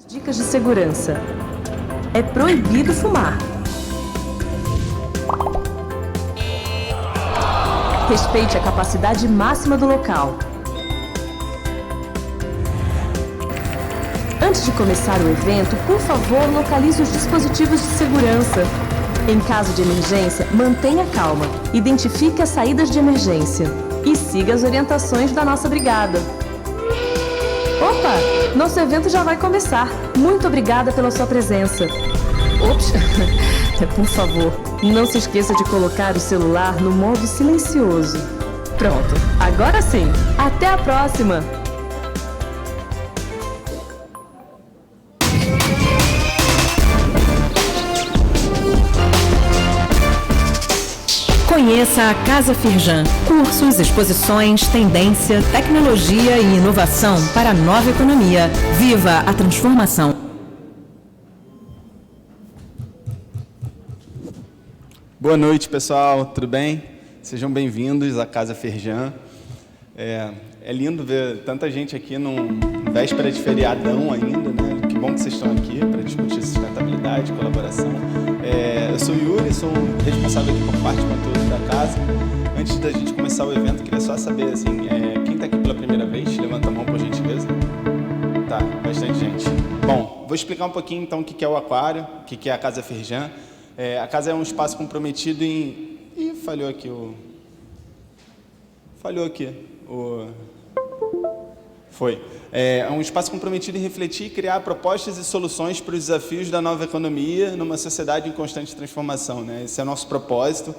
Dicas de segurança. É proibido fumar. Respeite a capacidade máxima do local. Antes de começar o evento, por favor, localize os dispositivos de segurança. Em caso de emergência, mantenha calma, identifique as saídas de emergência e siga as orientações da nossa brigada. Opa! Nosso evento já vai começar. Muito obrigada pela sua presença. Ops! Por favor, não se esqueça de colocar o celular no modo silencioso. Pronto, agora sim. Até a próxima! Conheça a Casa Firjan. Cursos, exposições, tendência, tecnologia e inovação para a nova economia. Viva a transformação! Boa noite, pessoal. Tudo bem? Sejam bem-vindos à Casa Firjan. É lindo ver tanta gente aqui num véspera de feriadão ainda, né? Que bom que vocês estão aqui para discutir sustentabilidade, colaboração. Eu sou o Yuri, sou responsável aqui por parte de conteúdo da casa. Antes da gente começar o evento, queria só saber, assim, quem está aqui pela primeira vez? Levanta a mão, por gentileza. Tá, bastante gente. Bom, vou explicar um pouquinho, então, o que é o aquário, o que é a Casa Firjan. A casa é um espaço comprometido em... Ih, falhou aqui o... Foi. É um espaço comprometido em refletir e criar propostas e soluções para os desafios da nova economia numa sociedade em constante transformação, né? Esse é o nosso propósito.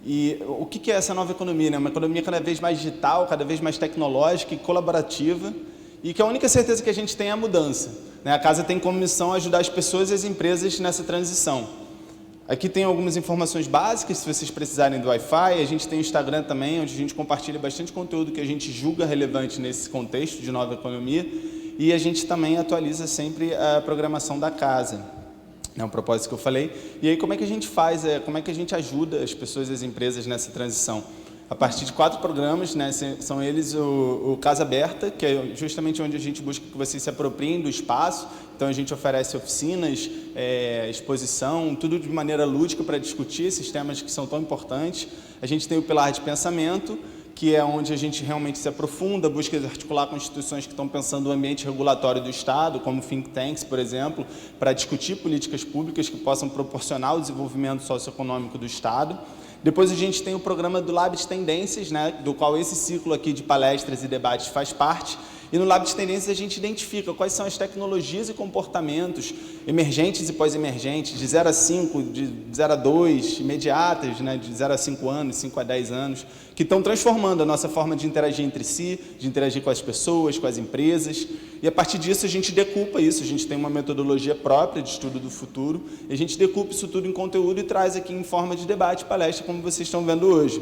E o que é essa nova economia, né? Uma economia cada vez mais digital, cada vez mais tecnológica e colaborativa, e que a única certeza que a gente tem é a mudança, né? A casa tem como missão ajudar as pessoas e as empresas nessa transição. Aqui tem algumas informações básicas, se vocês precisarem do Wi-Fi. A gente tem o Instagram também, onde a gente compartilha bastante conteúdo que a gente julga relevante nesse contexto de nova economia. E a gente também atualiza sempre a programação da casa. É um propósito que eu falei. E aí, como é que a gente faz? Como é que a gente ajuda as pessoas e as empresas nessa transição? A partir de 4 programas, né? São eles o Casa Aberta, que é justamente onde a gente busca que vocês se apropriem do espaço. Então, a gente oferece oficinas, exposição, tudo de maneira lúdica para discutir esses temas que são tão importantes. A gente tem o pilar de pensamento, que é onde a gente realmente se aprofunda, busca articular com instituições que estão pensando no ambiente regulatório do Estado, como think tanks, por exemplo, para discutir políticas públicas que possam proporcionar o desenvolvimento socioeconômico do Estado. Depois a gente tem o programa do Lab de Tendências, né, do qual esse ciclo aqui de palestras e debates faz parte. E no Lab de Tendências a gente identifica quais são as tecnologias e comportamentos emergentes e pós-emergentes, de 0 a 5, de 0 a 2, imediatas, né, de 0 a 5 anos, 5 a 10 anos, que estão transformando a nossa forma de interagir entre si, de interagir com as pessoas, com as empresas. E a partir disso a gente decupa isso, a gente tem uma metodologia própria de estudo do futuro, e a gente decupa isso tudo em conteúdo e traz aqui em forma de debate, palestra, como vocês estão vendo hoje.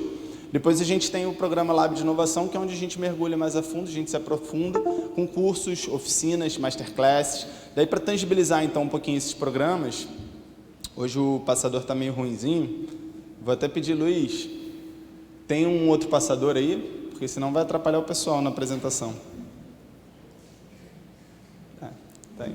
Depois a gente tem o programa Lab de Inovação, que é onde a gente mergulha mais a fundo, a gente se aprofunda com cursos, oficinas, masterclasses. Daí, para tangibilizar então um pouquinho esses programas, hoje o passador está meio ruinzinho, vou até pedir, Luiz, tem um outro passador aí, porque senão vai atrapalhar o pessoal na apresentação. Tá aí.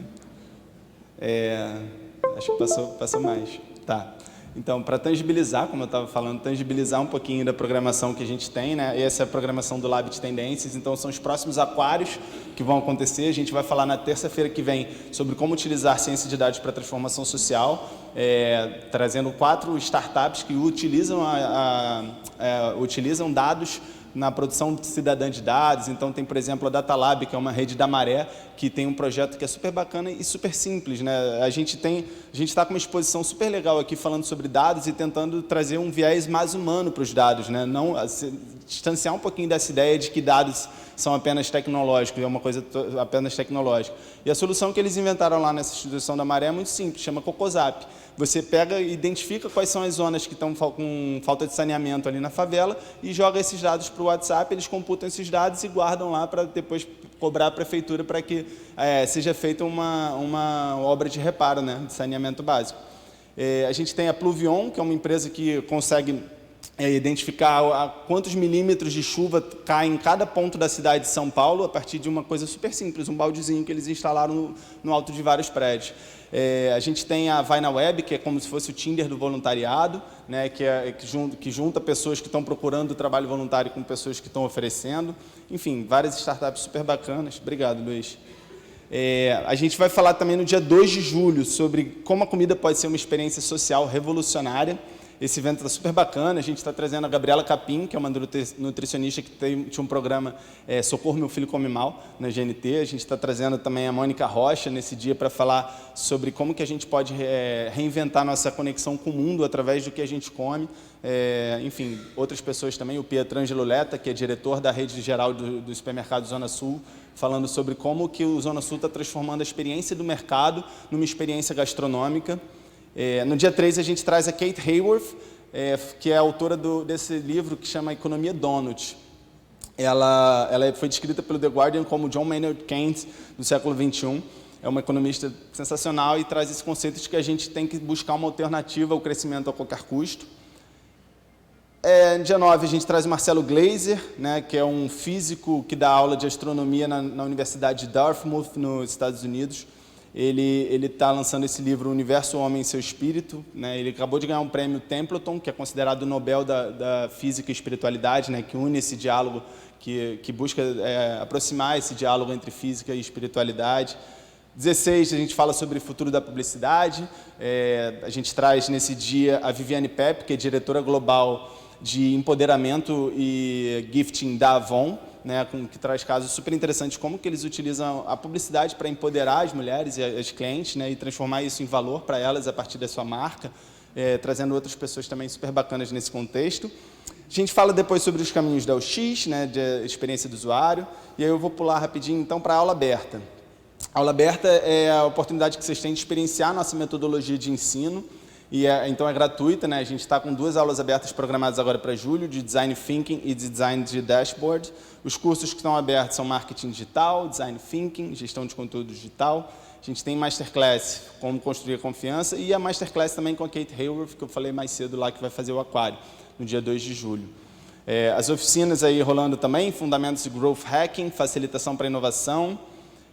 Acho que passou mais. Tá. Então, para tangibilizar, como eu estava falando, tangibilizar um pouquinho da programação que a gente tem, né? Essa é a programação do Lab de Tendências, então são os próximos aquários que vão acontecer. A gente vai falar na terça-feira que vem sobre como utilizar ciência de dados para transformação social, trazendo 4 startups que utilizam, utilizam dados na produção cidadã de dados. Então, tem, por exemplo, a Data Lab, que é uma rede da Maré, que tem um projeto que é super bacana e super simples, né? A gente está com uma exposição super legal aqui falando sobre dados e tentando trazer um viés mais humano para os dados, né? Não distanciar um pouquinho dessa ideia de que dados são apenas tecnológicos, é uma coisa apenas tecnológica. E a solução que eles inventaram lá nessa instituição da Maré é muito simples, chama COCOZAP. Você pega e identifica quais são as zonas que estão com falta de saneamento ali na favela e joga esses dados para o WhatsApp, eles computam esses dados e guardam lá para depois cobrar a prefeitura para que seja feita uma obra de reparo, né, de saneamento básico. A gente tem a Pluvion, que é uma empresa que consegue identificar quantos milímetros de chuva caem em cada ponto da cidade de São Paulo a partir de uma coisa super simples, um baldezinho que eles instalaram no alto de vários prédios. A gente tem a Vai na Web, que é como se fosse o Tinder do voluntariado, né, que junta pessoas que estão procurando trabalho voluntário com pessoas que estão oferecendo. Enfim, várias startups super bacanas. Obrigado, Luiz. A gente vai falar também no dia 2 de julho sobre como a comida pode ser uma experiência social revolucionária. Esse evento está super bacana, a gente está trazendo a Gabriela Capim, que é uma nutricionista que tinha um programa Socorro Meu Filho Come Mal, na GNT. A gente está trazendo também a Mônica Rocha nesse dia para falar sobre como que a gente pode reinventar nossa conexão com o mundo através do que a gente come. Enfim, outras pessoas também, o Pietrangelo Letta, que é diretor da rede geral do supermercado Zona Sul, falando sobre como que o Zona Sul está transformando a experiência do mercado numa experiência gastronômica. No dia 3, a gente traz a Kate Hayworth, que é a autora desse livro que chama Economia Donut. Ela foi descrita pelo The Guardian como John Maynard Keynes do século XXI. É uma economista sensacional e traz esse conceito de que a gente tem que buscar uma alternativa ao crescimento a qualquer custo. No dia 9, a gente traz o Marcelo Glazer, né, que é um físico que dá aula de astronomia na Universidade de Dartmouth, nos Estados Unidos. Ele está lançando esse livro, O Universo, o Homem e Seu Espírito, né? Ele acabou de ganhar um prêmio Templeton, que é considerado o Nobel da Física e Espiritualidade, né? Que une esse diálogo, que busca aproximar esse diálogo entre física e espiritualidade. 16, a gente fala sobre o futuro da publicidade. A gente traz nesse dia a Viviane Pepe, que é diretora global de empoderamento e gifting da Avon, né, que traz casos super interessantes, como que eles utilizam a publicidade para empoderar as mulheres e as clientes, né, e transformar isso em valor para elas a partir da sua marca, trazendo outras pessoas também super bacanas nesse contexto. A gente fala depois sobre os caminhos da UX, né, de experiência do usuário, e aí eu vou pular rapidinho então para a aula aberta. A aula aberta é a oportunidade que vocês têm de experienciar a nossa metodologia de ensino, então é gratuita, né? A gente está com 2 aulas abertas programadas agora para julho, de Design Thinking e de Design de Dashboard. Os cursos que estão abertos são Marketing Digital, Design Thinking, Gestão de Conteúdo Digital. A gente tem Masterclass, Como Construir a Confiança, e a Masterclass também com a Kate Hayworth, que eu falei mais cedo lá, que vai fazer o Aquário, no dia 2 de julho. As oficinas aí rolando também, Fundamentos de Growth Hacking, Facilitação para Inovação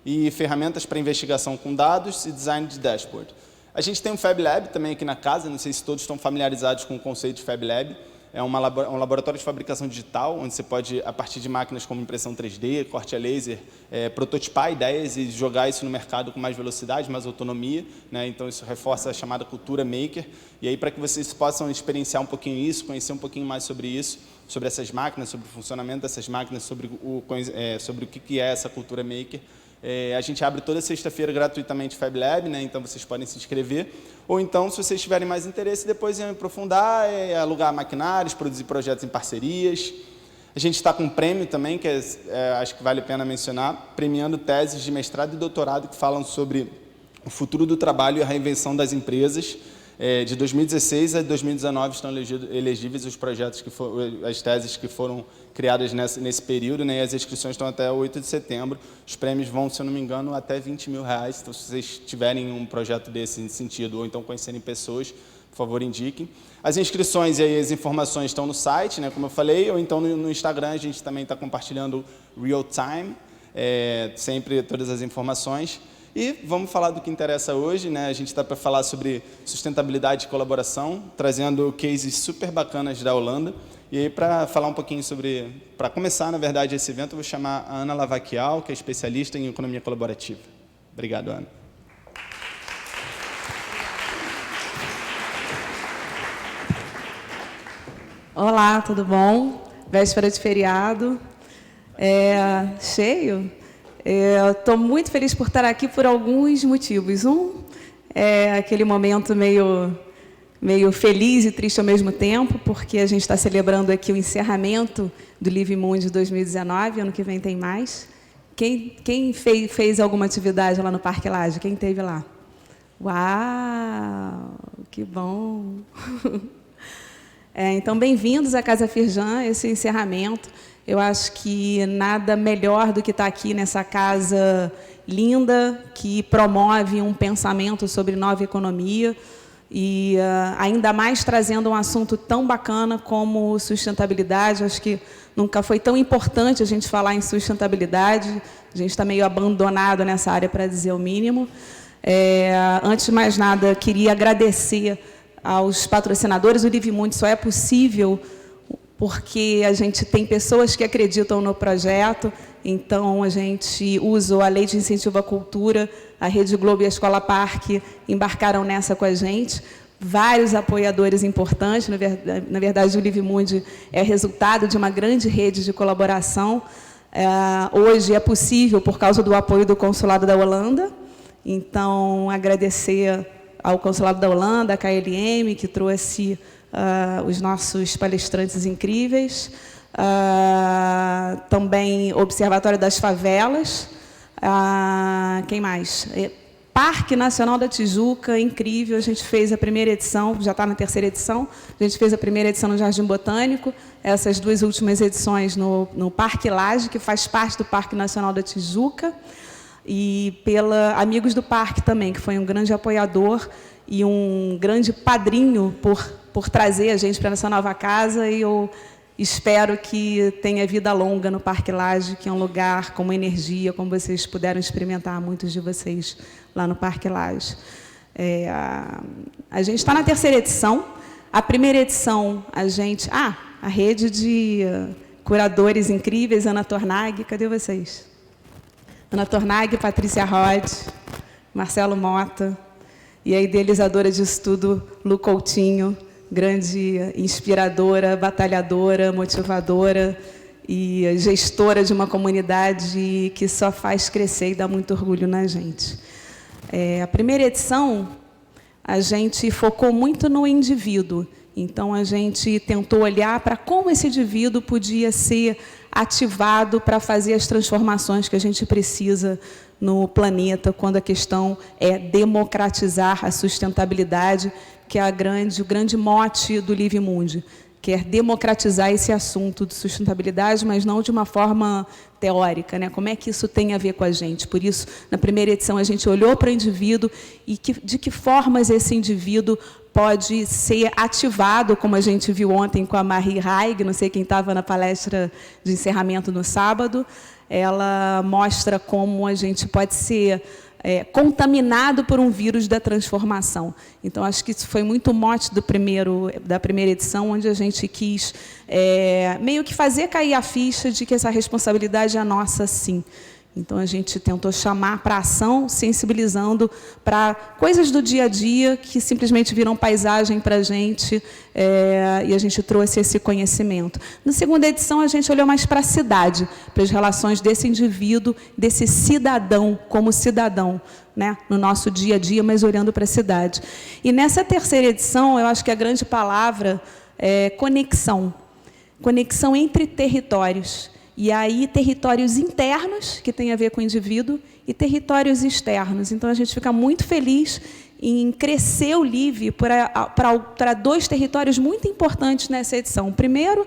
e Ferramentas para Investigação com Dados e Design de Dashboard. A gente tem um Fab Lab também aqui na casa, não sei se todos estão familiarizados com o conceito de Fab Lab. É um laboratório de fabricação digital, onde você pode, a partir de máquinas como impressão 3D, corte a laser, prototipar ideias e jogar isso no mercado com mais velocidade, mais autonomia, né? Então, isso reforça a chamada cultura maker. E aí, para que vocês possam experienciar um pouquinho isso, conhecer um pouquinho mais sobre isso, sobre essas máquinas, sobre o funcionamento dessas máquinas, sobre o que é essa cultura maker, a gente abre toda sexta-feira gratuitamente o Fab Lab, né? Então vocês podem se inscrever. Ou então, se vocês tiverem mais interesse, depois em aprofundar, alugar maquinários, produzir projetos em parcerias. A gente está com um prêmio também, que acho que vale a pena mencionar, premiando teses de mestrado e doutorado que falam sobre o futuro do trabalho e a reinvenção das empresas. De 2016 a 2019 estão elegíveis os projetos as teses que foram criadas nesse período, né? E as inscrições estão até 8 de setembro. Os prêmios vão, se eu não me engano, até R$20 mil. Então, se vocês tiverem um projeto desse sentido, ou então conhecerem pessoas, por favor, indiquem. As inscrições e as informações estão no site, né, como eu falei, ou então no Instagram a gente também está compartilhando real time, sempre todas as informações. E vamos falar do que interessa hoje, né? A gente está para falar sobre sustentabilidade e colaboração, trazendo cases super bacanas da Holanda. E aí, para falar um pouquinho para começar, na verdade, esse evento, eu vou chamar a Ana Lavaquial, que é especialista em Economia Colaborativa. Obrigado, Ana. Olá, tudo bom? Véspera de feriado. Cheio. Estou muito feliz por estar aqui por alguns motivos. Um é aquele momento meio feliz e triste ao mesmo tempo, porque a gente está celebrando aqui o encerramento do Live Moon de 2019, ano que vem tem mais. Quem fez alguma atividade lá no Parque Laje? Quem esteve lá? Uau, que bom! Então, bem-vindos à Casa Firjan, esse encerramento. Eu acho que nada melhor do que estar aqui nessa casa linda, que promove um pensamento sobre nova economia. E ainda mais trazendo um assunto tão bacana como sustentabilidade. Acho que nunca foi tão importante a gente falar em sustentabilidade. A gente está meio abandonado nessa área, para dizer o mínimo. Antes de mais nada, queria agradecer aos patrocinadores. O Live Mundi só é possível porque a gente tem pessoas que acreditam no projeto. Então, a gente usa a Lei de Incentivo à Cultura, a Rede Globo e a Escola Parque embarcaram nessa com a gente. Vários apoiadores importantes. Na verdade, o Live Mundi é resultado de uma grande rede de colaboração. Hoje é possível por causa do apoio do Consulado da Holanda. Então, agradecer ao Consulado da Holanda, a KLM, que trouxe os nossos palestrantes incríveis. Também Observatório das Favelas. Quem mais? Parque Nacional da Tijuca, incrível. A gente fez a primeira edição, já está na terceira edição. A gente fez a primeira edição no Jardim Botânico, essas duas últimas edições no Parque Laje, que faz parte do Parque Nacional da Tijuca, e pela Amigos do Parque também, que foi um grande apoiador e um grande padrinho por trazer a gente para essa nova casa. E eu espero que tenha vida longa no Parque Laje, que é um lugar com uma energia, como vocês puderam experimentar, muitos de vocês, lá no Parque Laje. A gente está na terceira edição. A primeira edição, a rede de curadores incríveis, Ana Tornag, cadê vocês? Ana Tornag, Patrícia Rod, Marcelo Mota, e a idealizadora disso tudo, Lu Coutinho, grande inspiradora, batalhadora, motivadora e gestora de uma comunidade que só faz crescer e dá muito orgulho na gente. A primeira edição, a gente focou muito no indivíduo. Então, a gente tentou olhar para como esse indivíduo podia ser ativado para fazer as transformações que a gente precisa no planeta, quando a questão é democratizar a sustentabilidade, que é o grande mote do Live Mundi, que é democratizar esse assunto de sustentabilidade, mas não de uma forma teórica, né? Como é que isso tem a ver com a gente? Por isso, na primeira edição, a gente olhou para o indivíduo e de que formas esse indivíduo pode ser ativado, como a gente viu ontem com a Marie Haig, não sei quem estava na palestra de encerramento no sábado. Ela mostra como a gente pode ser contaminado por um vírus da transformação. Então, acho que isso foi muito o mote da primeira edição, onde a gente quis meio que fazer cair a ficha de que essa responsabilidade é nossa, sim. Então, a gente tentou chamar para a ação, sensibilizando para coisas do dia a dia que simplesmente viram paisagem para a gente, e a gente trouxe esse conhecimento. Na segunda edição, a gente olhou mais para a cidade, para as relações desse indivíduo, desse cidadão, como cidadão, né, no nosso dia a dia, mas olhando para a cidade. E nessa terceira edição, eu acho que a grande palavra é conexão. Conexão entre territórios. E aí, territórios internos, que tem a ver com o indivíduo, e territórios externos. Então, a gente fica muito feliz em crescer o LIVE para dois territórios muito importantes nessa edição. Primeiro,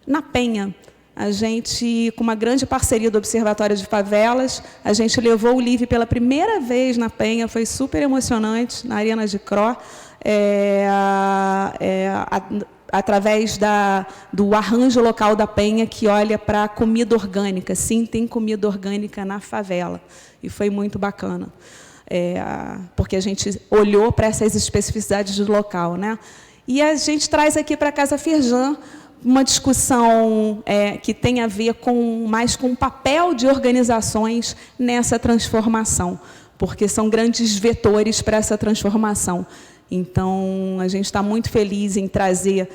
na Penha. A gente, com uma grande parceria do Observatório de Favelas, a gente levou o LIVE pela primeira vez na Penha, foi super emocionante, na Arena de Cro, através do arranjo local da Penha, que olha para a comida orgânica. Sim, tem comida orgânica na favela. E foi muito bacana, porque a gente olhou para essas especificidades do local, né? E a gente traz aqui para a Casa Firjan uma discussão que tem a ver mais com o papel de organizações nessa transformação, porque são grandes vetores para essa transformação. Então, a gente está muito feliz em trazer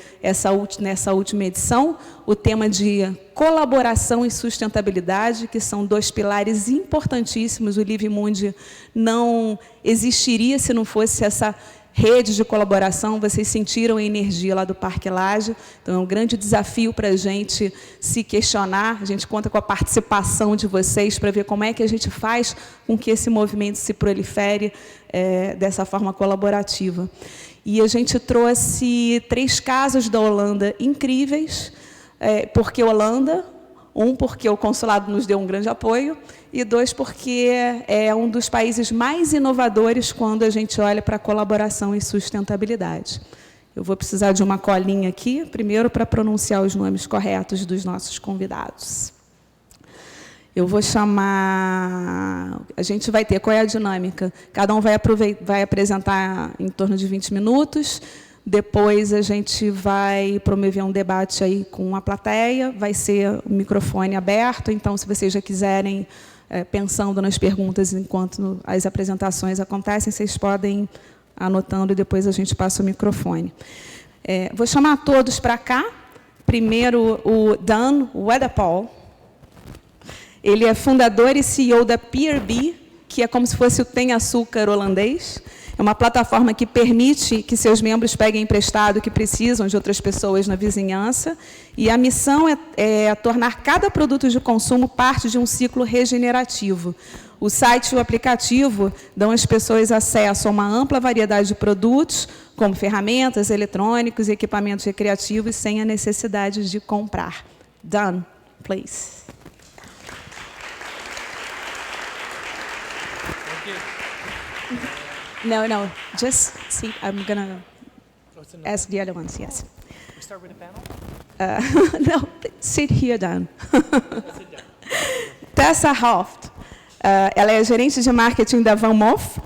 nessa última edição o tema de colaboração e sustentabilidade, que são dois pilares importantíssimos. O Live Mundi não existiria se não fosse essa rede de colaboração. Vocês sentiram a energia lá do Parque Laje. Então, é um grande desafio para a gente se questionar. A gente conta com a participação de vocês para ver como é que a gente faz com que esse movimento se prolifere dessa forma colaborativa. E a gente trouxe 3 casos da Holanda incríveis, porque Holanda, Um, porque o consulado nos deu um grande apoio, e dois, porque é um dos países mais inovadores quando a gente olha para a colaboração e sustentabilidade. Eu vou precisar de uma colinha aqui, primeiro para pronunciar os nomes corretos dos nossos convidados. Eu vou chamar... A gente vai ter... Qual é a dinâmica? Cada um vai apresentar em torno de 20 minutos. Depois a gente vai promover um debate aí com a plateia. Vai ser o microfone aberto. Então, se vocês já quiserem, pensando nas perguntas enquanto as apresentações acontecem, vocês podem anotando e depois a gente passa o microfone. Vou chamar todos para cá. Primeiro, o Dan Weatherpole. Ele é fundador e CEO da PRB, que é como se fosse o Tem Açúcar holandês. É uma plataforma que permite que seus membros peguem emprestado o que precisam de outras pessoas na vizinhança. E a missão é tornar cada produto de consumo parte de um ciclo regenerativo. O site e o aplicativo dão às pessoas acesso a uma ampla variedade de produtos, como ferramentas, eletrônicos e equipamentos recreativos, sem a necessidade de comprar. Dan, please. No, just see, I'm going to ask the other ones, yes. We start with a panel? No, sit here, Dan. Tessa Hoft, ela é gerente de marketing da Van Moff,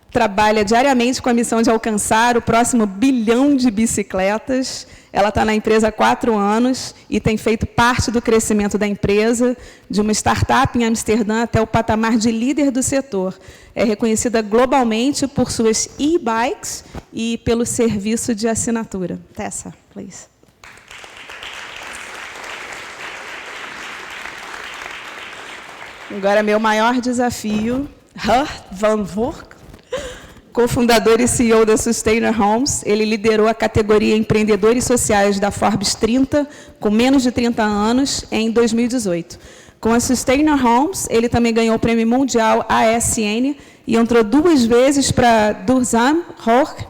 trabalha diariamente com a missão de alcançar o próximo 1 bilhão de bicicletas. Ela está na empresa há 4 anos e tem feito parte do crescimento da empresa, de uma startup em Amsterdã até o patamar de líder do setor. É reconhecida globalmente por suas e-bikes e pelo serviço de assinatura. Tessa, please. Agora, meu maior desafio, Hert van Vork, cofundador e CEO da Sustainer Homes. Ele liderou a categoria Empreendedores Sociais da Forbes 30, com menos de 30 anos, em 2018. Com a Sustainer Homes, ele também ganhou o Prêmio Mundial ASN e entrou 2 vezes para Duurzame Hoog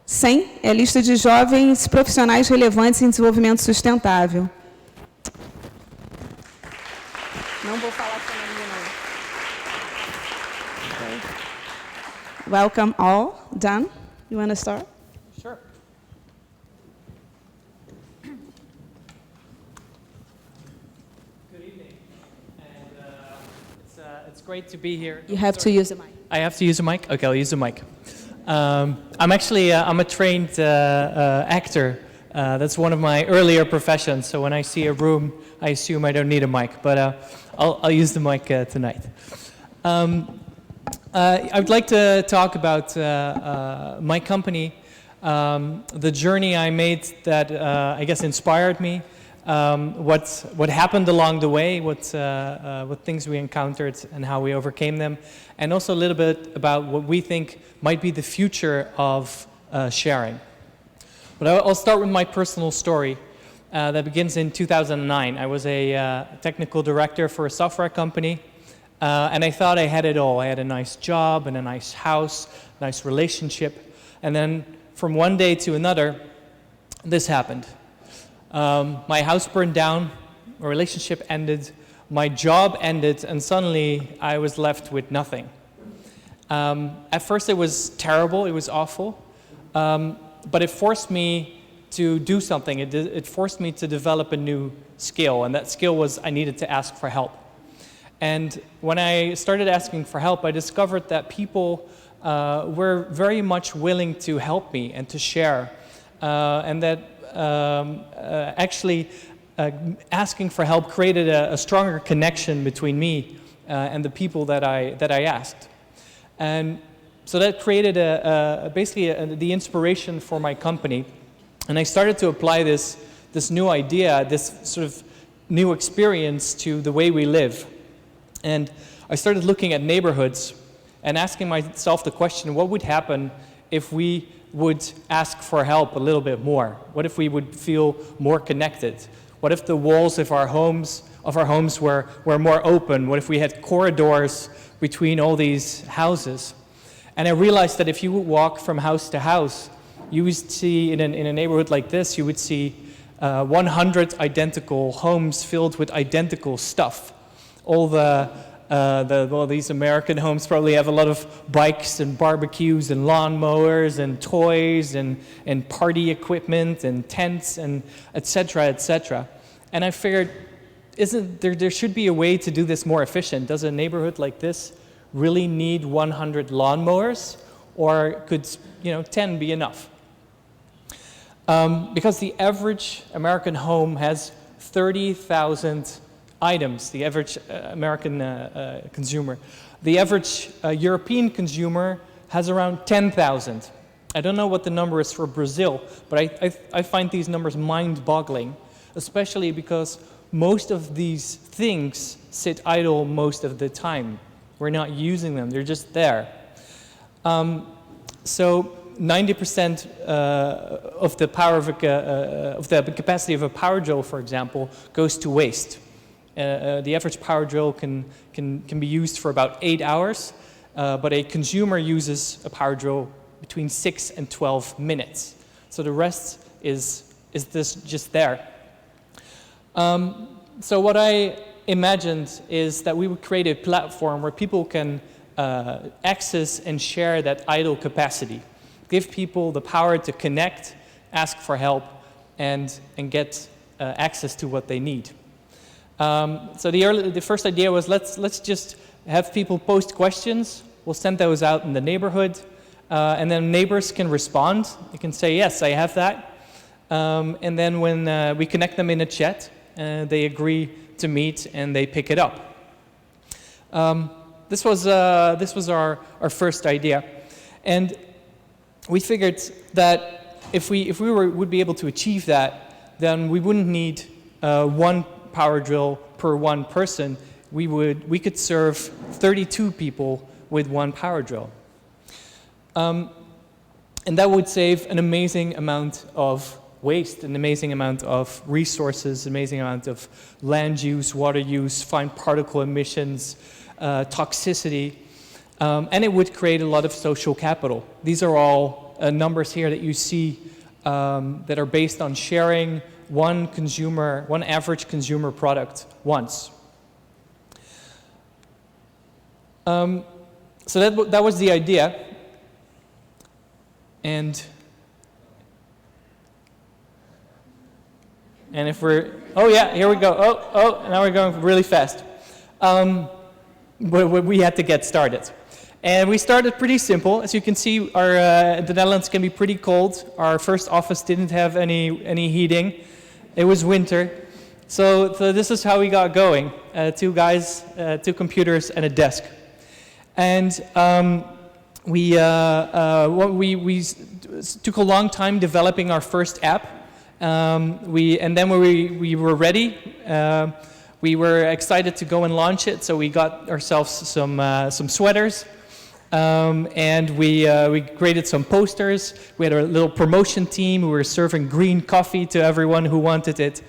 100, é a lista de jovens profissionais relevantes em desenvolvimento sustentável. Não vou falar sobre ele, não. Welcome all. Dan, you want to start? Sure. Good evening, and it's great to be here. You have to use the mic. I have to use a mic? Okay, I'll use the mic. I'm actually I'm a trained actor. That's one of my earlier professions. So when I see a room, I assume I don't need a mic, but I'll use the mic tonight. I would like to talk about my company, the journey I made that I guess inspired me, what happened along the way, what things we encountered and how we overcame them, and also a little bit about what we think might be the future of sharing. But I'll start with my personal story that begins in 2009. I was a technical director for a software company. And I thought I had it all. I had a nice job and a nice house, nice relationship. And then from one day to another, this happened. My house burned down, my relationship ended, my job ended, and suddenly I was left with nothing. At first it was terrible, it was awful, but it forced me to do something. It forced me to develop a new skill, and that skill was I needed to ask for help. And when I started asking for help, I discovered that people were very much willing to help me and to share. And that actually asking for help created a stronger connection between me and the people that I asked. And so that created basically the inspiration for my company. And I started to apply this new idea, this sort of new experience to the way we live. And I started looking at neighborhoods and asking myself the question, what would happen if we would ask for help a little bit more? What if we would feel more connected? What if the walls of our homes were more open? What if we had corridors between all these houses? And I realized that if you would walk from house to house, you would see in a neighborhood like this, you would see 100 identical homes filled with identical stuff. All these American homes probably have a lot of bikes and barbecues and lawnmowers and toys and party equipment and tents and et cetera, And I figured, there should be a way to do this more efficient. Does a neighborhood like this really need 100 lawnmowers, or could 10 be enough? Because the average American home has 30,000 items, the average American consumer. The average European consumer has around 10,000. I don't know what the number is for Brazil, but I find these numbers mind-boggling, especially because most of these things sit idle most of the time. We're not using them, they're just there. So 90% of the power of the capacity of a power drill, for example, goes to waste. The average power drill can be used for about 8 hours, but a consumer uses a power drill between 6 and 12 minutes. So the rest is this just there. So what I imagined is that we would create a platform where people can access and share that idle capacity. Give people the power to connect, ask for help, and get access to what they need. So the first idea was let's just have people post questions. We'll send those out in the neighborhood, and then neighbors can respond. They can say, yes, I have that. And then when we connect them in a chat, they agree to meet and they pick it up. This was our first idea, and we figured that if we would be able to achieve that, then we wouldn't need one power drill per one person. We could serve 32 people with one power drill, and that would save an amazing amount of waste, an amazing amount of resources, an amazing amount of land use, water use, fine particle emissions, toxicity, and it would create a lot of social capital. These are all numbers here that you see that are based on sharing one average consumer product once. So that was the idea, and if here we go. Now we're going really fast. But we had to get started. And we started pretty simple. As you can see, the Netherlands can be pretty cold. Our first office didn't have any heating. It was winter. So this is how we got going. 2 guys, 2 computers, and a desk. And we took a long time developing our first app. And then when we were ready, we were excited to go and launch it, so we got ourselves some sweaters, and we created some posters. We had a little promotion team. We were serving green coffee to everyone who wanted it,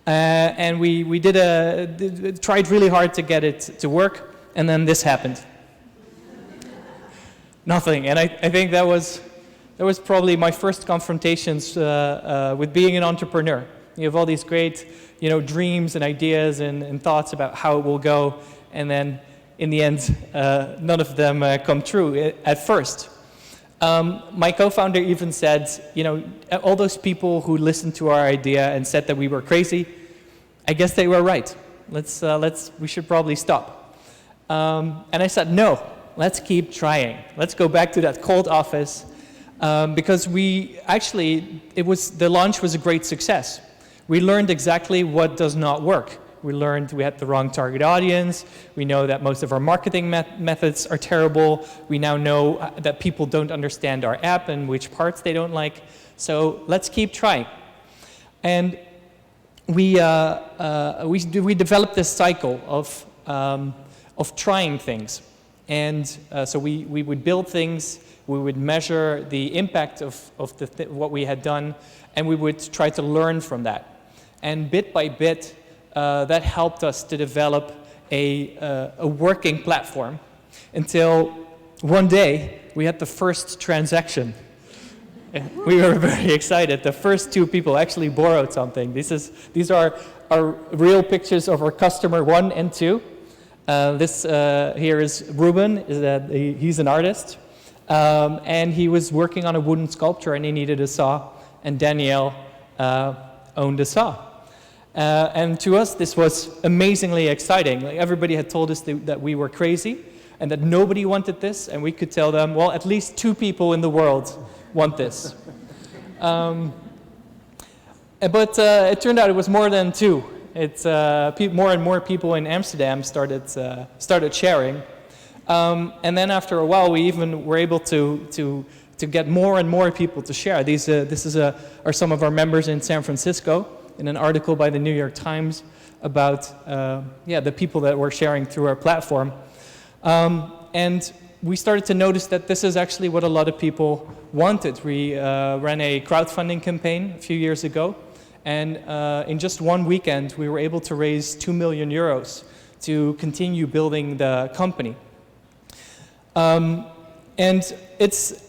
and we tried really hard to get it to work, and then this happened. Nothing, and I think that was probably my first confrontations with being an entrepreneur. You have all these great, dreams and ideas and thoughts about how it will go, and then in the end, none of them come true at first. My co-founder even said, all those people who listened to our idea and said that we were crazy, I guess they were right. We should probably stop. And I said, no, let's keep trying. Let's go back to that cold office. Because the launch was a great success. We learned exactly what does not work. We learned we had the wrong target audience. We know that most of our marketing methods are terrible. We now know that people don't understand our app and which parts they don't like. So let's keep trying. And we developed this cycle of trying things. And so we would build things. We would measure the impact of what we had done, and we would try to learn from that. And bit by bit, that helped us to develop a working platform until one day we had the first transaction. We were very excited. The first 2 people actually borrowed something. These are real pictures of our customer 1 and 2. This here is Ruben. He's an artist. And he was working on a wooden sculpture and he needed a saw. And Danielle owned a saw. And to us, this was amazingly exciting. Like, everybody had told us that we were crazy and that nobody wanted this. And we could tell them, well, at least 2 people in the world want this. But it turned out it was more than 2. It's more and more people in Amsterdam started sharing. And then after a while, we even were able to get more and more people to share. This are some of our members in San Francisco, in an article by the New York Times about the people that were sharing through our platform. And we started to notice that this is actually what a lot of people wanted. We ran a crowdfunding campaign a few years ago, and in just one weekend, we were able to raise 2 million euros to continue building the company. And it's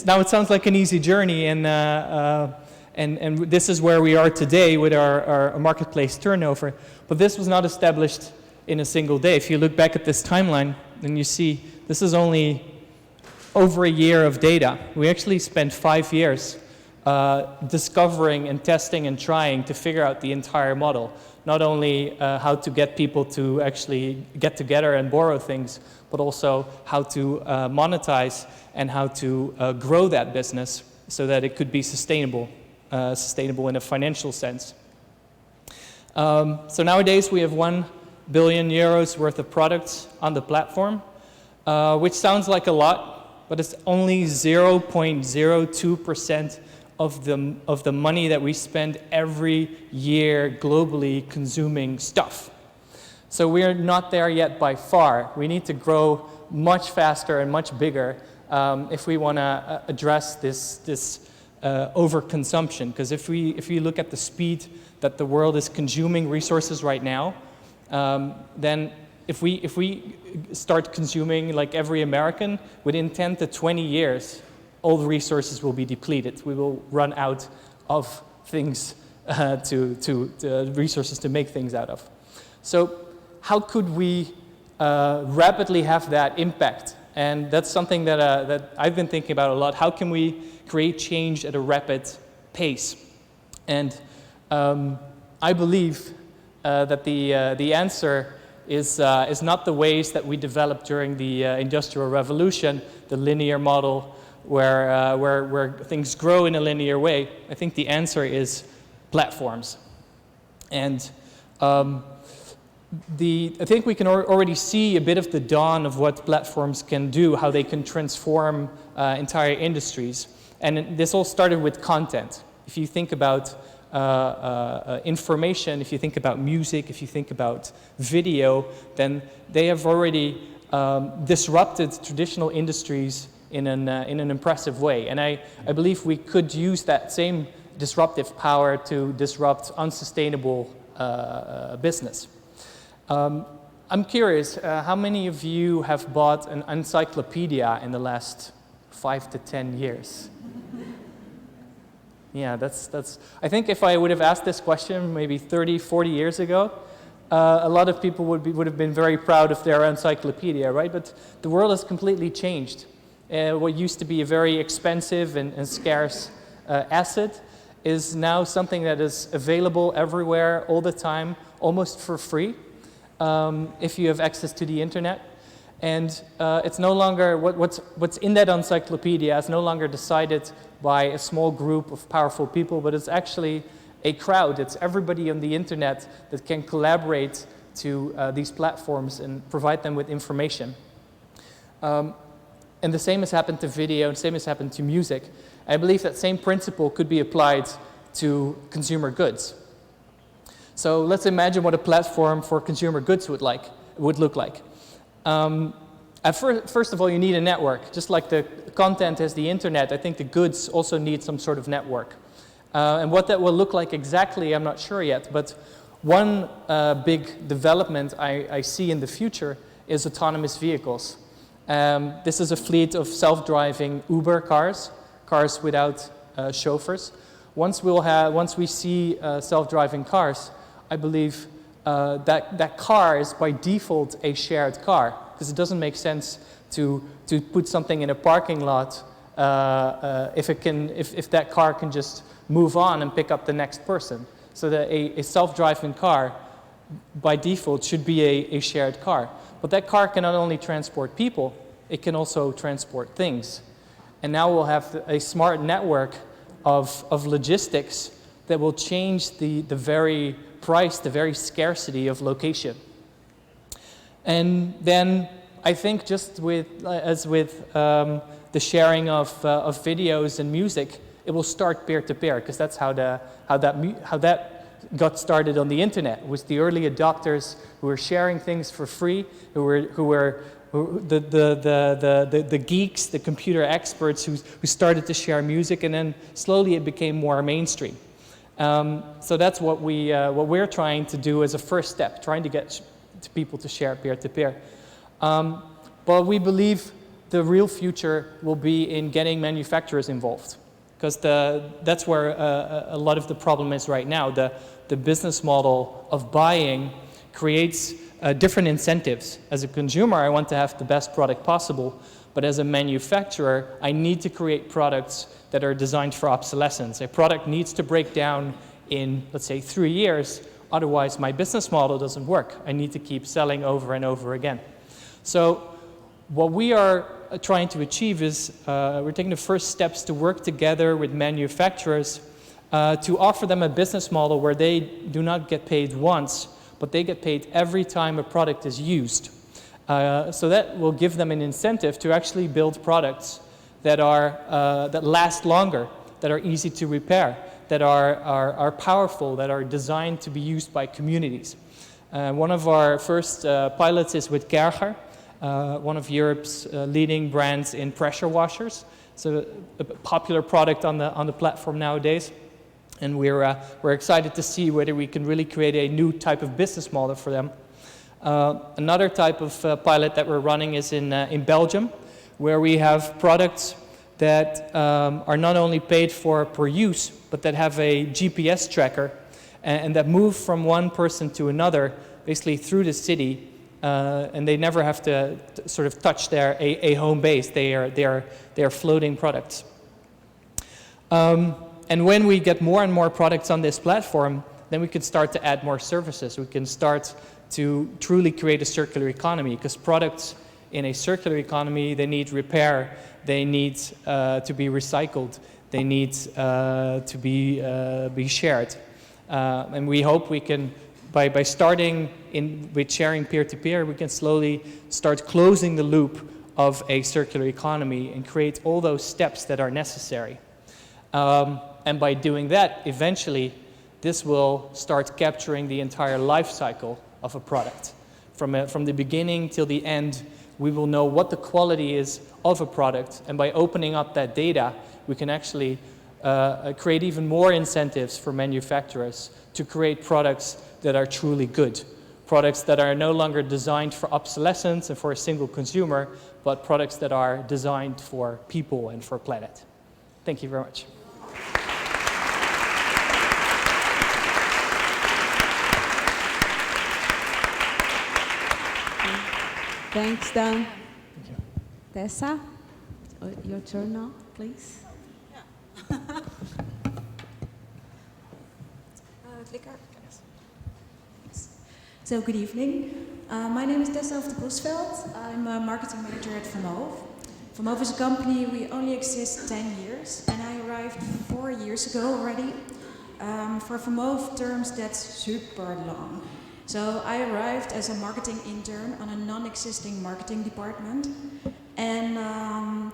now it sounds like an easy journey, and this is where we are today with our marketplace turnover. But this was not established in a single day. If you look back at this timeline, then you see this is only over a year of data. We actually spent 5 years discovering and testing and trying to figure out the entire model. Not only how to get people to actually get together and borrow things, but also how to monetize and how to grow that business so that it could be sustainable in a financial sense. So nowadays we have 1 billion euros worth of products on the platform, which sounds like a lot, but it's only 0.02% of the money that we spend every year globally consuming stuff. So we are not there yet by far. We need to grow much faster and much bigger if we want to address this overconsumption. Because if we look at the speed that the world is consuming resources right now, then if we start consuming like every American, within 10 to 20 years, all the resources will be depleted. We will run out of things resources to make things out of. So how could we rapidly have that impact? And that's something that I've been thinking about a lot. How can we create change at a rapid pace? And I believe that the answer is not the ways that we developed during the Industrial Revolution, the linear model, where things grow in a linear way. I think the answer is platforms. And I think we can already see a bit of the dawn of what platforms can do, how they can transform entire industries. And this all started with content. If you think about information, if you think about music, if you think about video, then they have already disrupted traditional industries in an impressive way. And I believe we could use that same disruptive power to disrupt unsustainable business. I'm curious, how many of you have bought an encyclopedia in the last 5 to 10 years? Yeah, that's. I think if I would have asked this question maybe 30, 40 years ago, a lot of people would have been very proud of their encyclopedia, right? But the world has completely changed. What used to be a very expensive and scarce asset is now something that is available everywhere, all the time, almost for free, if you have access to the internet. And it's no longer, what's in that encyclopedia is no longer decided by a small group of powerful people, but it's actually a crowd. It's everybody on the internet that can collaborate to these platforms and provide them with information. And the same has happened to video, and the same has happened to music. I believe that same principle could be applied to consumer goods. So let's imagine what a platform for consumer goods would look like. First of all, you need a network. Just like the content has the internet, I think the goods also need some sort of network. And what that will look like exactly, I'm not sure yet. But one big development I see in the future is autonomous vehicles. This is a fleet of self-driving Uber cars cars without chauffeurs. Once we see self-driving cars, I believe that car is by default a shared car, because it doesn't make sense to put something in a parking lot if that car can just move on and pick up the next person. So that a self-driving car by default should be a shared car. But that car can not only transport people, it can also transport things. And now we'll have a smart network of logistics that will change the very price, the very scarcity of location. And then I think just as with the sharing of videos and music, it will start peer-to-peer, because that's how that got started on the internet. It was the early adopters who were sharing things for free, who were the geeks, the computer experts who started to share music, and then slowly it became more mainstream. So that's what we're trying to do as a first step, trying to get people to share peer-to-peer. But we believe the real future will be in getting manufacturers involved, because that's where a lot of the problem is right now. The business model of buying creates different incentives. As a consumer, I want to have the best product possible, but as a manufacturer, I need to create products that are designed for obsolescence. A product needs to break down in, let's say, 3 years, otherwise my business model doesn't work. I need to keep selling over and over again. So what we are trying to achieve is we're taking the first steps to work together with manufacturers to offer them a business model where they do not get paid once, but they get paid every time a product is used. So that will give them an incentive to actually build products that last longer, that are easy to repair, that are powerful, that are designed to be used by communities. One of our first pilots is with Gerger, one of Europe's leading brands in pressure washers. It's a popular product on the platform nowadays. And we're excited to see whether we can really create a new type of business model for them. Another type of pilot that we're running is in Belgium, where we have products that are not only paid for per use, but that have a GPS tracker and that move from one person to another, basically through the city, and they never have to sort of touch a home base. They are floating products. And when we get more and more products on this platform, then we can start to add more services. We can start to truly create a circular economy, because products in a circular economy, they need repair, they need to be recycled, they need to be shared. And we hope we can, by starting with sharing peer-to-peer, we can slowly start closing the loop of a circular economy and create all those steps that are necessary. And by doing that, eventually, this will start capturing the entire life cycle of a product. From the beginning till the end, we will know what the quality is of a product, and by opening up that data, we can actually create even more incentives for manufacturers to create products that are truly good. Products that are no longer designed for obsolescence and for a single consumer, but products that are designed for people and for planet. Thank you very much. Thanks, Dan. Thank you. Tessa, your turn now, please. So, good evening. My name is Tessa of de Bosveld. I'm a marketing manager at Vermove. Vermove is a company, we only exist 10 years, and I arrived 4 years ago already. For Vermove terms, that's super long. So I arrived as a marketing intern on a non-existing marketing department, and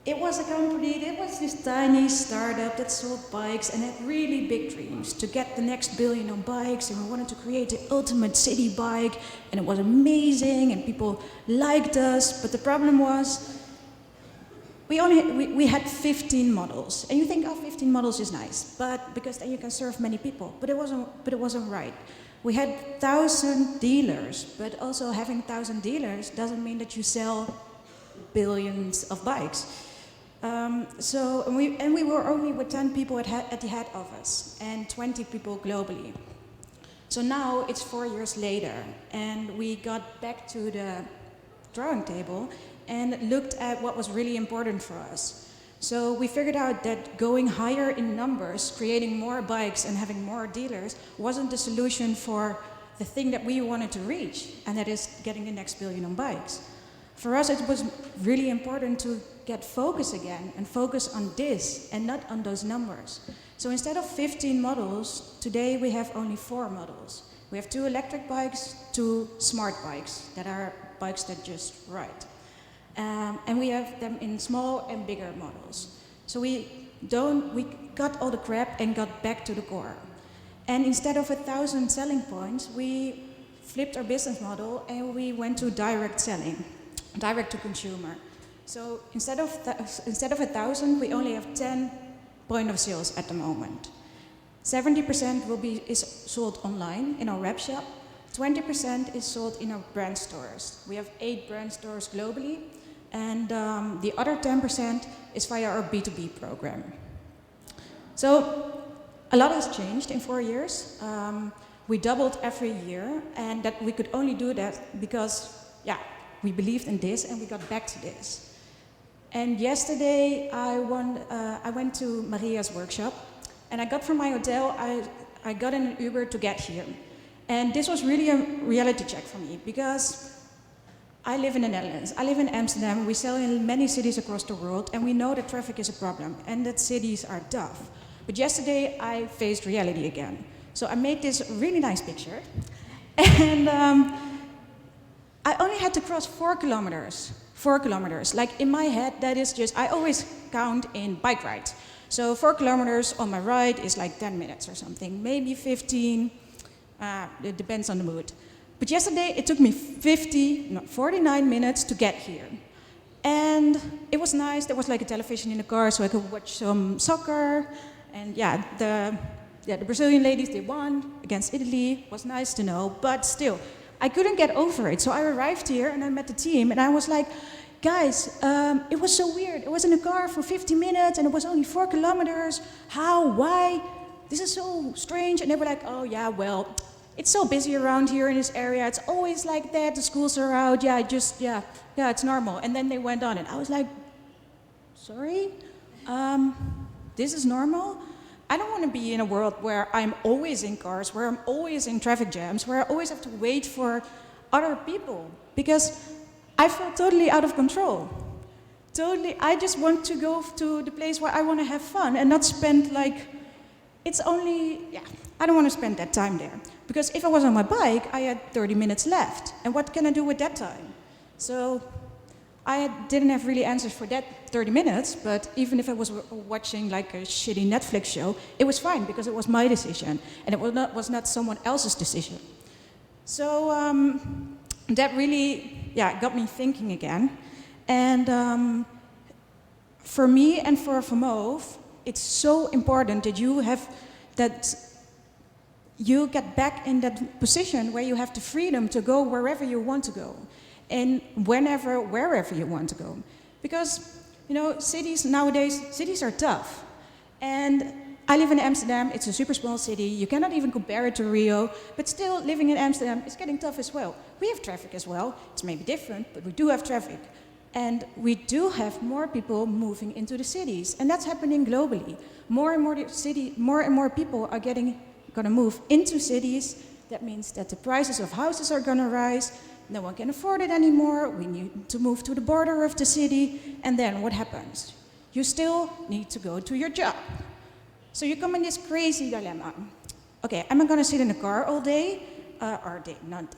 it was a company, it was this tiny startup that sold bikes and had really big dreams to get the next billion on bikes, and we wanted to create the ultimate city bike, and it was amazing and people liked us, but the problem was we had 15 models, and you think, oh, 15 models is nice, but because then you can serve many people, but it wasn't right. We had 1,000 dealers, but also having 1,000 dealers doesn't mean that you sell billions of bikes. We were only with 10 people at the head office and 20 people globally. So now it's 4 years later, and we got back to the drawing table and looked at what was really important for us. So we figured out that going higher in numbers, creating more bikes and having more dealers wasn't the solution for the thing that we wanted to reach, and that is getting the next billion on bikes. For us, it was really important to get focus again and focus on this and not on those numbers. So instead of 15 models, today we have only 4 models. We have 2 electric bikes, 2 smart bikes that are bikes that just ride. And we have them in small and bigger models. So we got all the crap and got back to the core. And instead of 1,000 selling points, we flipped our business model and we went to direct selling, direct to consumer. So instead of 1,000, we only have 10 point of sales at the moment. 70% is sold online in our web shop. 20% is sold in our brand stores. We have 8 brand stores globally, and the other 10% is via our B2B program. So a lot has changed in 4 years. We doubled every year, and that we could only do that because, we believed in this and we got back to this. And yesterday I went to Maria's workshop, and I got from my hotel, I got in an Uber to get here. And this was really a reality check for me, because I live in the Netherlands, I live in Amsterdam, we sell in many cities across the world, and we know that traffic is a problem and that cities are tough. But yesterday I faced reality again. So I made this really nice picture, and I only had to cross 4 kilometers. 4 kilometers. Like in my head, that is just, I always count in bike rides. So 4 kilometers on my ride is like 10 minutes or something, maybe 15, it depends on the mood. But yesterday it took me 49 minutes to get here. And it was nice, there was like a television in the car so I could watch some soccer. And the Brazilian ladies, they won against Italy, it was nice to know, but still, I couldn't get over it. So I arrived here and I met the team and I was like, guys, it was so weird. I was in the car for 50 minutes and it was only 4 kilometers. How? Why? This is so strange. And they were like, oh yeah, well, it's so busy around here in this area. It's always like that. The schools are out. It's normal. And then they went on and I was like, sorry? This is normal? I don't want to be in a world where I'm always in cars, where I'm always in traffic jams, where I always have to wait for other people, because I feel totally out of control. Totally, I just want to go to the place where I want to have fun and not spend I don't want to spend that time there. Because if I was on my bike, I had 30 minutes left. And what can I do with that time? So I didn't have really answers for that 30 minutes, but even if I was watching like a shitty Netflix show, it was fine because it was my decision and it was not someone else's decision. So that really got me thinking again. And for me and for Vermove, it's so important that you get back in that position where you have the freedom to go wherever you want to go. And wherever you want to go. Because, cities nowadays, cities are tough. And I live in Amsterdam, it's a super small city, you cannot even compare it to Rio, but still living in Amsterdam is getting tough as well. We have traffic as well, it's maybe different, but we do have traffic. And we do have more people moving into the cities, and that's happening globally. More and more people are gonna move into cities. That means that the prices of houses are gonna rise. No one can afford it anymore, we need to move to the border of the city, and then what happens? You still need to go to your job. So you come in this crazy dilemma. Okay, am I gonna sit in a car all day? Not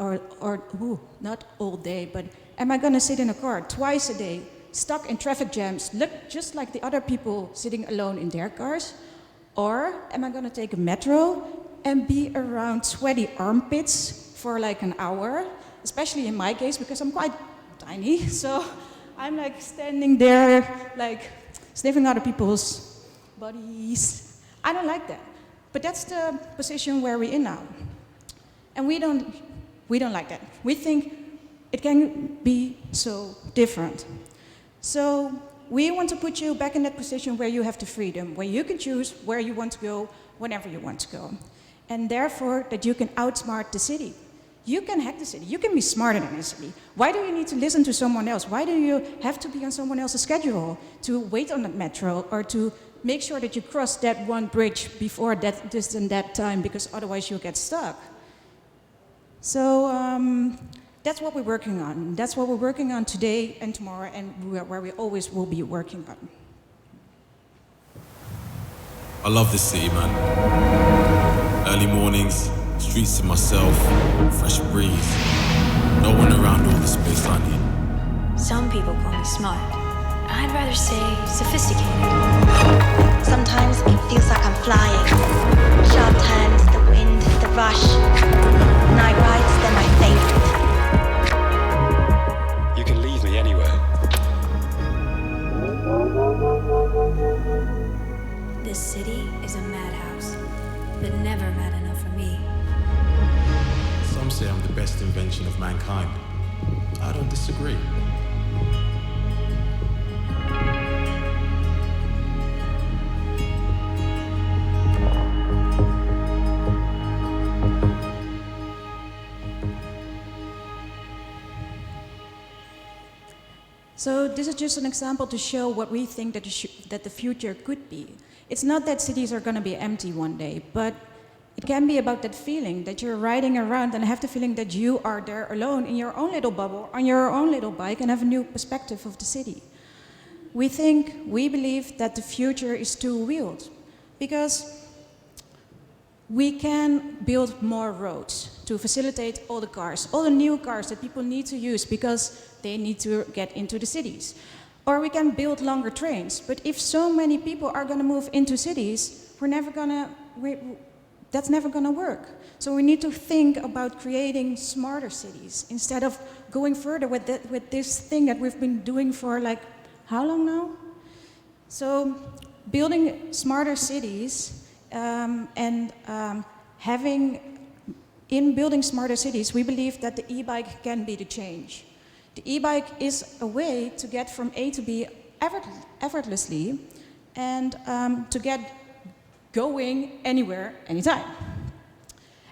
all day, but am I gonna sit in a car twice a day, stuck in traffic jams, look just like the other people sitting alone in their cars? Or am I gonna take a metro and be around sweaty armpits for like an hour? Especially in my case, because I'm quite tiny, so I'm like standing there, like sniffing other people's bodies. I don't like that, but that's the position where we're in now, and we don't like that. We think it can be so different. So we want to put you back in that position where you have the freedom, where you can choose where you want to go, whenever you want to go. And therefore, that you can outsmart the city. You can hack the city. You can be smarter than the city. Why do you need to listen to someone else? Why do you have to be on someone else's schedule to wait on that metro or to make sure that you cross that one bridge before that distance, that time, because otherwise you'll get stuck? So that's what we're working on. That's what we're working on today and tomorrow, and where we always will be working on. I love this city, man. Early mornings, streets to myself, fresh breeze. No one around all the space I need. Some people call me smart. I'd rather say sophisticated. Sometimes it feels like I'm flying. Sharp turns, the wind, the rush. Night rides, they're my favorite. You can leave me anywhere. This city is a madhouse, but never mad enough for me. Some say I'm the best invention of mankind. I don't disagree. So this is just an example to show what we think that the future could be. It's not that cities are going to be empty one day, but it can be about that feeling that you're riding around and have the feeling that you are there alone in your own little bubble, on your own little bike, and have a new perspective of the city. We believe that the future is two-wheeled, because we can build more roads to facilitate all the cars, all the new cars that people need to use because they need to get into the cities. Or we can build longer trains. But if so many people are going to move into cities, that's never going to work. So we need to think about creating smarter cities instead of going further with this thing that we've been doing for like, how long now? So building smarter cities in building smarter cities, we believe that the e-bike can be the change. The e-bike is a way to get from A to B effortlessly and to get going anywhere, anytime.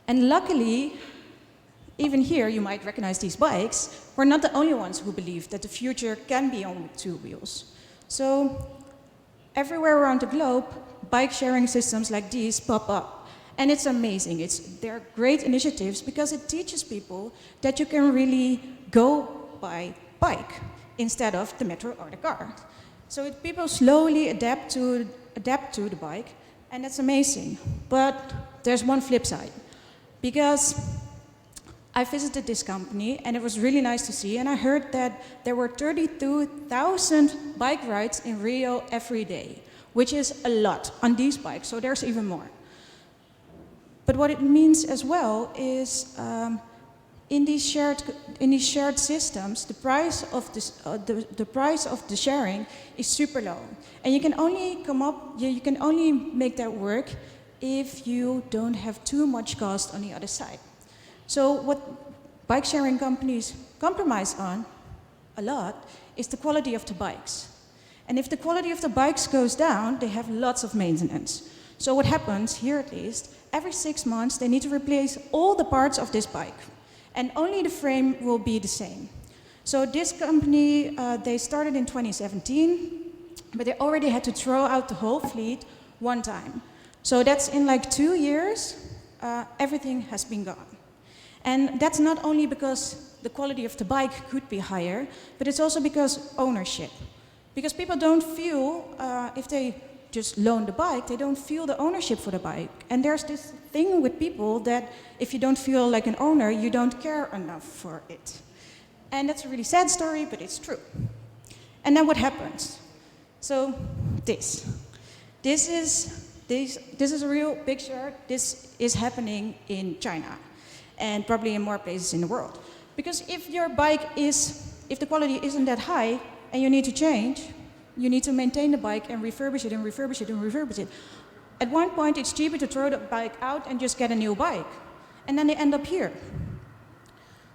And luckily, even here you might recognize these bikes, we're not the only ones who believe that the future can be on two wheels. So everywhere around the globe, bike sharing systems like these pop up. And it's amazing. They're great initiatives because it teaches people that you can really go by bike instead of the metro or the car. So people slowly adapt to the bike, and that's amazing. But there's one flip side, because I visited this company and it was really nice to see, and I heard that there were 32,000 bike rides in Rio every day, which is a lot on these bikes, so there's even more. But what it means as well is in these shared systems, the price of the sharing is super low, and you can only make that work if you don't have too much cost on the other side. So what bike sharing companies compromise on a lot is the quality of the bikes. And if the quality of the bikes goes down, they have lots of maintenance. So what happens, here at least, every 6 months they need to replace all the parts of this bike. And only the frame will be the same. So this company, they started in 2017, but they already had to throw out the whole fleet one time. So that's in like 2 years, everything has been gone. And that's not only because the quality of the bike could be higher, but it's also because ownership. Because people don't feel, if they just loan the bike, they don't feel the ownership for the bike. And there's this thing with people that if you don't feel like an owner, you don't care enough for it. And that's a really sad story, but it's true. And then what happens? So this is a real picture. This is happening in China and probably in more places in the world. Because if the quality isn't that high and you need to change, you need to maintain the bike and refurbish it and refurbish it and refurbish it. At one point, it's cheaper to throw the bike out and just get a new bike. And then they end up here.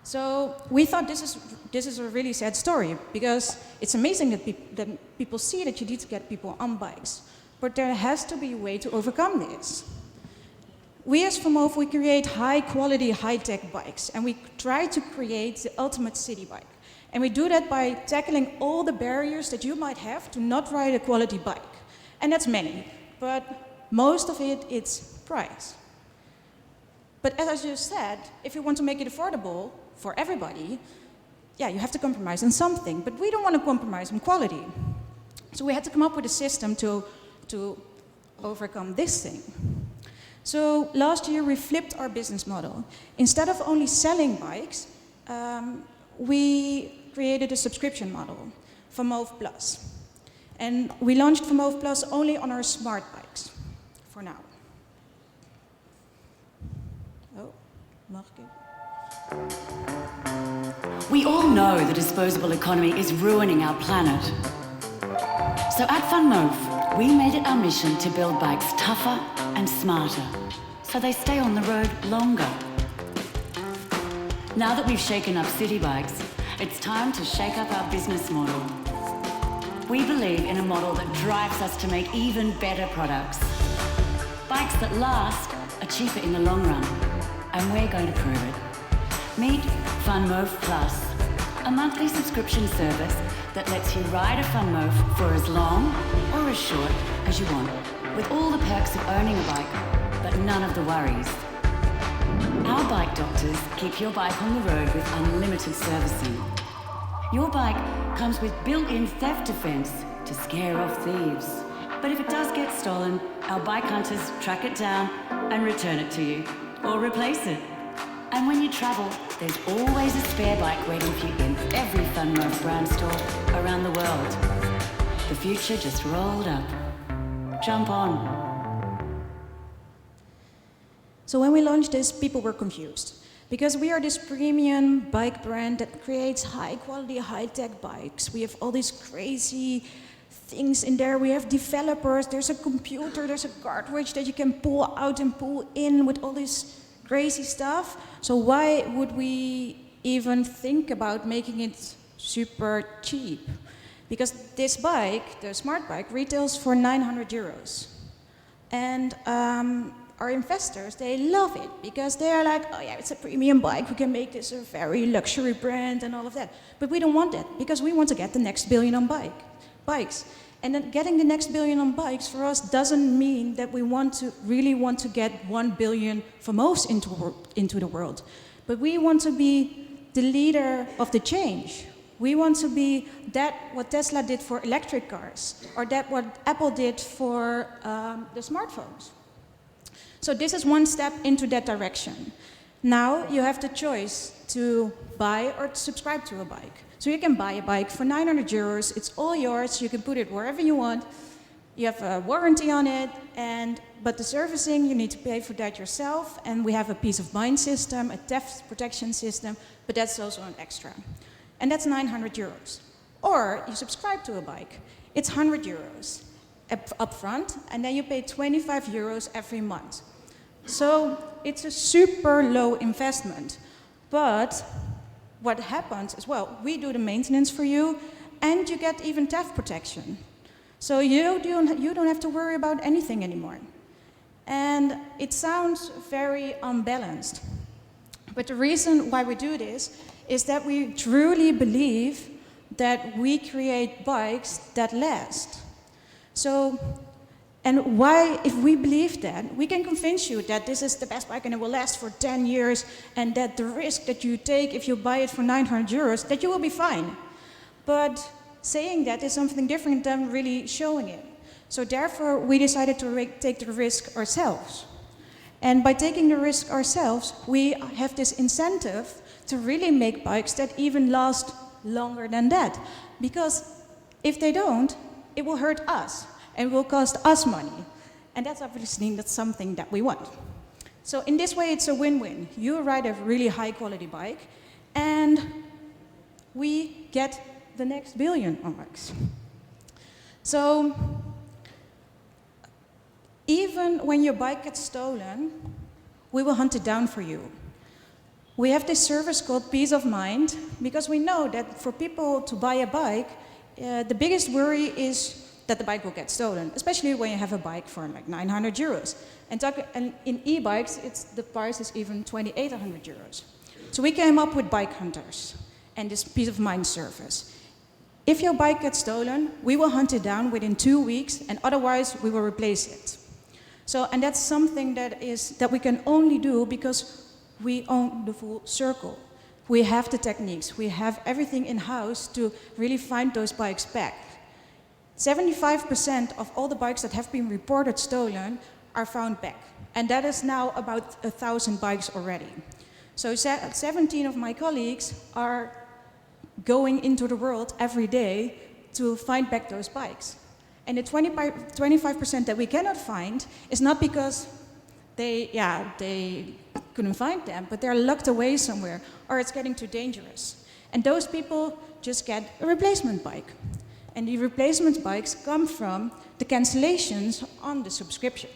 So we thought this is a really sad story, because it's amazing that people see that you need to get people on bikes, but there has to be a way to overcome this. We as VanMoof, we create high quality, high tech bikes, and we try to create the ultimate city bike. And we do that by tackling all the barriers that you might have to not ride a quality bike. And that's many, but most of it's price. But as I just said, if you want to make it affordable for everybody, yeah, you have to compromise on something, but we don't want to compromise on quality. So we had to come up with a system to overcome this thing. So last year we flipped our business model. Instead of only selling bikes, we created a subscription model, VanMoof Plus. And we launched VanMoof Plus only on our smart bikes, for now. Oh, mag ik? We all know the disposable economy is ruining our planet. So at VanMoof, we made it our mission to build bikes tougher and smarter, so they stay on the road longer. Now that we've shaken up city bikes, it's time to shake up our business model. We believe in a model that drives us to make even better products. Bikes that last are cheaper in the long run, and we're going to prove it. Meet VanMoof Plus, a monthly subscription service that lets you ride a VanMoof for as long or as short as you want, with all the perks of owning a bike, but none of the worries. Our bike doctors keep your bike on the road with unlimited servicing. Your bike comes with built-in theft defense to scare off thieves. But if it does get stolen, our bike hunters track it down and return it to you, or replace it. And when you travel, there's always a spare bike waiting for you in every VanMoof brand store around the world. The future just rolled up. Jump on. So when we launched this, people were confused, because we are this premium bike brand that creates high quality, high tech bikes. We have all these crazy things in there. We have developers, there's a computer, there's a cartridge that you can pull out and pull in with all this crazy stuff. So why would we even think about making it super cheap? Because this bike, the smart bike, retails for 900 euros. And our investors, they love it, because they're like, oh yeah, it's a premium bike, we can make this a very luxury brand and all of that. But we don't want that, because we want to get the next billion on bikes. And then getting the next billion on bikes for us doesn't mean that we really want to get 1 billion VanMoofs into the world. But we want to be the leader of the change. We want to be what Tesla did for electric cars, or what Apple did for the smartphones. So this is one step into that direction. Now you have the choice to buy or to subscribe to a bike. So you can buy a bike for 900 euros, it's all yours, you can put it wherever you want, you have a warranty on it, but the servicing, you need to pay for that yourself, and we have a peace of mind system, a theft protection system, but that's also an extra. And that's 900 euros. Or you subscribe to a bike, it's 100 euros up front, and then you pay 25 euros every month. So it's a super low investment, but what happens is, well, we do the maintenance for you, and you get even theft protection. So you don't have to worry about anything anymore. And it sounds very unbalanced. But the reason why we do this is that we truly believe that we create bikes that last. So, and why, if we believe that, we can convince you that this is the best bike and it will last for 10 years, and that the risk that you take if you buy it for 900 euros, that you will be fine. But saying that is something different than really showing it. So therefore, we decided to take the risk ourselves. And by taking the risk ourselves, we have this incentive to really make bikes that even last longer than that. Because if they don't, it will hurt us and will cost us money. And that's obviously not something that we want. So in this way, it's a win-win. You ride a really high quality bike, and we get the next billion on bikes. So even when your bike gets stolen, we will hunt it down for you. We have this service called Peace of Mind, because we know that for people to buy a bike, the biggest worry is that the bike will get stolen, especially when you have a bike for like 900 euros. And in e-bikes, the price is even 2,800 euros. So we came up with Bike Hunters and this Peace of Mind service. If your bike gets stolen, we will hunt it down within 2 weeks, and otherwise we will replace it. So, and that's something that we can only do because we own the full circle. We have the techniques, we have everything in-house to really find those bikes back. 75% of all the bikes that have been reported stolen are found back. And that is now about 1,000 bikes already. So 17 of my colleagues are going into the world every day to find back those bikes. And the 25% that we cannot find is not because they couldn't find them, but they're locked away somewhere, or it's getting too dangerous. And those people just get a replacement bike. And the replacement bikes come from the cancellations on the subscription.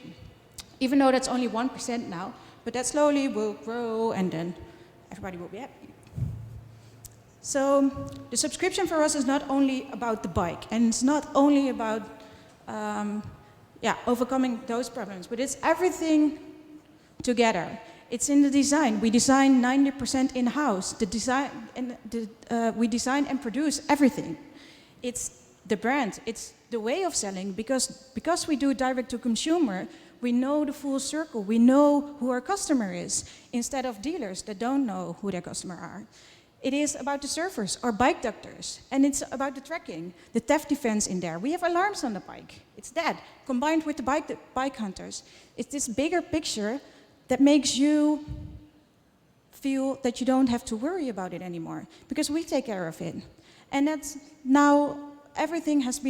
Even though that's only 1% now, but that slowly will grow, and then everybody will be happy. So the subscription for us is not only about the bike, and it's not only about overcoming those problems, but it's everything together. It's in the design. We design 90% in-house. We design and produce everything. It's the brand. It's the way of selling, because we do direct to consumer. We know the full circle. We know who our customer is, instead of dealers that don't know who their customer are. It is about the surfers or bike doctors, and it's about the tracking, the theft defense in there. We have alarms on the bike. It's that, combined with the bike hunters. It's this bigger picture that makes you feel that you don't have to worry about it anymore, because we take care of it. And that's now, everything has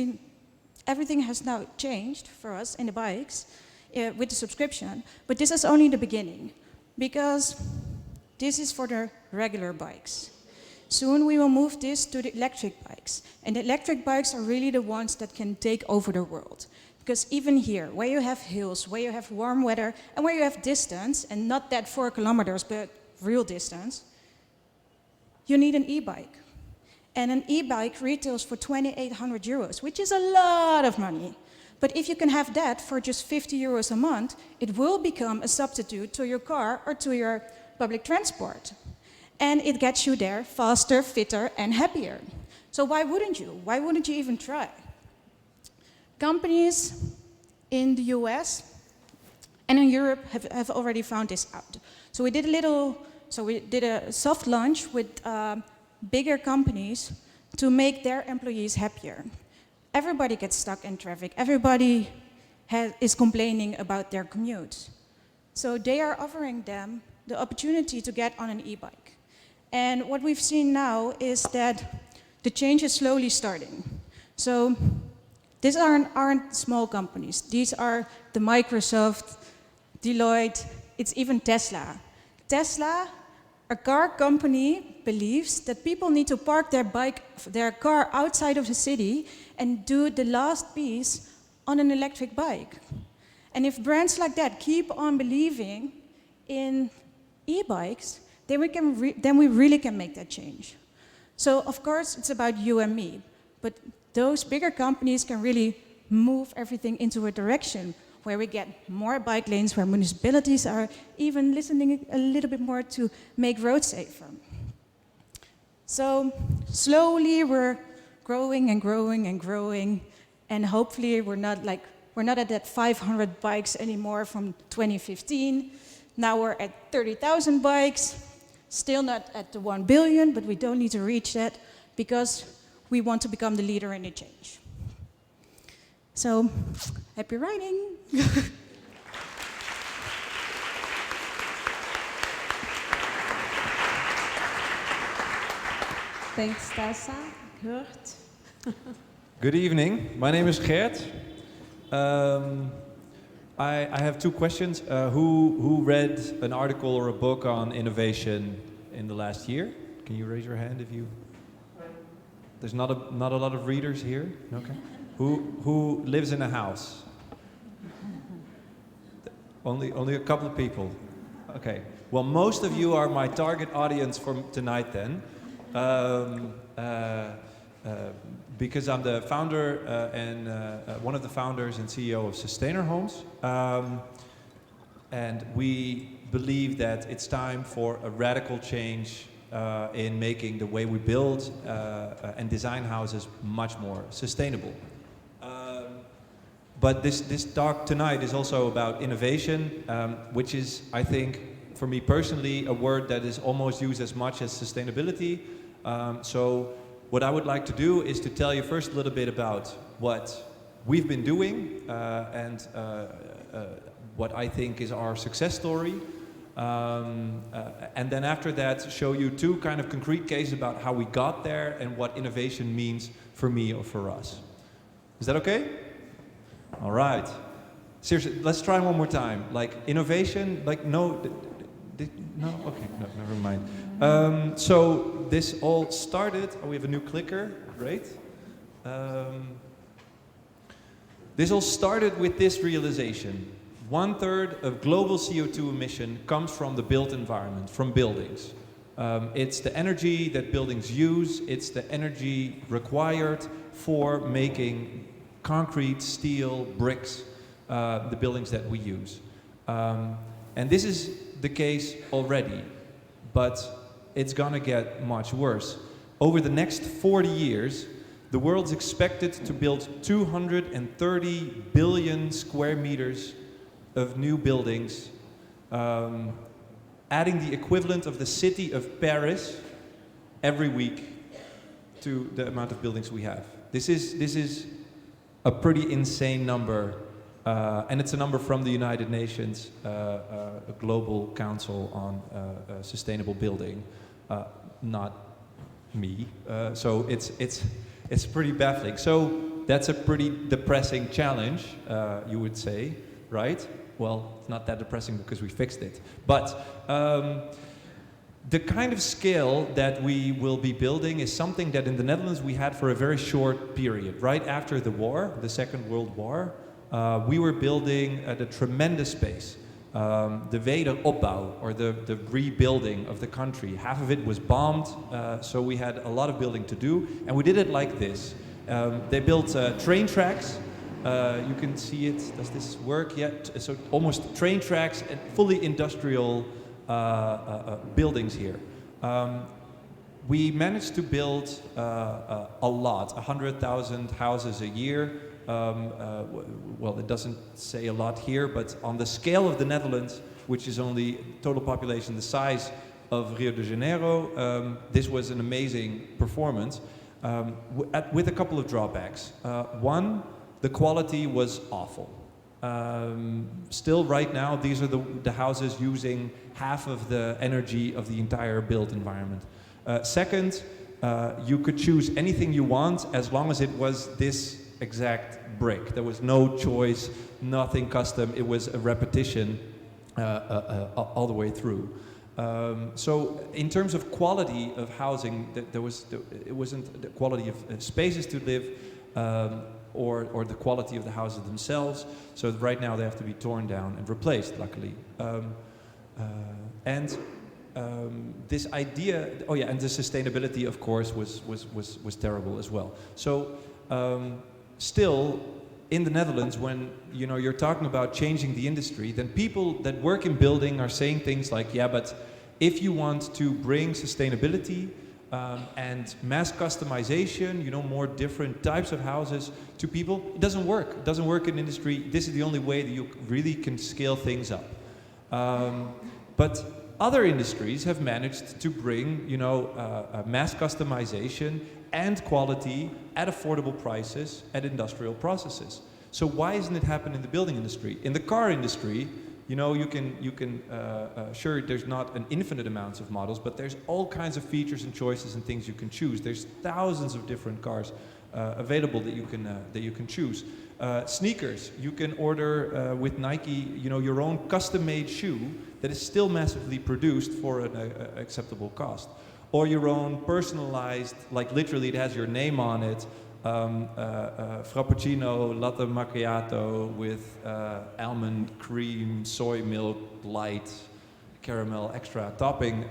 now changed for us in the bikes with the subscription, but this is only the beginning, because this is for the regular bikes. Soon we will move this to the electric bikes, and the electric bikes are really the ones that can take over the world. Because even here, where you have hills, where you have warm weather, and where you have distance, and not that 4 kilometers, but real distance, you need an e-bike. And an e-bike retails for 2,800 euros, which is a lot of money. But if you can have that for just 50 euros a month, it will become a substitute to your car or to your public transport. And it gets you there faster, fitter, and happier. So why wouldn't you? Why wouldn't you even try? Companies in the US and in Europe have already found this out. So we did a soft launch with bigger companies to make their employees happier. Everybody gets stuck in traffic. Everybody is complaining about their commute. So they are offering them the opportunity to get on an e-bike. And what we've seen now is that the change is slowly starting. So these aren't small companies. These are the Microsoft, Deloitte, it's even Tesla. Tesla, a car company, believes that people need to park their car outside of the city and do the last piece on an electric bike. And if brands like that keep on believing in e-bikes, then we really can make that change. So of course it's about you and me, but those bigger companies can really move everything into a direction where we get more bike lanes, where municipalities are even listening a little bit more to make roads safer. So slowly we're growing and growing and growing, and hopefully we're not at that 500 bikes anymore from 2015. Now we're at 30,000 bikes, still not at the 1 billion, but we don't need to reach that because we want to become the leader in the change. So, happy riding! Thanks, Tessa. Gert. Good evening. My name is Gert. I have two questions. Who read an article or a book on innovation in the last year? Can you raise your hand if you... There's not a lot of readers here? Okay. Who lives in a house? Only a couple of people. Okay. Well, most of you are my target audience for tonight then. Because I'm the founder and one of the founders and CEO of Sustainer Homes. And we believe that it's time for a radical change in making the way we build and design houses much more sustainable. But this talk tonight is also about innovation, which is, I think, for me personally, a word that is almost used as much as sustainability. So what I would like to do is to tell you first a little bit about what we've been doing and what I think is our success story. And then after that, show you two kind of concrete cases about how we got there and what innovation means for me or for us. Is that okay? All right. Seriously, let's try one more time. Like innovation, like no, no, okay, no, never mind. So this all started, oh, we have a new clicker, great. This all started with this realization. 1/3 of global CO2 emission comes from the built environment, from buildings. It's the energy that buildings use, it's the energy required for making concrete, steel, bricks, the buildings that we use. And this is the case already, but it's gonna get much worse. Over the next 40 years, the world's expected to build 230 billion square meters of new buildings, adding the equivalent of the city of Paris every week to the amount of buildings we have. This is a pretty insane number, and it's a number from the United Nations Global Council on Sustainable Building, not me. So it's pretty baffling. So that's a pretty depressing challenge, you would say, right? Well, it's not that depressing because we fixed it. But the kind of scale that we will be building is something that in the Netherlands we had for a very short period. Right after the war, the Second World War, we were building at a tremendous pace. The wederopbouw, or the rebuilding of the country. Half of it was bombed, so we had a lot of building to do, and we did it like this. They built train tracks. You can see it. Does this work yet? So almost train tracks and fully industrial buildings here. We managed to build a lot, 100,000 houses a year. Well, it doesn't say a lot here, but on the scale of the Netherlands, which is only total population the size of Rio de Janeiro, this was an amazing performance with a couple of drawbacks. One, the quality was awful. Still right now, these are the houses using half of the energy of the entire built environment. Second, you could choose anything you want as long as it was this exact brick. There was no choice, nothing custom. It was a repetition all the way through. So in terms of quality of housing, it wasn't the quality of spaces to live or the quality of the houses themselves. So right now they have to be torn down and replaced, luckily. This idea, oh yeah, and the sustainability, of course, was terrible as well. So still, in the Netherlands, when you're talking about changing the industry, then people that work in building are saying things like, yeah, but if you want to bring sustainability and mass customization, more different types of houses to people, it doesn't work. It doesn't work in industry. This is the only way that you really can scale things up. But other industries have managed to bring, mass customization and quality at affordable prices at industrial processes. So why isn't it happening in the building industry? In the car industry, you can sure, there's not an infinite amounts of models, but there's all kinds of features and choices and things you can choose. There's thousands of different cars available that you can choose. Sneakers, you can order with Nike, your own custom-made shoe that is still massively produced for an acceptable cost. Or your own personalized, like literally it has your name on it, Frappuccino, Latte Macchiato with almond cream, soy milk, light, caramel extra topping.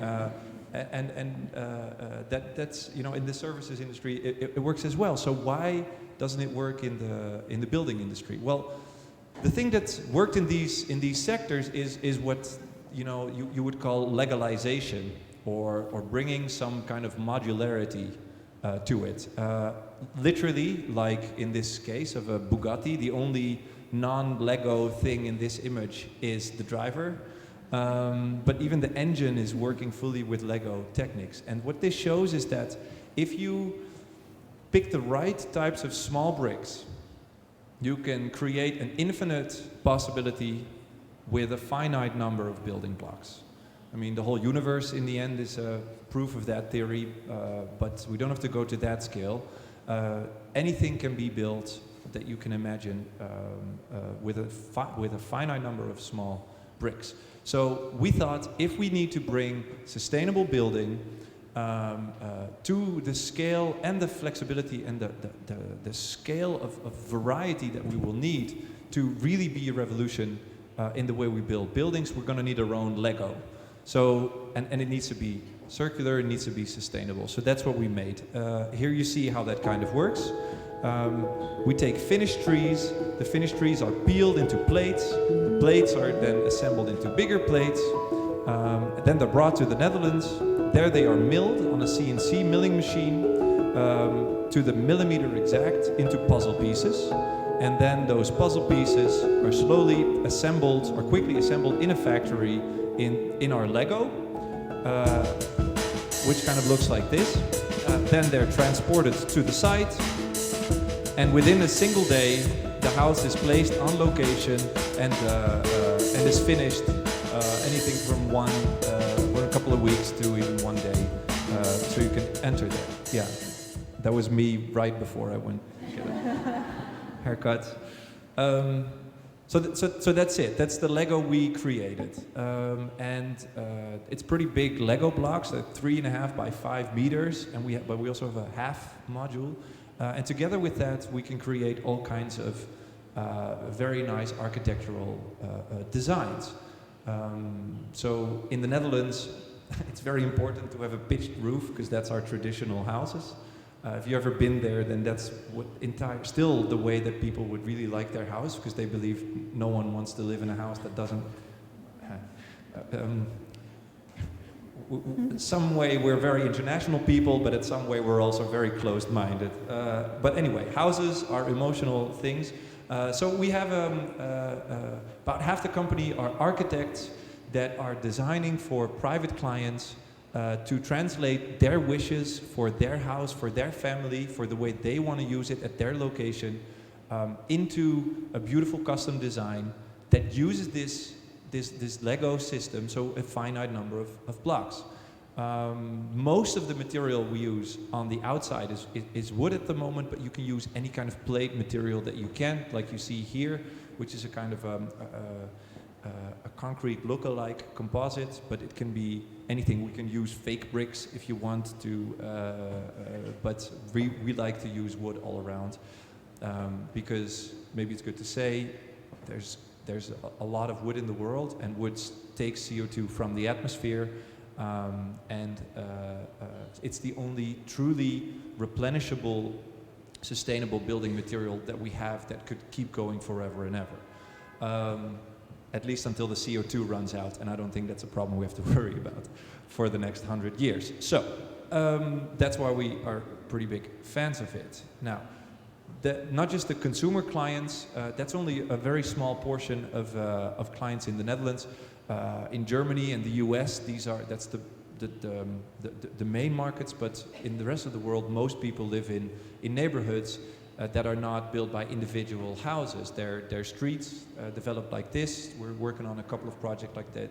That's in the services industry it works as well. So why doesn't it work in the building industry? Well, the thing that's worked in these sectors is what you would call legalization or bringing some kind of modularity to it. Literally, like in this case of a Bugatti, the only non-Lego thing in this image is the driver. But even the engine is working fully with Lego techniques. And what this shows is that if you pick the right types of small bricks, you can create an infinite possibility with a finite number of building blocks. I mean, the whole universe in the end is proof of that theory, but we don't have to go to that scale. Anything can be built that you can imagine with a finite number of small bricks. So we thought if we need to bring sustainable building to the scale and the flexibility and the scale of variety that we will need to really be a revolution in the way we build buildings, we're going to need our own Lego. So, and it needs to be circular, it needs to be sustainable. So that's what we made. Here you see how that kind of works. We take finished trees. The finished trees are peeled into plates. The plates are then assembled into bigger plates. Then they're brought to the Netherlands. There they are milled on a CNC milling machine to the millimeter exact into puzzle pieces. And then those puzzle pieces are slowly assembled or quickly assembled in a factory in our Lego, which kind of looks like this. Then they're transported to the site. And within a single day, the house is placed on location and is finished. Anything from for a couple of weeks to even one day, so you can enter there. Yeah, that was me right before I went to get a haircut. So that's it. That's the Lego we created, and it's pretty big Lego blocks, 3.5 by 5 meters, and but we also have a half module. And together with that, we can create all kinds of very nice architectural designs. So in the Netherlands, it's very important to have a pitched roof because that's our traditional houses. If you've ever been there, then that's still the way that people would really like their house, because they believe no one wants to live in a house that doesn't. In some way we're very international people, but in some way we're also very closed-minded. But anyway, houses are emotional things. So we have about half the company are architects that are designing for private clients to translate their wishes for their house, for their family, for the way they want to use it at their location, into a beautiful custom design that uses this Lego system, so a finite number of blocks. Most of the material we use on the outside is wood at the moment, but you can use any kind of plate material that you can, like you see here, which is a kind of a concrete look-alike composite, but it can be anything. We can use fake bricks if you want to, but we like to use wood all around, because maybe it's good to say there's a lot of wood in the world, and wood takes CO2 from the atmosphere, and it's the only truly replenishable, sustainable building material that we have that could keep going forever and ever. At least until the CO2 runs out, and I don't think that's a problem we have to worry about for the next 100 years. So that's why we are pretty big fans of it. Now, not just the consumer clients, that's only a very small portion of clients in the Netherlands. In Germany and the US, that's the main markets, but in the rest of the world, most people live in neighborhoods that are not built by individual houses. They're streets developed like this. We're working on a couple of projects like that,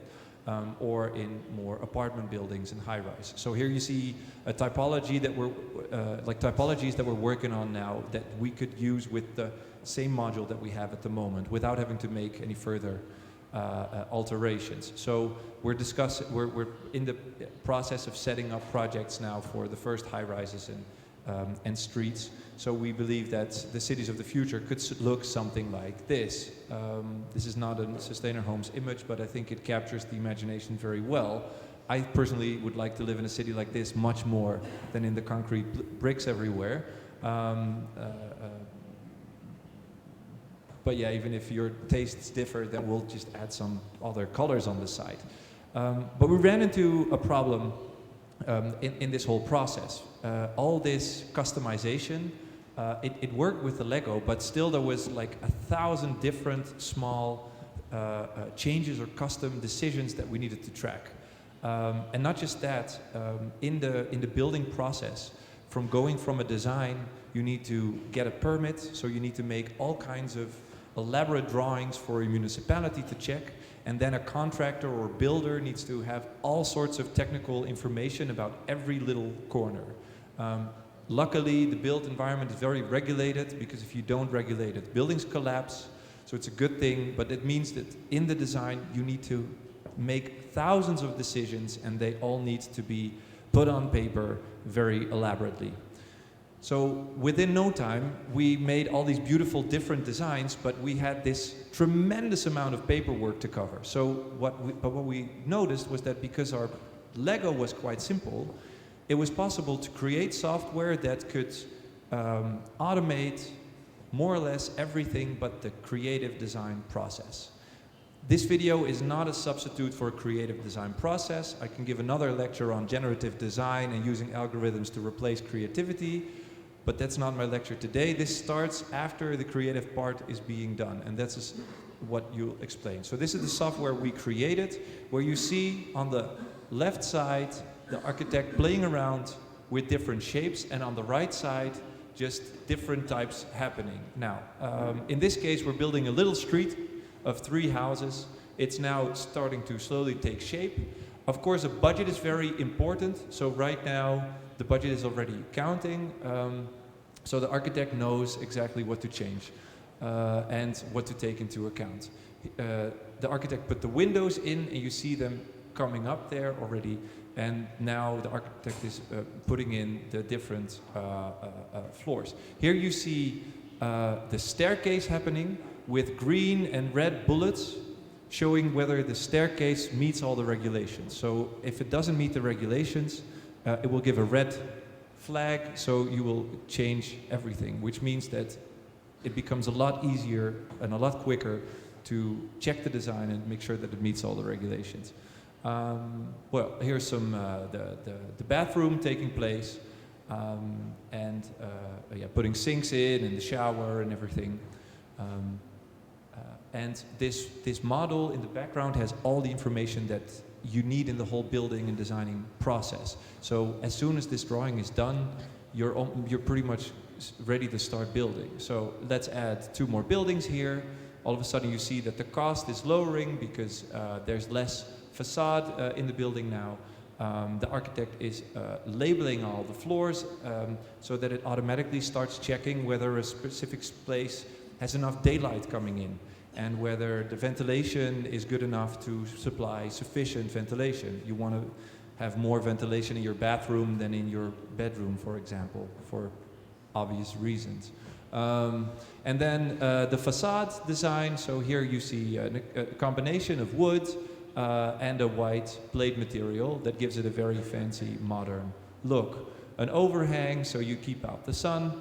or in more apartment buildings and high-rise. So here you see a typology that typologies that we're working on now that we could use with the same module that we have at the moment without having to make any further alterations. So we're in the process of setting up projects now for the first high-rises and streets. So we believe that the cities of the future could look something like this. This is not a Sustainer Homes image, but I think it captures the imagination very well. I personally would like to live in a city like this much more than in the concrete bricks everywhere. But yeah, even if your tastes differ, then we'll just add some other colors on the side. But we ran into a problem in this whole process. All this customization, it worked with the Lego, but still there was like 1,000 different small changes or custom decisions that we needed to track. And not just that, in the building process, from going from a design, you need to get a permit, so you need to make all kinds of elaborate drawings for a municipality to check, and then a contractor or builder needs to have all sorts of technical information about every little corner. Luckily, the built environment is very regulated, because if you don't regulate it, buildings collapse, so it's a good thing, but it means that in the design you need to make thousands of decisions, and they all need to be put on paper very elaborately. So within no time, we made all these beautiful different designs, but we had this tremendous amount of paperwork to cover. So what we noticed was that because our Lego was quite simple, it was possible to create software that could automate more or less everything but the creative design process. This video is not a substitute for a creative design process. I can give another lecture on generative design and using algorithms to replace creativity, but that's not my lecture today. This starts after the creative part is being done, and that's what you'll explain. So this is the software we created, where you see on the left side the architect playing around with different shapes, and on the right side just different types happening. Now, in this case, we're building a little street of 3 houses. It's now starting to slowly take shape. Of course, a budget is very important. So right now, the budget is already counting. So the architect knows exactly what to change and what to take into account. The architect put the windows in, and you see them coming up there already. And now the architect is putting in the different floors. Here you see the staircase happening with green and red bullets showing whether the staircase meets all the regulations. So if it doesn't meet the regulations, it will give a red flag, so you will change everything, which means that it becomes a lot easier and a lot quicker to check the design and make sure that it meets all the regulations. Well, here's some the bathroom taking place, and yeah, putting sinks in and the shower and everything. And this model in the background has all the information that you need in the whole building and designing process. So as soon as this drawing is done, you're pretty much ready to start building. So let's add 2 more buildings here. All of a sudden you see that the cost is lowering because there's less facade in the building now. The architect is labeling all the floors so that it automatically starts checking whether a specific place has enough daylight coming in, and whether the ventilation is good enough to supply sufficient ventilation. You want to have more ventilation in your bathroom than in your bedroom, for example, for obvious reasons. And then the facade design, so here you see a combination of wood and a white blade material that gives it a very fancy modern look. An overhang, so you keep out the sun,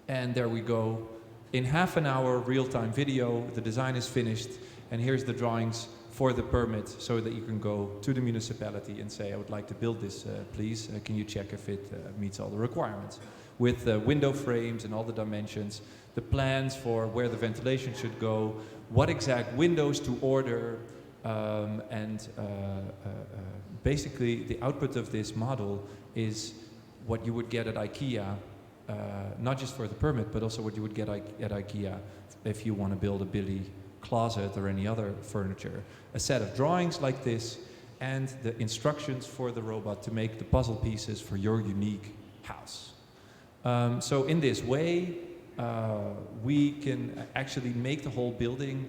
and there we go. In half an hour real-time video, the design is finished, and here's the drawings for the permit so that you can go to the municipality and say, I would like to build this, please. Can you check if it meets all the requirements? With window frames and all the dimensions, the plans for where the ventilation should go, what exact windows to order, and basically the output of this model is what you would get at IKEA. Not just for the permit, but also what you would get at IKEA if you want to build a Billy closet or any other furniture. A set of drawings like this, and the instructions for the robot to make the puzzle pieces for your unique house. So in this way, we can actually make the whole building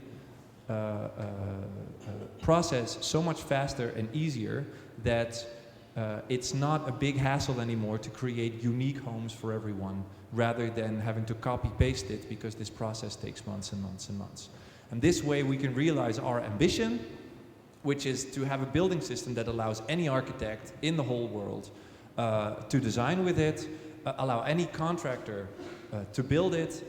process so much faster and easier that it's not a big hassle anymore to create unique homes for everyone, rather than having to copy-paste it, because this process takes months and months and months. And this way we can realize our ambition, which is to have a building system that allows any architect in the whole world to design with it, allow any contractor to build it,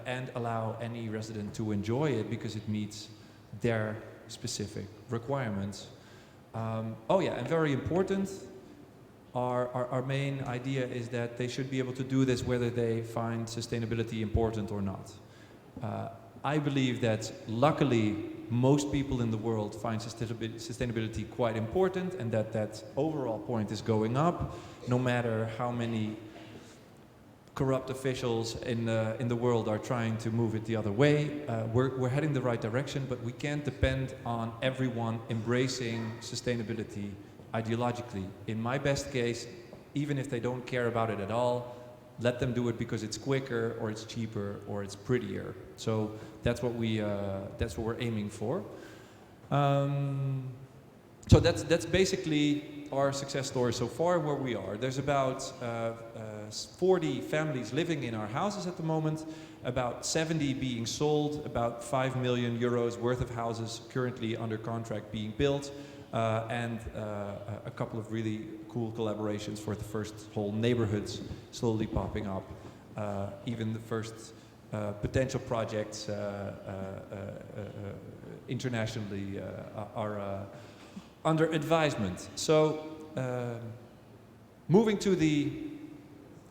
and allow any resident to enjoy it because it meets their specific requirements. Oh yeah, and very important, our main idea is that they should be able to do this whether they find sustainability important or not. I believe that luckily most people in the world find sustainability quite important, and that overall point is going up, no matter how many corrupt officials in the world are trying to move it the other way. We're heading the right direction, but we can't depend on everyone embracing sustainability ideologically. In my best case, even if they don't care about it at all, let them do it because it's quicker, or it's cheaper, or it's prettier. So that's what we're aiming for. So that's basically our success story so far, where we are. There's about 40 families living in our houses at the moment, about 70 being sold, about 5 million euros worth of houses currently under contract being built, and a couple of really cool collaborations for the first whole neighborhoods slowly popping up. Even the first potential projects internationally are under advisement. So moving to the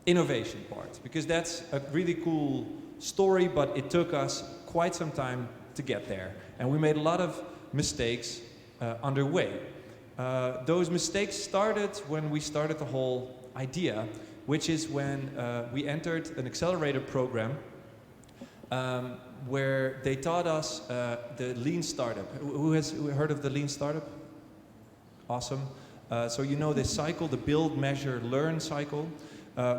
innovation part, because that's a really cool story, but it took us quite some time to get there. And we made a lot of mistakes underway. Those mistakes started when we started the whole idea, which is when we entered an accelerator program where they taught us the lean startup. Who has heard of the lean startup? Awesome. So you know this cycle, the build, measure, learn cycle,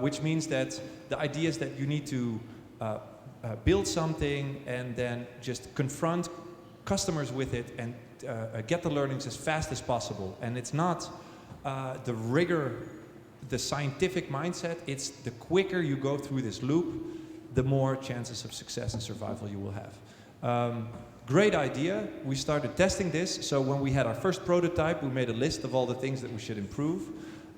which means that the idea is that you need to build something and then just confront customers with it and get the learnings as fast as possible. And it's not the rigor, the scientific mindset, it's the quicker you go through this loop, the more chances of success and survival you will have. Great idea. We started testing this. So when we had our first prototype, we made a list of all the things that we should improve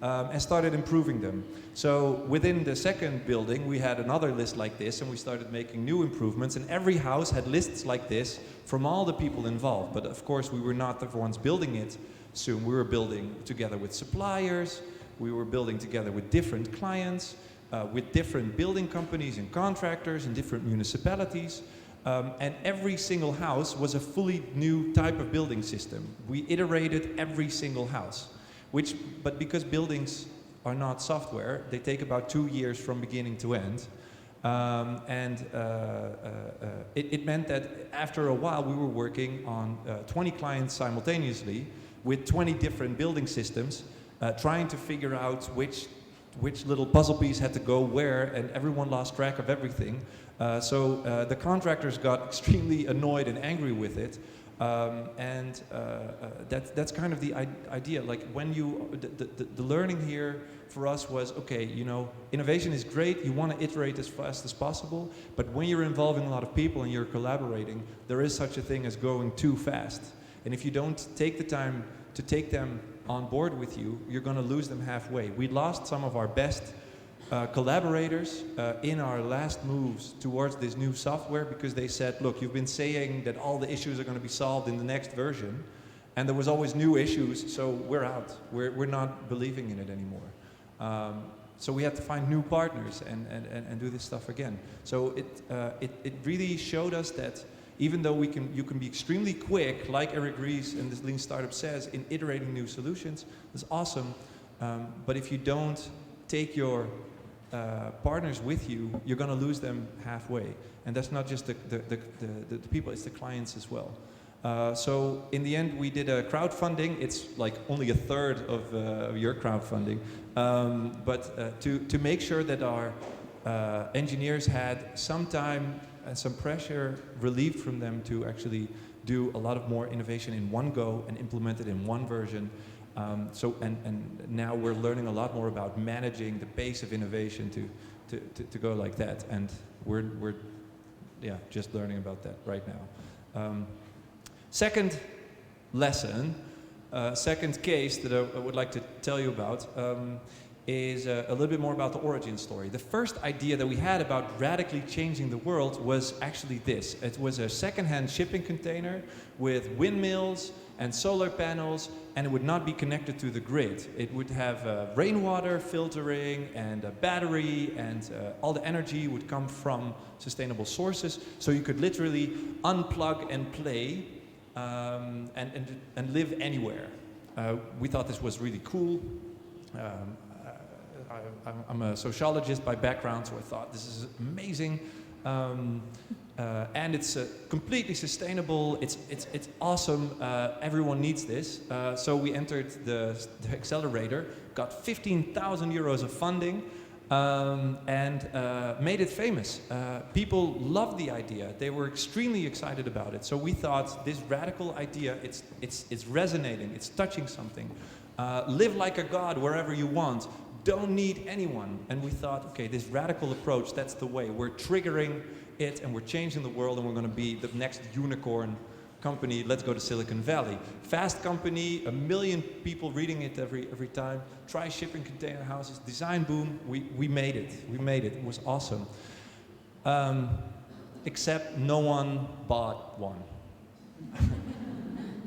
and started improving them. So within the second building, we had another list like this, and we started making new improvements, and every house had lists like this from all the people involved. But of course, we were not the ones building it soon. We were building together with suppliers, we were building together with different clients, with different building companies and contractors and different municipalities. And every single house was a fully new type of building system. We iterated every single house, but because buildings are not software, they take about 2 years from beginning to end. It meant that after a while we were working on 20 clients simultaneously with 20 different building systems, trying to figure out which little puzzle piece had to go where, and everyone lost track of everything. So the contractors got extremely annoyed and angry with it, that's kind of the idea. Like when the learning here for us was, okay, you know, innovation is great, you want to iterate as fast as possible, but when you're involving a lot of people and you're collaborating, there is such a thing as going too fast. And if you don't take the time to take them on board with you, you're going to lose them halfway. We lost some of our best collaborators in our last moves towards this new software because they said, look, you've been saying that all the issues are going to be solved in the next version, and there was always new issues, so we're out. We're not believing in it anymore. So we had to find new partners and do this stuff again. So it really showed us that even though you can be extremely quick, like Eric Ries and this Lean Startup says, in iterating new solutions, that's awesome. But if you don't take your partners with you, you're going to lose them halfway. And that's not just the people, it's the clients as well. So in the end, we did a crowdfunding. It's like only a third of your crowdfunding. But to make sure that our engineers had some time and some pressure relieved from them to actually do a lot of more innovation in one go and implement it in one version. And now we're learning a lot more about managing the pace of innovation to go like that, and we're just learning about that right now. Second lesson, second case that I would like to tell you about is a little bit more about the origin story. The first idea that we had about radically changing the world was actually this. It was a second-hand shipping container with windmills and solar panels, and it would not be connected to the grid. It would have rainwater filtering and a battery, and all the energy would come from sustainable sources, so you could literally unplug and play and live anywhere. We thought this was really cool. I'm a sociologist by background, so I thought this is amazing. And it's completely sustainable. It's awesome. Everyone needs this. So we entered the accelerator, got 15,000 euros of funding, and made it famous. People loved the idea. They were extremely excited about it. So we thought this radical idea, it's resonating. It's touching something. Live like a god wherever you want. Don't need anyone. And we thought, okay, this radical approach, that's the way. We're triggering it, and we're changing the world, and we're going to be the next unicorn company. Let's go to Silicon Valley. Fast company, 1 million people reading it every time. Try shipping container houses. Design boom. We made it. We made it. It was awesome. Except no one bought one.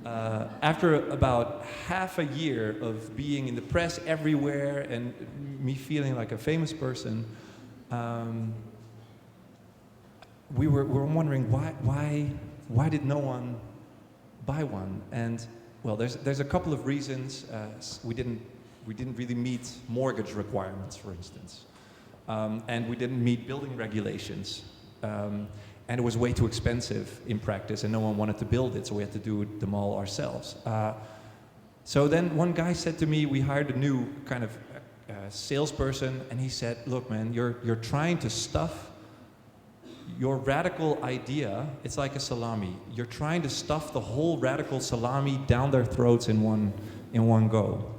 After about half a year of being in the press everywhere and me feeling like a famous person, we were wondering why did no one buy one? And well, there's a couple of reasons. We didn't really meet mortgage requirements, for instance, and we didn't meet building regulations. And it was way too expensive in practice, and no one wanted to build it, so we had to do them all ourselves. So then one guy said to me, we hired a new kind of salesperson, and he said, look man, you're trying to stuff your radical idea. It's like a salami. You're trying to stuff the whole radical salami down their throats in one go.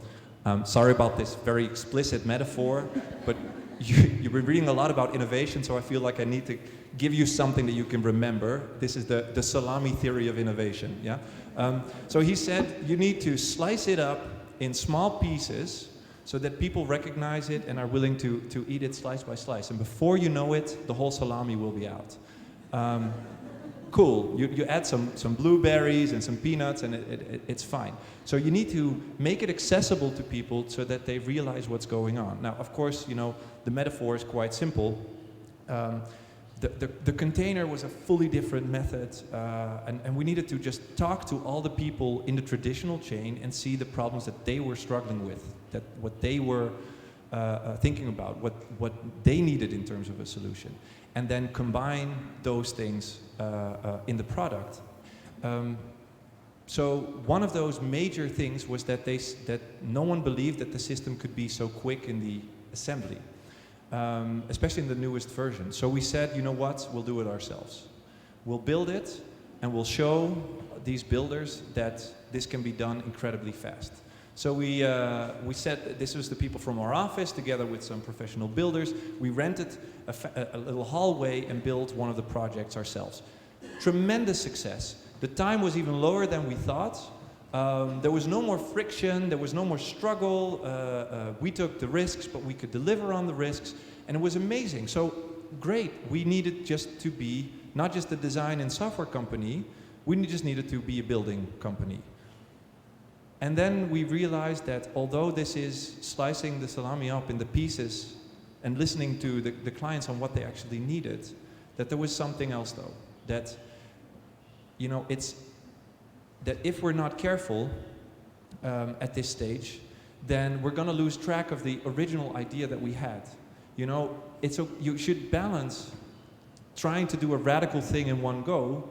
Sorry about this very explicit metaphor, but you've been reading a lot about innovation, so I feel like I need to give you something that you can remember. This is the salami theory of innovation. Yeah. So he said you need to slice it up in small pieces so that people recognize it and are willing to eat it slice by slice. And before you know it, the whole salami will be out. Cool. You add some blueberries and some peanuts, and it's fine. So you need to make it accessible to people so that they realize what's going on. Now, of course, you know, the metaphor is quite simple. The container was a fully different method, and we needed to just talk to all the people in the traditional chain and see the problems that they were struggling with, that what they were thinking about, what they needed in terms of a solution, and then combine those things in the product. So one of those major things was that no one believed that the system could be so quick in the assembly. Especially in the newest version. So we said, you know what, we'll do it ourselves. We'll build it, and we'll show these builders that this can be done incredibly fast. So we said, this was the people from our office, together with some professional builders. We rented a little hallway and built one of the projects ourselves. Tremendous success. The time was even lower than we thought. There was no more friction, there was no more struggle. We took the risks, but we could deliver on the risks, and it was amazing. So great, we needed just to be not just a design and software company, we just needed to be a building company. And then we realized that although this is slicing the salami up in the pieces and listening to the clients on what they actually needed, that there was something else though, that, you know, that if we're not careful at this stage, then we're going to lose track of the original idea that we had. You know, you should balance trying to do a radical thing in one go,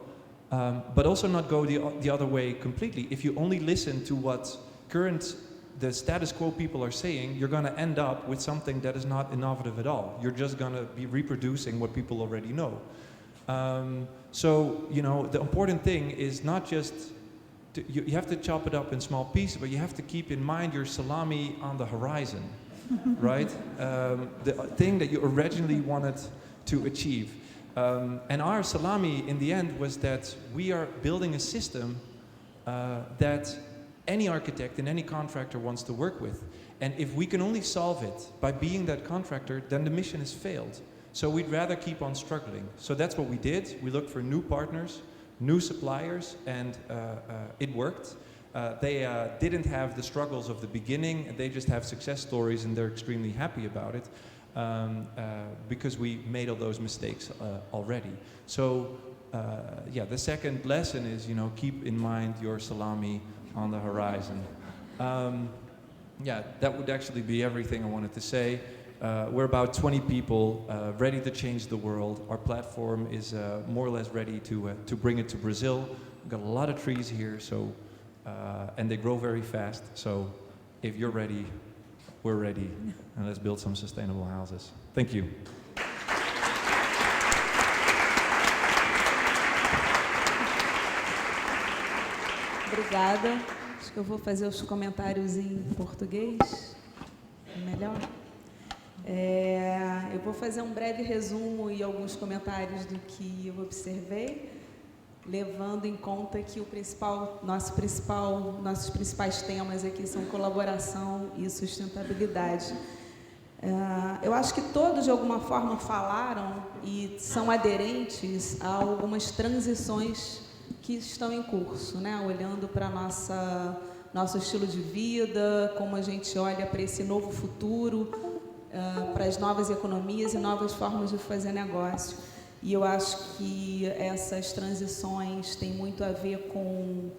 but also not go the other way completely. If you only listen to what the status quo people are saying, you're going to end up with something that is not innovative at all. You're just going to be reproducing what people already know. So, you know, the important thing is not just you have to chop it up in small pieces, but you have to keep in mind your salami on the horizon, right? The thing that you originally wanted to achieve. And our salami in the end was that we are building a system that any architect and any contractor wants to work with. And if we can only solve it by being that contractor, then the mission has failed. So we'd rather keep on struggling. So that's what we did. We looked for new partners, new suppliers, and it worked. They didn't have the struggles of the beginning. They just have success stories, and they're extremely happy about it because we made all those mistakes already. So yeah, the second lesson is, you know, keep in mind your salami on the horizon. Yeah, that would actually be everything I wanted to say. We're about 20 people ready to change the world. Our platform is more or less ready to bring it to Brazil. We've got a lot of trees here, so and they grow very fast. So if you're ready, we're ready, and let's build some sustainable houses. Thank you. Obrigada. Acho que eu vou fazer os comentários em português. Melhor? Eu vou fazer um breve resumo e alguns comentários do que eu observei, levando em conta que nossos principais temas aqui são colaboração e sustentabilidade. Eu acho que todos de alguma forma falaram e são aderentes a algumas transições que estão em curso, né? Olhando para nosso estilo de vida, como a gente olha para esse novo futuro, para as novas economias e novas formas de fazer negócio. E eu acho que essas transições têm muito a ver com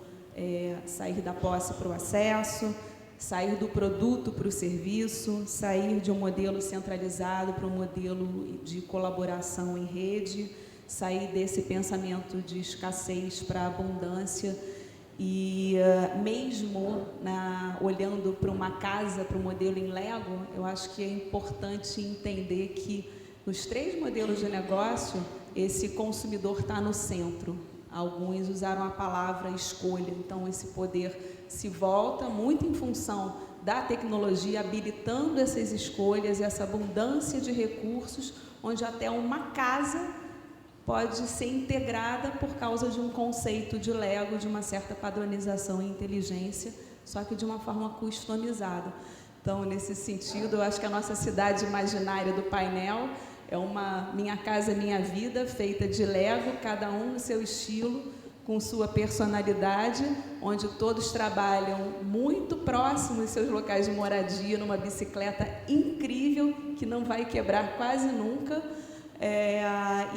sair da posse para o acesso, sair do produto para o serviço, sair de um modelo centralizado para um modelo de colaboração em rede, sair desse pensamento de escassez para a abundância e mesmo olhando para uma casa, para o modelo em Lego, eu acho que é importante entender que nos 3 modelos de negócio, esse consumidor está no centro. Alguns usaram a palavra escolha, então esse poder se volta muito em função da tecnologia, habilitando essas escolhas, essa abundância de recursos, onde até uma casa pode ser integrada por causa de um conceito de Lego, de uma certa padronização e inteligência, só que de uma forma customizada. Então, nesse sentido, eu acho que a nossa cidade imaginária do painel é uma Minha Casa Minha Vida, feita de Lego, cada um no seu estilo, com sua personalidade, onde todos trabalham muito próximos dos seus locais de moradia, numa bicicleta incrível, que não vai quebrar quase nunca,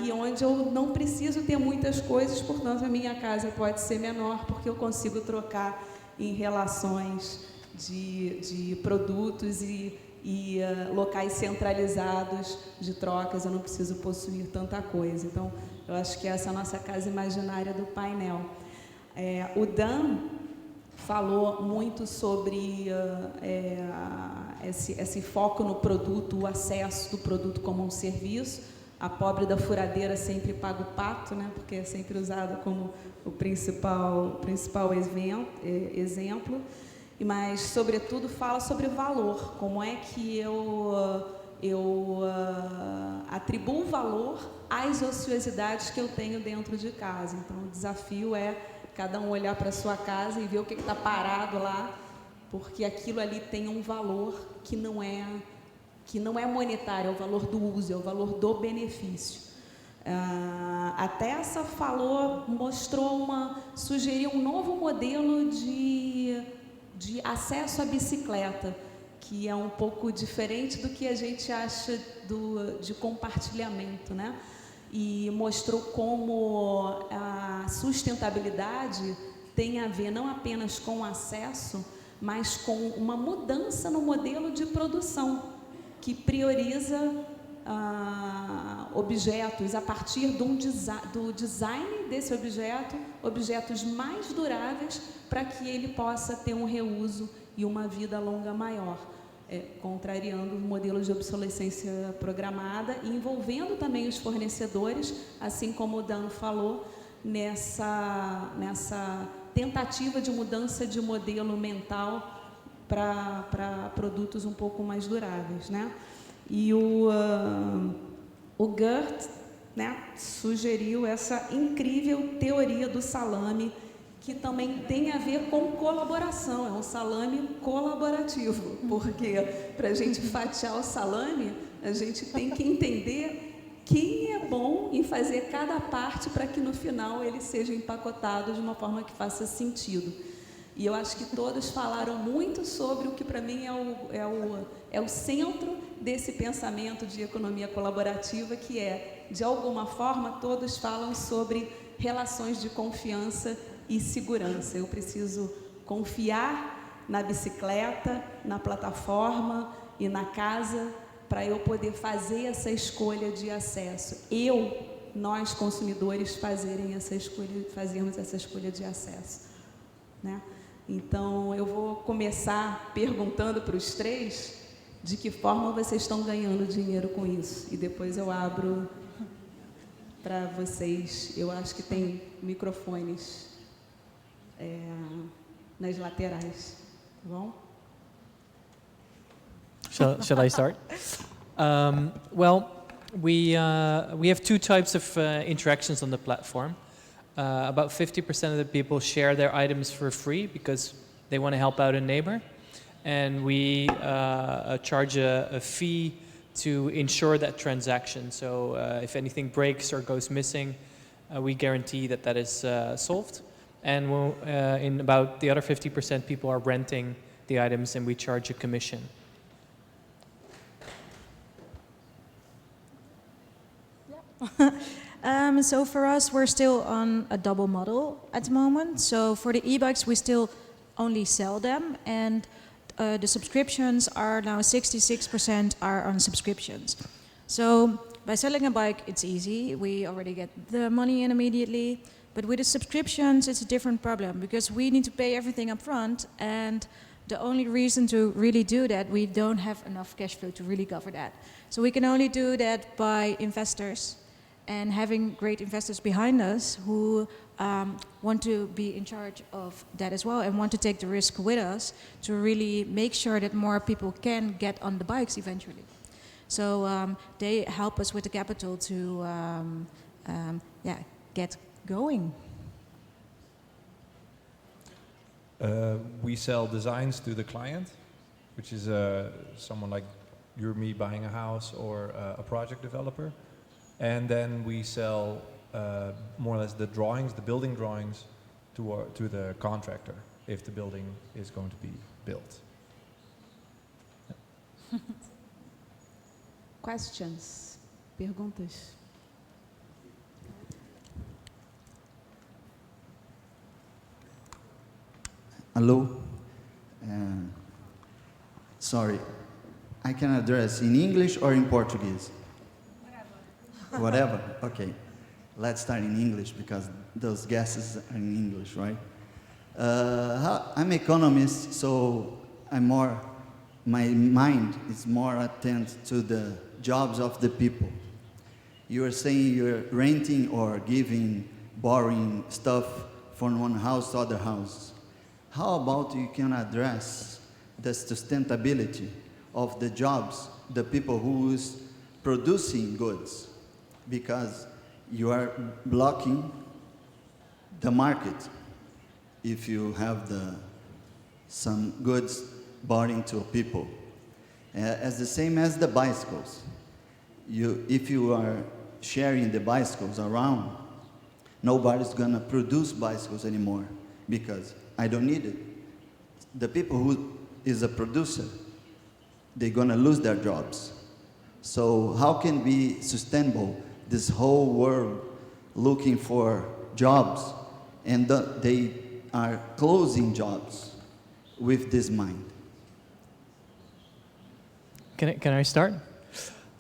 e onde eu não preciso ter muitas coisas, portanto a minha casa pode ser menor, porque eu consigo trocar em relações de produtos e locais centralizados de trocas, eu não preciso possuir tanta coisa. Então, eu acho que essa é a nossa casa imaginária do painel. O Dan falou muito sobre esse foco no produto, o acesso do produto como um serviço. A pobre da furadeira sempre paga o pato, né? Porque é sempre usada como o principal exemplo. Mas, sobretudo, fala sobre valor. Como é que eu atribuo valor às ociosidades que eu tenho dentro de casa. Então, o desafio é cada um olhar para a sua casa e ver o que está parado lá, porque aquilo ali tem um valor que não é monetário, é o valor do uso, é o valor do benefício. A Tessa sugeriu um novo modelo de acesso à bicicleta, que é um pouco diferente do que a gente acha de compartilhamento, né? E mostrou como a sustentabilidade tem a ver não apenas com acesso, mas com uma mudança no modelo de produção, que prioriza objetos a partir do design desse objetos mais duráveis, para que ele possa ter um reuso e uma vida longa maior, contrariando modelos de obsolescência programada e envolvendo também os fornecedores, assim como o Dan falou, nessa tentativa de mudança de modelo mental para produtos um pouco mais duráveis, né? E o Gert, né, sugeriu essa incrível teoria do salame, que também tem a ver com colaboração, é um salame colaborativo, porque para a gente fatiar o salame, a gente tem que entender quem é bom em fazer cada parte para que no final ele seja empacotado de uma forma que faça sentido. E eu acho que todos falaram muito sobre o que para mim é o centro desse pensamento de economia colaborativa, que é, de alguma forma, todos falam sobre relações de confiança e segurança. Eu preciso confiar na bicicleta, na plataforma e na casa para eu poder fazer essa escolha de acesso. Nós consumidores, fazermos essa escolha de acesso, né? Então, eu vou começar perguntando para os três de que forma vocês estão ganhando dinheiro com isso. E depois eu abro para vocês. Eu acho que tem microfones nas laterais. Tá bom? Shall I start? Well, we have two types of interactions on the platform. About 50% of the people share their items for free because they want to help out a neighbor. And we charge a fee to ensure that transaction. So if anything breaks or goes missing, we guarantee that that is solved. And in about the other 50%, people are renting the items and we charge a commission. So for us, we're still on a double model at the moment. So for the e-bikes, we still only sell them, and the subscriptions are now 66% are on subscriptions. So by selling a bike, it's easy. We already get the money in immediately. But with the subscriptions, it's a different problem because we need to pay everything up front, and the only reason to really do that, we don't have enough cash flow to really cover that. So we can only do that by investors, and having great investors behind us who want to be in charge of that as well and want to take the risk with us to really make sure that more people can get on the bikes eventually. So they help us with the capital to get going. We sell designs to the client, which is someone like you or me buying a house or a project developer. And then we sell more or less the drawings, the building drawings, to the contractor if the building is going to be built. Questions? Perguntas? Hello. Sorry, I can address in English or in Portuguese? Whatever. Okay. Let's start in English because those guesses are in English, right? I'm an economist, so my mind is more attentive to the jobs of the people. You are saying you're renting or borrowing stuff from one house to other house. How about you can address the sustainability of the jobs, the people who is producing goods? Because you are blocking the market if you have some goods bought into people. As the same as the bicycles. If you are sharing the bicycles around, nobody's gonna produce bicycles anymore because I don't need it. The people who is a producer, they're gonna lose their jobs. So how can be sustainable this whole world looking for jobs and they are closing jobs with this mind? Can I start?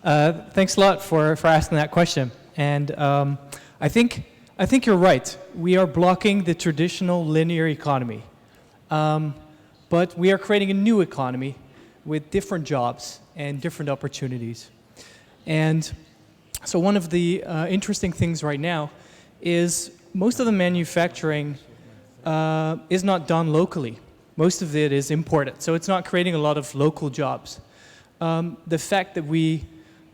Thanks a lot for asking that question. And I think you're right. We are blocking the traditional linear economy. But we are creating a new economy with different jobs and different opportunities. And so one of the interesting things right now is most of the manufacturing is not done locally. Most of it is imported, so it's not creating a lot of local jobs. The fact that we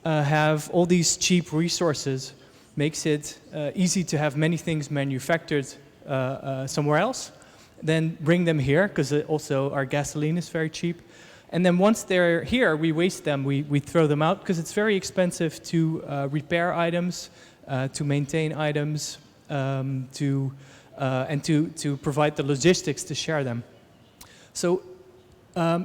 have all these cheap resources makes it easy to have many things manufactured somewhere else, then bring them here, because also our gasoline is very cheap. And then once they're here, we waste them, we throw them out, because it's very expensive to repair items, to maintain items, and to provide the logistics to share them. So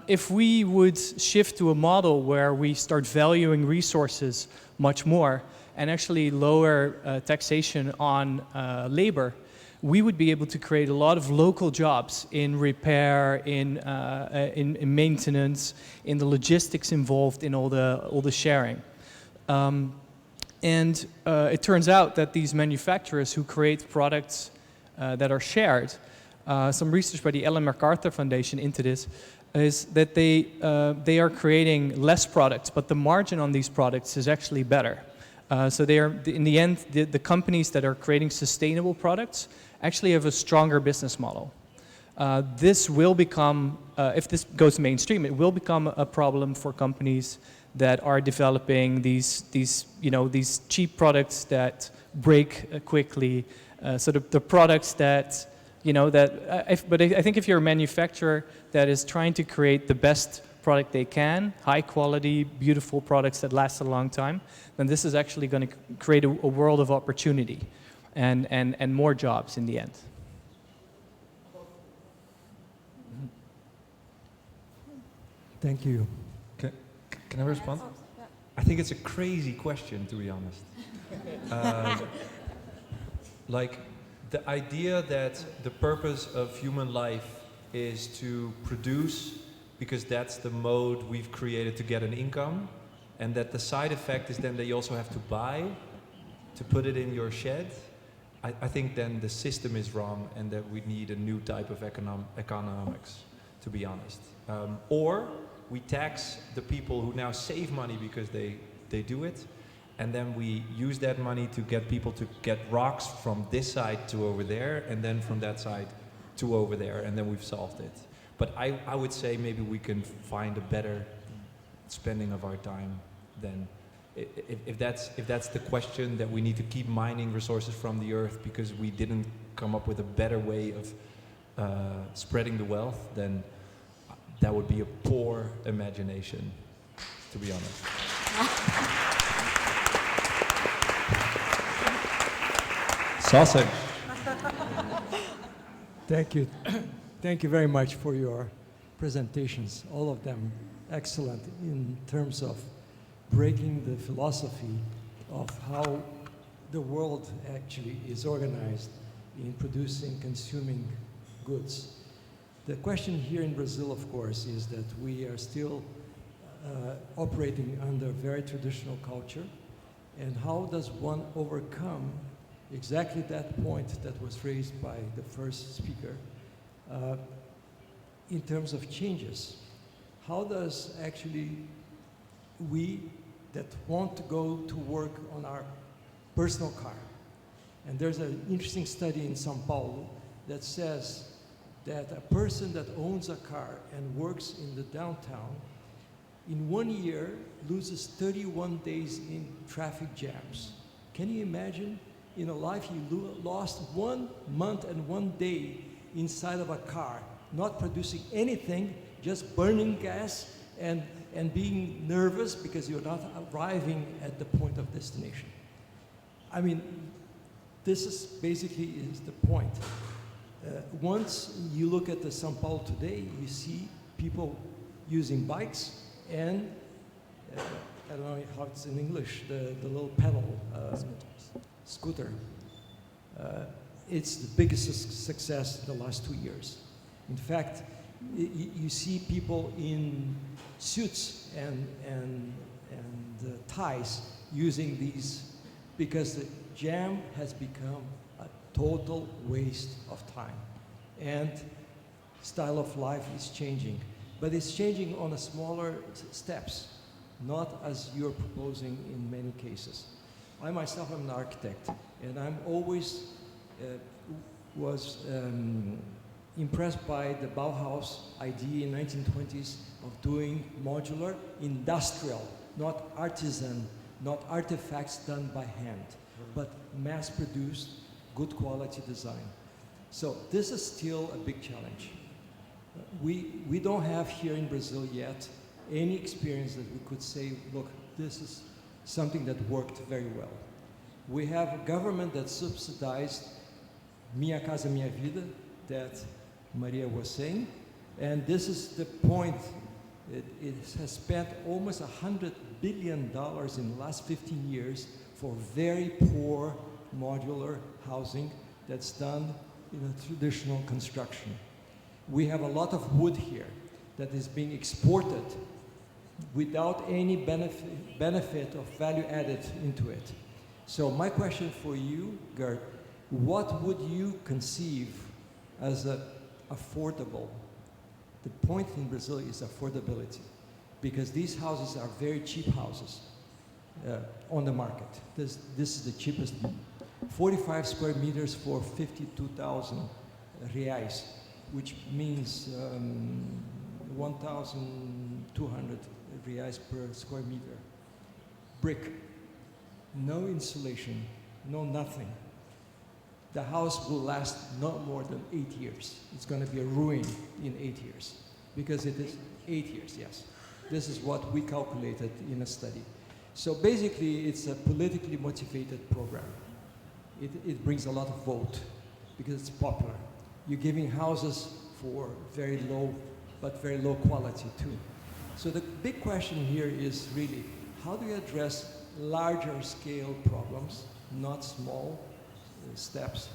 if we would shift to a model where we start valuing resources much more and actually lower taxation on labor, we would be able to create a lot of local jobs in repair, in maintenance, in the logistics involved in all the sharing. And it turns out that these manufacturers who create products that are shared, some research by the Ellen MacArthur Foundation into this, is that they are creating less products, but the margin on these products is actually better. So they are, in the end, the companies that are creating sustainable products actually have a stronger business model. This will become, if this goes mainstream, it will become a problem for companies that are developing these cheap products that break quickly. So the products that, but I think if you're a manufacturer that is trying to create the best product they can, high quality, beautiful products that last a long time, then this is actually going to create a world of opportunity and more jobs in the end. Thank you. Can I respond? I think it's a crazy question, to be honest. Like the idea that the purpose of human life is to produce because that's the mode we've created to get an income, and that the side effect is then that you also have to buy to put it in your shed. I think then the system is wrong and that we need a new type of economics, to be honest. Or we tax the people who now save money because they do it, and then we use that money to get people to get rocks from this side to over there, and then from that side to over there, and then we've solved it. But I would say maybe we can find a better spending of our time than if that's the question, that we need to keep mining resources from the earth because we didn't come up with a better way of spreading the wealth, then that would be a poor imagination, to be honest. Sausage. Thank you. Thank you very much for your presentations, all of them excellent in terms of breaking the philosophy of how the world actually is organized in producing, consuming goods. The question here in Brazil, of course, is that we are still operating under very traditional culture, and how does one overcome exactly that point that was raised by the first speaker in terms of changes? How does actually we that want to go to work on our personal car, and there's an interesting study in São Paulo that says that a person that owns a car and works in the downtown in 1 year loses 31 days in traffic jams. Can you imagine? In a life you lost 1 month and 1 day inside of a car, not producing anything, just burning gas and being nervous because you're not arriving at the point of destination. I mean, this is basically is the point. Once you look at the São Paulo today, you see people using bikes and, I don't know how it's in English, the little pedal scooter. It's the biggest success in the last 2 years. In fact, you see people in suits and ties using these because the jam has become a total waste of time. And style of life is changing. But it's changing on a smaller steps, not as you're proposing in many cases. I myself am an architect, and I'm always was impressed by the Bauhaus idea in 1920s of doing modular industrial, not artisan, not artifacts done by hand, but mass-produced, good quality design. So this is still a big challenge. We don't have here in Brazil yet any experience that we could say, look, this is something that worked very well. We have a government that subsidized Minha Casa Minha Vida, that Maria was saying, and this is the point. It has spent almost $100 billion in the last 15 years for very poor modular housing that's done in a traditional construction. We have a lot of wood here that is being exported without any benefit of value added into it. So my question for you, Gert, what would you conceive as affordable? The point in Brazil is affordability, because these houses are very cheap houses on the market. This is the cheapest. 45 square meters for 52,000 reais, which means 1,200 reais per square meter. Brick, no insulation, no nothing. The house will last not more than 8 years. It's going to be a ruin in 8 years, because it is 8 years, yes. This is what we calculated in a study. So basically, it's a politically motivated program. It brings a lot of vote because it's popular. You're giving houses for very low, but very low quality too. So the big question here is really, how do you address larger scale problems, not small steps,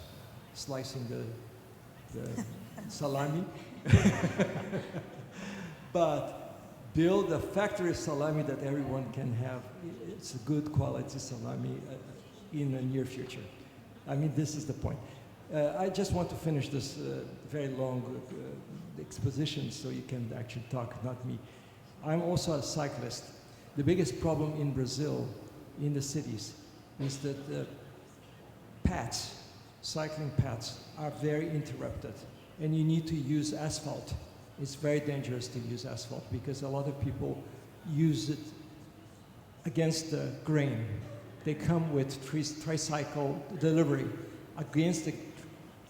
slicing the salami, but build a factory salami that everyone can have. It's a good quality salami in the near future. I mean, this is the point. I just want to finish this very long exposition so you can actually talk, not me. I'm also a cyclist. The biggest problem in Brazil, in the cities, is that paths, cycling paths, are very interrupted, and you need to use asphalt. It's very dangerous to use asphalt because a lot of people use it against the grain. They come with tricycle delivery against the,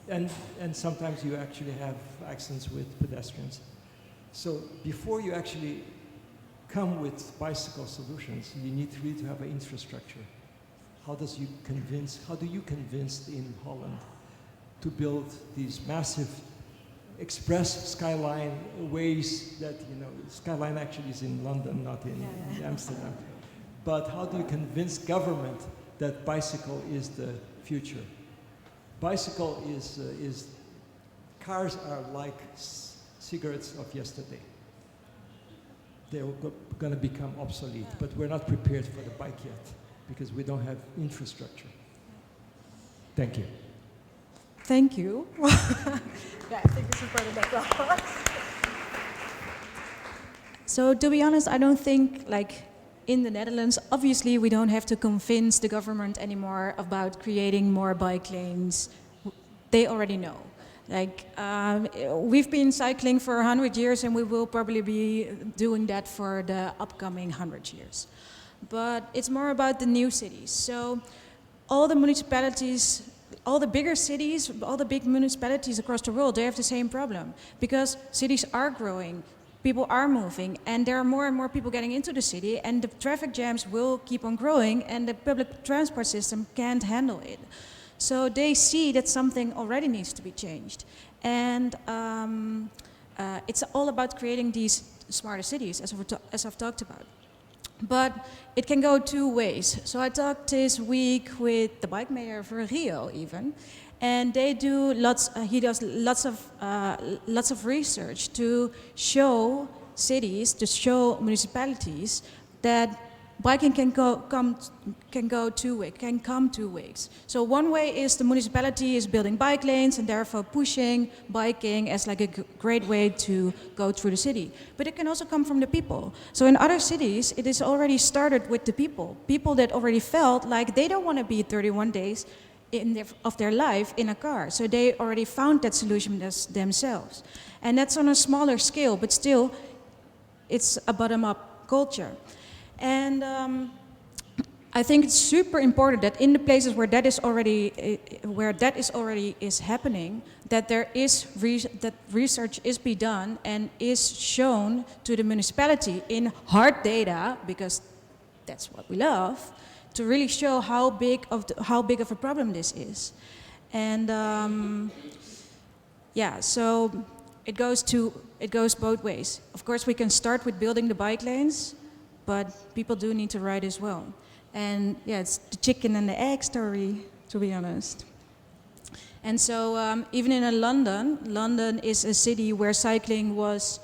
and sometimes you actually have accidents with pedestrians. So before you actually come with bicycle solutions, you need really to have an infrastructure. How do you convince in Holland to build these massive express skyline ways that, skyline actually is in London, not in Amsterdam. But how do you convince government that bicycle is the future? Bicycle is cars are like cigarettes of yesterday. They're going to become obsolete, but we're not prepared for the bike yet because we don't have infrastructure. Thank you. Thank you. Yeah, I think this is part of that. So to be honest, I don't think in the Netherlands, obviously we don't have to convince the government anymore about creating more bike lanes. They already know. We've been cycling for 100 years and we will probably be doing that for the upcoming 100 years. But it's more about the new cities. So all the municipalities, all the bigger cities, all the big municipalities across the world, they have the same problem because cities are growing. People are moving, and there are more and more people getting into the city, and the traffic jams will keep on growing, and the public transport system can't handle it. So they see that something already needs to be changed. And it's all about creating these smarter cities, as I've talked about. But it can go two ways. So I talked this week with the bike mayor of Rio even, and they do he does lots of research to show cities, to show municipalities that biking can come two ways. So one way is the municipality is building bike lanes and therefore pushing biking as a great way to go through the city. But it can also come from the people. So in other cities, it is already started with the people that already felt like they don't want to be 31 days of their life in a car. So they already found that solution themselves. And that's on a smaller scale, but still, it's a bottom-up culture. And I think it's super important that in the places where that is already happening, that there is that research is be done and is shown to the municipality in hard data, because that's what we love, to really show how big of a problem this is. And yeah, so it goes both ways. Of course, we can start with building the bike lanes, but people do need to ride as well. And yeah, it's the chicken and the egg story, to be honest. And so even in London is a city where cycling was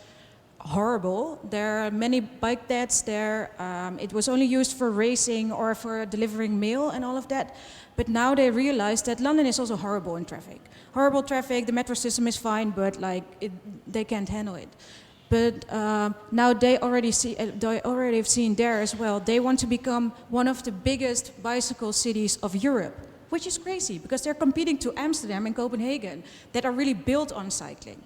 horrible. There are many bike deaths there. It was only used for racing or for delivering mail and all of that. But now they realize that London is also horrible in traffic. Horrible traffic, the metro system is fine, but they can't handle it. But now they already have seen there as well. They want to become one of the biggest bicycle cities of Europe, which is crazy because they're competing to Amsterdam and Copenhagen that are really built on cycling.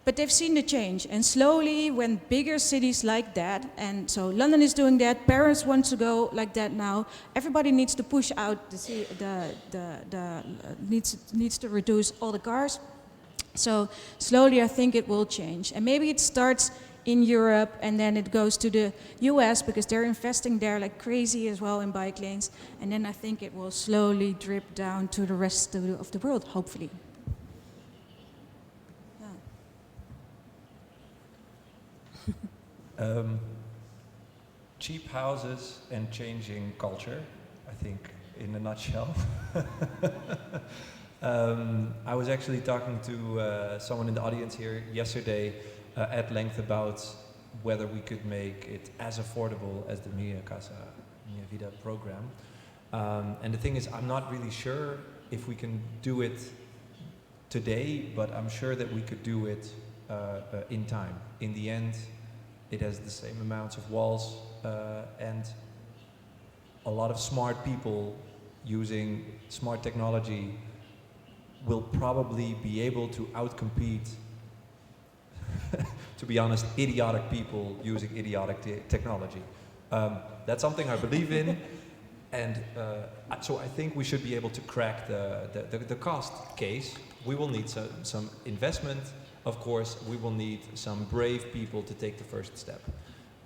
But they've seen the change, and slowly when bigger cities like that, and so London is doing that, Paris wants to go like that now, everybody needs to push out needs to reduce all the cars. So slowly I think it will change. And maybe it starts in Europe and then it goes to the US because they're investing there like crazy as well in bike lanes. And then I think it will slowly drip down to the rest of the world, hopefully. Yeah. Cheap houses and changing culture, I think, in a nutshell. I was actually talking to someone in the audience here yesterday at length about whether we could make it as affordable as the Mia Casa, Mia Vida program. And the thing is, I'm not really sure if we can do it today, but I'm sure that we could do it in time. In the end, it has the same amounts of walls and a lot of smart people using smart technology will probably be able to outcompete, to be honest, idiotic people using idiotic technology. That's something I believe in, and so I think we should be able to crack the cost case. We will need some investment, of course. We will need some brave people to take the first step.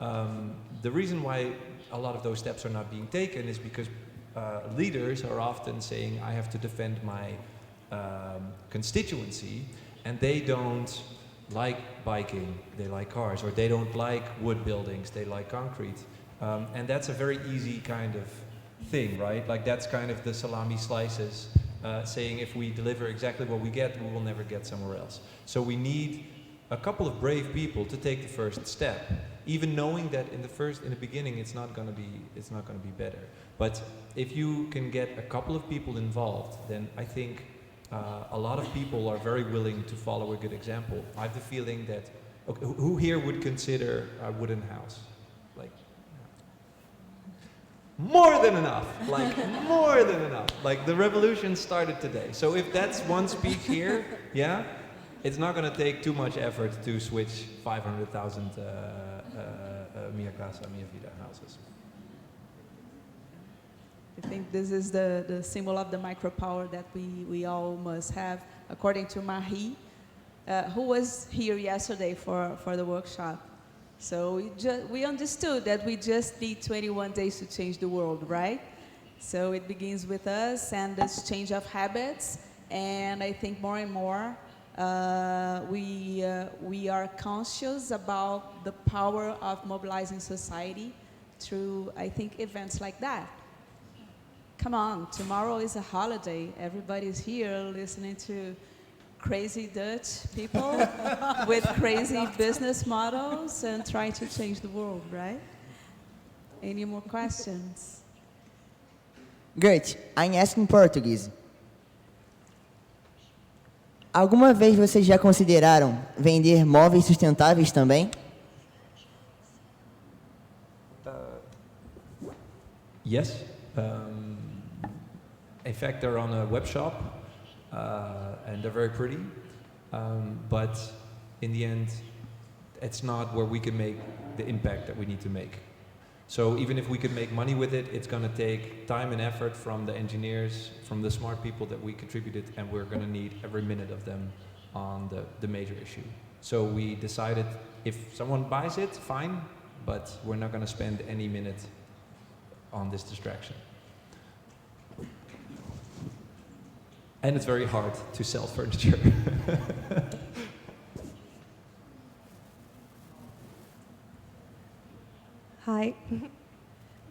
The reason why a lot of those steps are not being taken is because leaders are often saying, I have to defend my constituency, and they don't like biking, they like cars, or they don't like wood buildings, they like concrete. And that's a very easy kind of thing, right? Like that's kind of the salami slices, saying if we deliver exactly what we get, we will never get somewhere else. So we need a couple of brave people to take the first step, even knowing that in the beginning it's not going to be better. But if you can get a couple of people involved, then I think a lot of people are very willing to follow a good example. I have the feeling that, okay, who here would consider a wooden house? Like, more than enough, like more than enough. Like the revolution started today. So if that's one speech here, yeah, it's not going to take too much effort to switch 500,000 Mia Casa, Mia Vida houses. I think this is the symbol of the micropower that we all must have, according to Marie, who was here yesterday for the workshop. So we understood that we just need 21 days to change the world, right? So it begins with us and this change of habits, and I think more and more we are conscious about the power of mobilizing society through, I think, events like that. Come on, tomorrow is a holiday. Everybody's here listening to crazy Dutch people with crazy business models and trying to change the world, right? Any more questions? Great. I'm asking Portuguese. Alguma vez vocês já consideraram vender móveis sustentáveis também? Yes. fact, they're on a web shop, and they're very pretty, but in the end, it's not where we can make the impact that we need to make. So even if we could make money with it, it's going to take time and effort from the engineers, from the smart people that we contributed, and we're going to need every minute of them on the major issue. So we decided if someone buys it, fine, but we're not going to spend any minute on this distraction. And it's very hard to sell furniture. Hi.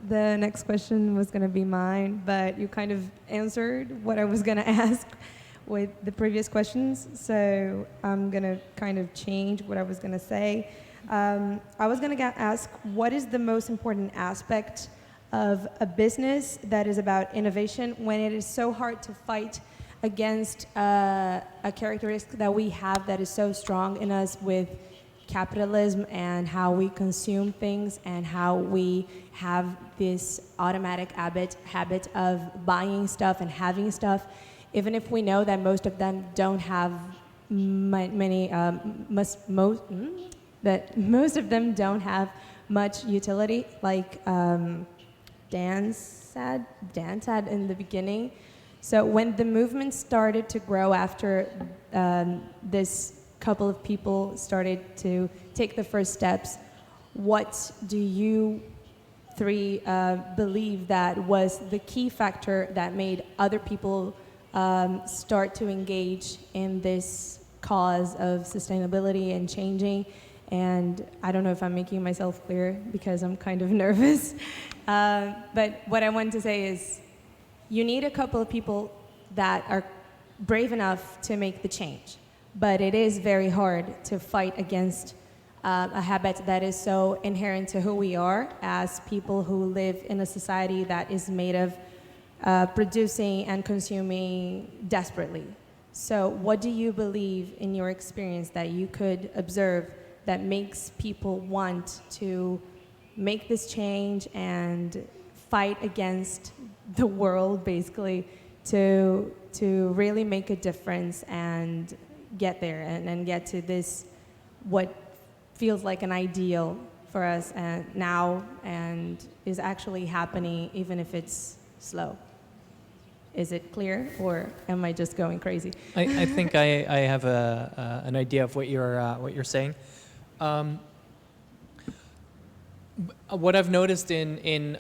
The next question was going to be mine, but you kind of answered what I was going to ask with the previous questions, so I'm going to kind of change what I was going to say. I was going to ask, what is the most important aspect of a business that is about innovation when it is so hard to fight against a characteristic that we have that is so strong in us with capitalism and how we consume things and how we have this automatic habit of buying stuff and having stuff, even if we know that most of them don't have that most of them don't have much utility, like Dan said in the beginning. So when the movement started to grow after this couple of people started to take the first steps, what do you three believe that was the key factor that made other people start to engage in this cause of sustainability and changing? And I don't know if I'm making myself clear because I'm kind of nervous. But what I want to say is you need a couple of people that are brave enough to make the change. But it is very hard to fight against a habit that is so inherent to who we are as people who live in a society that is made of producing and consuming desperately. So what do you believe in your experience that you could observe that makes people want to make this change and fight against the world, basically, to really make a difference and get there and get to this, what feels like an ideal for us now and is actually happening, even if it's slow? Is it clear, or am I just going crazy? I think I have an idea of what you're saying. What I've noticed in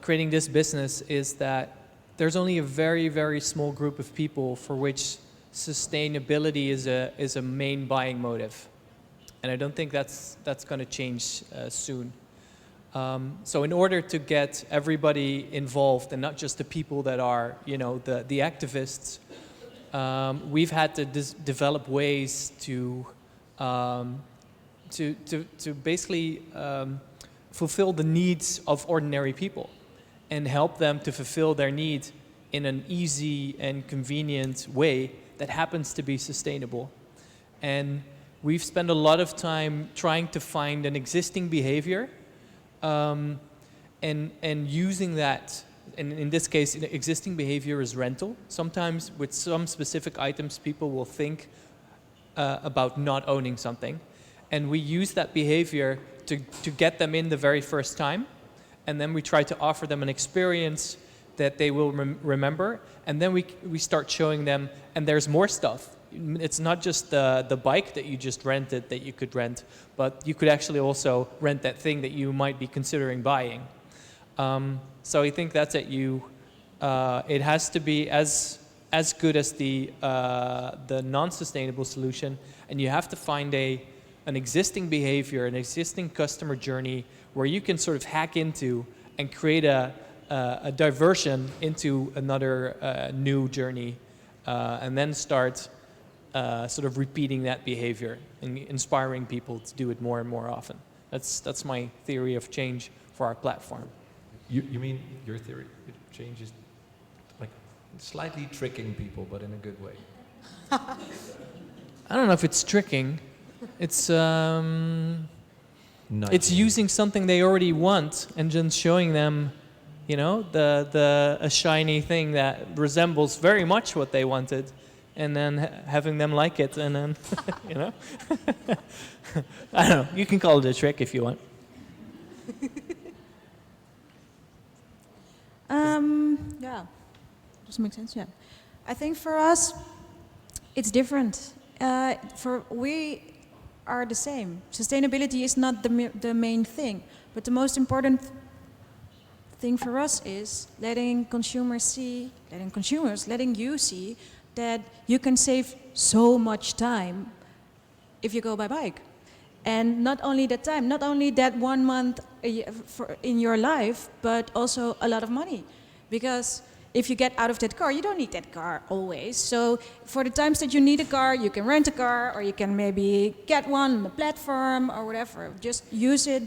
creating this business is that there's only a very, very small group of people for which sustainability is a main buying motive, and I don't think that's going to change soon. So in order to get everybody involved, and not just the people that are, the activists, we've had to develop ways to basically fulfill the needs of ordinary people and help them to fulfill their need in an easy and convenient way that happens to be sustainable. And we've spent a lot of time trying to find an existing behavior and using that. And in this case, existing behavior is rental. Sometimes with some specific items, people will think about not owning something. And we use that behavior to get them in the very first time. And then we try to offer them an experience that they will remember. And then we start showing them, and there's more stuff. It's not just the bike that you just rented that you could rent, but you could actually also rent that thing that you might be considering buying. So I think that's at you. It has to be as good as the non-sustainable solution, and you have to find an existing behavior, an existing customer journey where you can sort of hack into and create a diversion into another new journey, and then start sort of repeating that behavior and inspiring people to do it more and more often. That's my theory of change for our platform. You mean your theory of change is like slightly tricking people, but in a good way? I don't know if it's tricking. It's it's using something they already want and then showing them you know, a shiny thing that resembles very much what they wanted, and then having them like it, and then, you know. I don't know, you can call it a trick if you want. Yeah, does make sense, yeah. I think for us, it's different. We are the same. Sustainability is not the main thing, but the most important thing for us is letting you see that you can save so much time if you go by bike. And not only that time, not only that 1 month in your life, but also a lot of money. Because if you get out of that car, you don't need that car always. So for the times that you need a car, you can rent a car, or you can maybe get one on a platform or whatever. Just use it,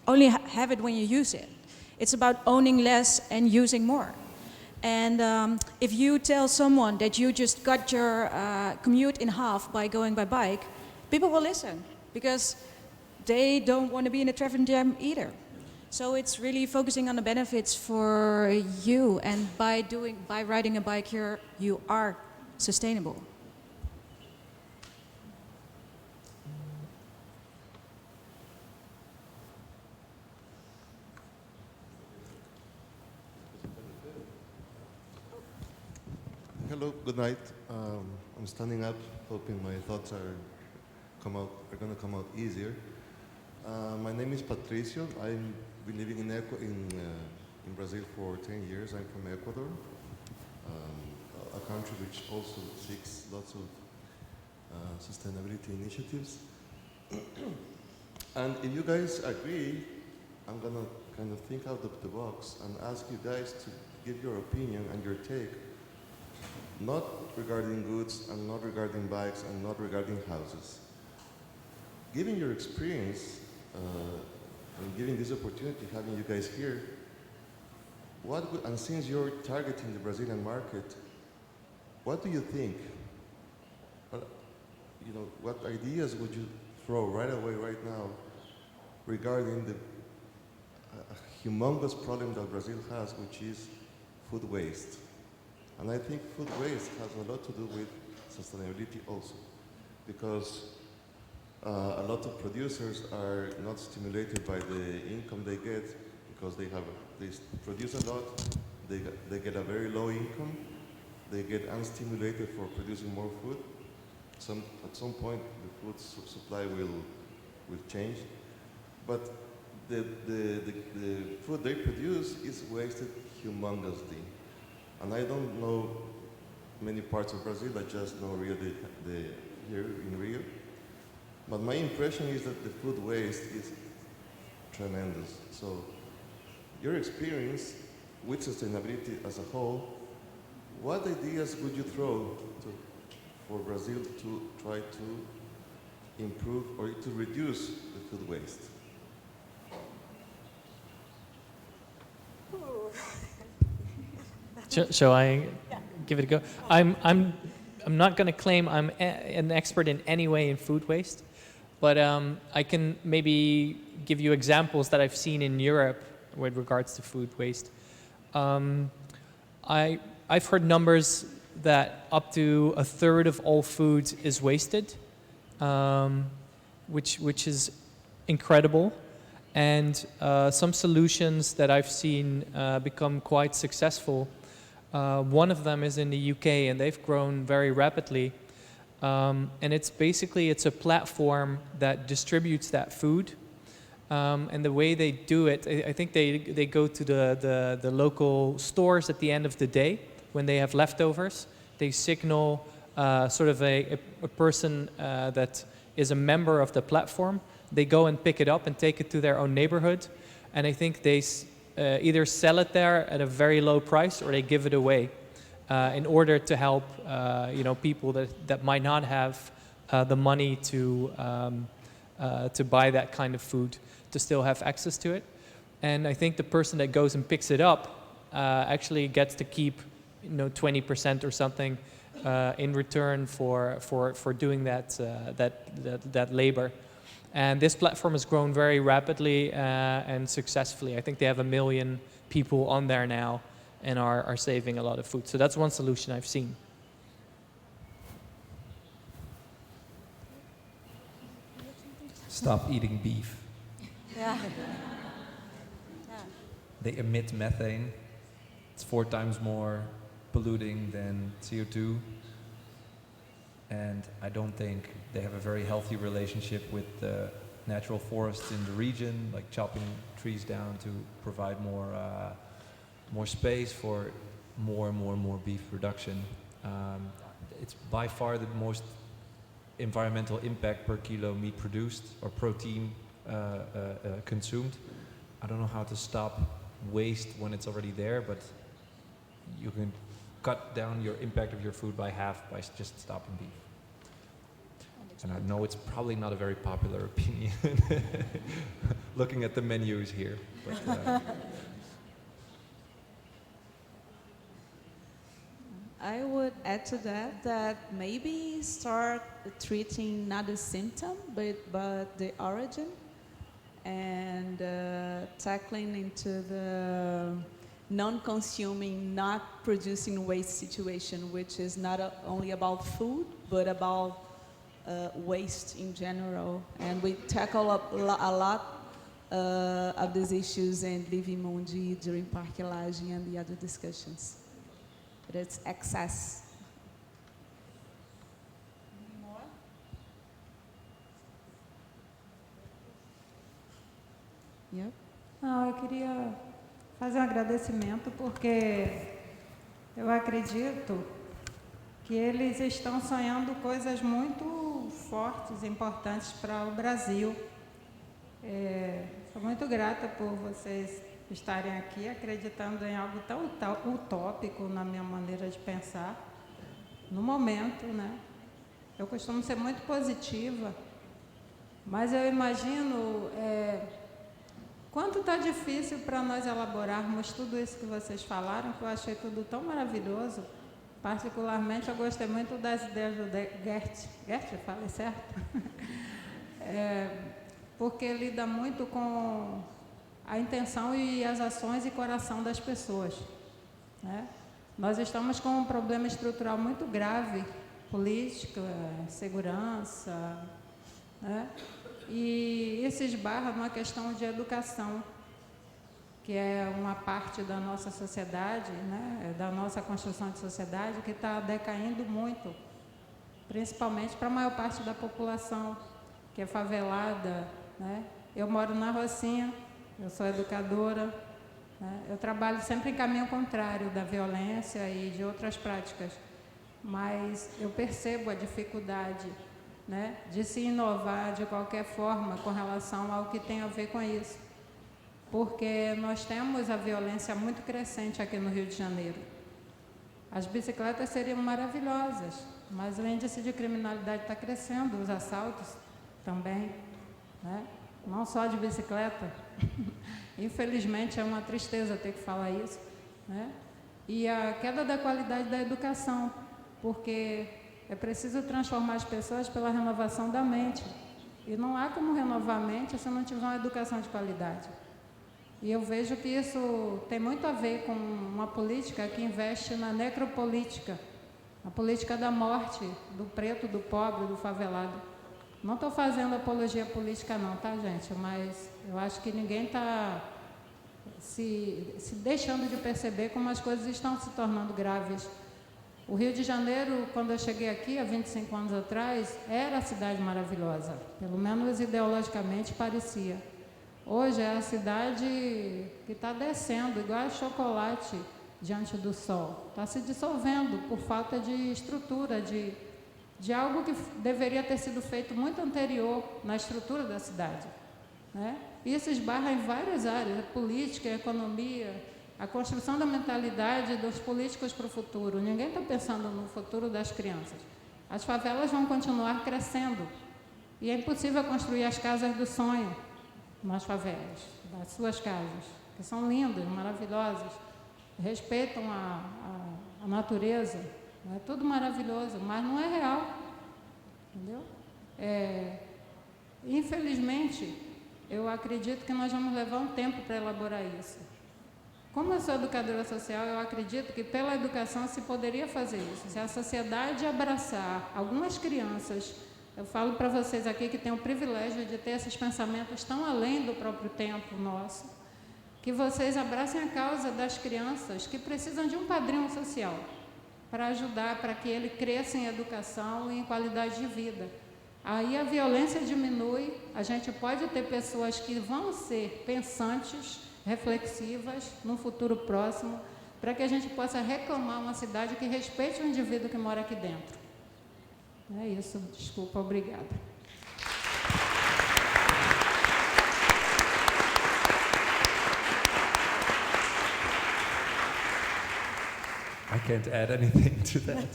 only have it when you use it. It's about owning less and using more. And if you tell someone that you just cut your commute in half by going by bike, people will listen, because they don't want to be in a traffic jam either. So it's really focusing on the benefits for you, and by riding a bike here, you are sustainable. Hello, good night. I'm standing up, hoping my thoughts are going to come out easier. My name is Patricio. I've been living in Brazil for 10 years. I'm from Ecuador, a country which also seeks lots of sustainability initiatives. And if you guys agree, I'm going to kind of think out of the box and ask you guys to give your opinion and your take, not regarding goods and not regarding bikes and not regarding houses. Given your experience, and giving this opportunity, having you guys here, and since you're targeting the Brazilian market, what do you think? What ideas would you throw right away, right now, regarding the humongous problem that Brazil has, which is food waste? And I think food waste has a lot to do with sustainability also, because a lot of producers are not stimulated by the income they get, because they produce a lot, they get a very low income, they get unstimulated for producing more food. At some point, the food supply will change, but the food they produce is wasted humongously. And I don't know many parts of Brazil, I just know Rio here in Rio. But my impression is that the food waste is tremendous. So your experience with sustainability as a whole, what ideas would you throw for Brazil to try to improve or to reduce the food waste? Shall I give it a go? I'm not going to claim I'm an expert in any way in food waste, but I can maybe give you examples that I've seen in Europe with regards to food waste. I've heard numbers that up to 1/3 of all food is wasted, which is incredible. And some solutions that I've seen become quite successful. One of them is in the UK, and they've grown very rapidly. And it's a platform that distributes that food. And the way they do it, I think they go to the local stores at the end of the day when they have leftovers. They signal sort of a person that is a member of the platform. They go and pick it up and take it to their own neighborhood. And I think they either sell it there at a very low price, or they give it away in order to help people that might not have the money to buy that kind of food, to still have access to it. And I think the person that goes and picks it up actually gets to keep 20% or something in return for doing that labor. And this platform has grown very rapidly and successfully. I think they have 1 million people on there now and are saving a lot of food. So that's one solution I've seen. Stop eating beef. Yeah. They emit methane. It's 4 times more polluting than CO2. And I don't think they have a very healthy relationship with the natural forests in the region, like chopping trees down to provide more space for more and more beef production. It's by far the most environmental impact per kilo meat produced or protein consumed. I don't know how to stop waste when it's already there, but you can cut down your impact of your food by half by just stopping beef. And I know it's probably not a very popular opinion looking at the menus here. But, I would add to that maybe start treating not the symptom, but the origin, and tackling into the non-consuming, not producing waste situation, which is not only about food, but about waste in general. And we tackle a lot of these issues in Living Mundi during Parquelagem and the other discussions. But it's excess. Yep. Não, eu queria fazer um agradecimento porque eu acredito que eles estão sonhando coisas muito fortes, importantes para o Brasil. Sou muito grata por vocês estarem aqui acreditando em algo tão utópico na minha maneira de pensar, no momento, né? Eu costumo ser muito positiva, mas eu imagino quanto está difícil para nós elaborarmos tudo isso que vocês falaram, que eu achei tudo tão maravilhoso. Particularmente, eu gostei muito das ideias do Gert, falei certo? Porque lida muito com a intenção e as ações e coração das pessoas, né? Nós estamos com um problema estrutural muito grave, política, segurança, né? E isso esbarra numa questão de educação, que é uma parte da nossa sociedade, né? Da nossa construção de sociedade, que está decaindo muito, principalmente para a maior parte da população, que é favelada, né? Eu moro na Rocinha, eu sou educadora, né? Eu trabalho sempre em caminho contrário da violência e de outras práticas, mas eu percebo a dificuldade, né, de se inovar de qualquer forma com relação ao que tem a ver com isso, porque nós temos a violência muito crescente aqui no Rio de Janeiro. As bicicletas seriam maravilhosas, mas o índice de criminalidade está crescendo, os assaltos também, né? Não só de bicicleta. Infelizmente, é uma tristeza ter que falar isso, né? E a queda da qualidade da educação, porque é preciso transformar as pessoas pela renovação da mente. E não há como renovar a mente se não tiver uma educação de qualidade. E eu vejo que isso tem muito a ver com uma política que investe na necropolítica, a política da morte do preto, do pobre, do favelado. Não estou fazendo apologia política não, tá, gente? Mas eu acho que ninguém está se deixando de perceber como as coisas estão se tornando graves. O Rio de Janeiro, quando eu cheguei aqui, há 25 anos atrás, era a cidade maravilhosa. Pelo menos ideologicamente parecia. Hoje é a cidade que está descendo, igual chocolate diante do sol. Está se dissolvendo por falta de estrutura, de algo que deveria ter sido feito muito anterior na estrutura da cidade, né? Isso esbarra em várias áreas, a política, a economia, a construção da mentalidade dos políticos para o futuro. Ninguém está pensando no futuro das crianças. As favelas vão continuar crescendo e é impossível construir as casas do sonho nas favelas, das suas casas, que são lindas, maravilhosas, respeitam a natureza. É tudo maravilhoso, mas não é real, entendeu? Infelizmente, eu acredito que nós vamos levar um tempo para elaborar isso. Como eu sou educadora social, eu acredito que pela educação se poderia fazer isso. Se a sociedade abraçar algumas crianças, eu falo para vocês aqui que tem o privilégio de ter esses pensamentos tão além do próprio tempo nosso, que vocês abracem a causa das crianças que precisam de um padrinho social para ajudar, para que ele cresça em educação e em qualidade de vida. Aí a violência diminui, a gente pode ter pessoas que vão ser pensantes, reflexivas, num futuro próximo, para que a gente possa reclamar uma cidade que respeite o indivíduo que mora aqui dentro. É isso, desculpa, obrigada. I can't add anything to that.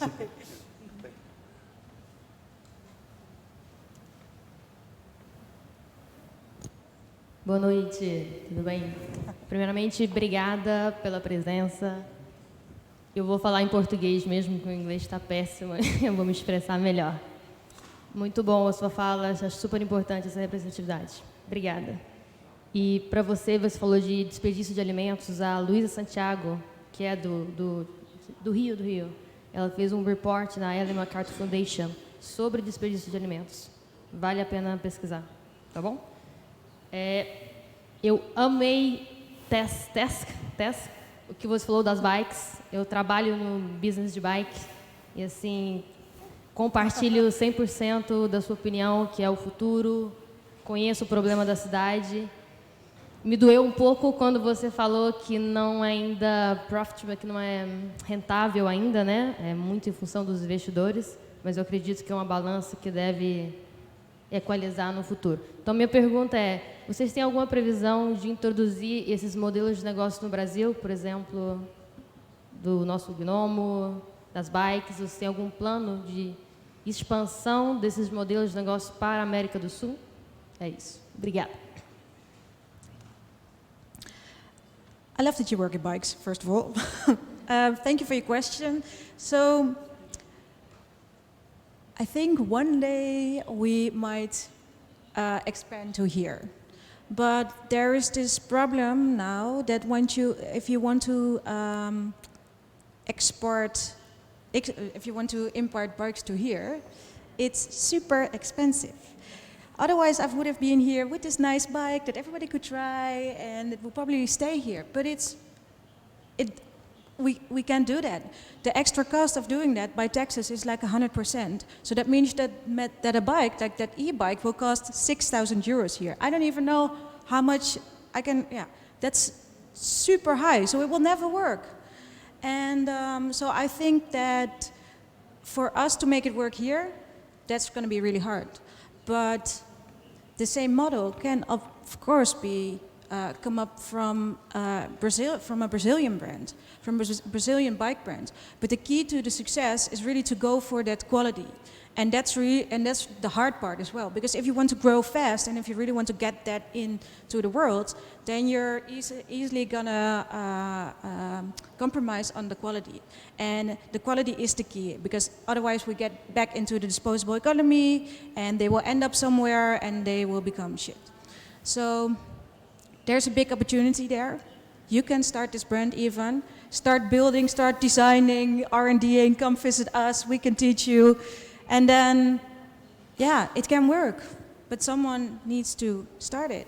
Boa noite, tudo bem? Primeiramente, obrigada pela presença. Eu vou falar em português mesmo, que o inglês está péssimo, eu vou me expressar melhor. Muito bom a sua fala, acho super importante essa representatividade. Obrigada. E para você falou de desperdício de alimentos, a Luísa Santiago, que é do Rio, ela fez um report na Ellen MacArthur Foundation sobre desperdício de alimentos. Vale a pena pesquisar, tá bom? Eu amei o que você falou das bikes. Eu trabalho no business de bike e, assim, compartilho 100% da sua opinião, que é o futuro. Conheço o problema da cidade. Me doeu um pouco quando você falou que não é ainda profitable, que não é rentável ainda, né? É muito em função dos investidores, mas eu acredito que é uma balança que deve equalizar no futuro. Então, minha pergunta é, vocês têm alguma previsão de introduzir esses modelos de negócio no Brasil, por exemplo, do nosso gnomo, das bikes? Vocês têm algum plano de expansão desses modelos de negócio para a América do Sul? É isso. Obrigada. I love that you work in bikes, first of all. Thank you for your question. So, I think one day we might expand to here. But there is this problem now that if you want to import bikes to here, it's super expensive. Otherwise, I would have been here with this nice bike that everybody could try, and it will probably stay here. But we can't do that. The extra cost of doing that by taxes is like 100%. So that means that a bike, like that e-bike, will cost 6,000 euros here. I don't even know how much I can, that's super high, so it will never work. And so I think that for us to make it work here, that's going to be really hard. But the same model can, of course, be come up from Brazil, from a Brazilian brand, from a Brazilian bike brand. But the key to the success is really to go for that quality, and that's the hard part as well. Because if you want to grow fast, and if you really want to get that into the world, then you're easily gonna compromise on the quality. And the quality is the key, because otherwise we get back into the disposable economy, and they will end up somewhere, and they will become shit. So there's a big opportunity there. You can start this brand even. Start building, start designing, R&Ding, come visit us, we can teach you. And then, it can work. But someone needs to start it.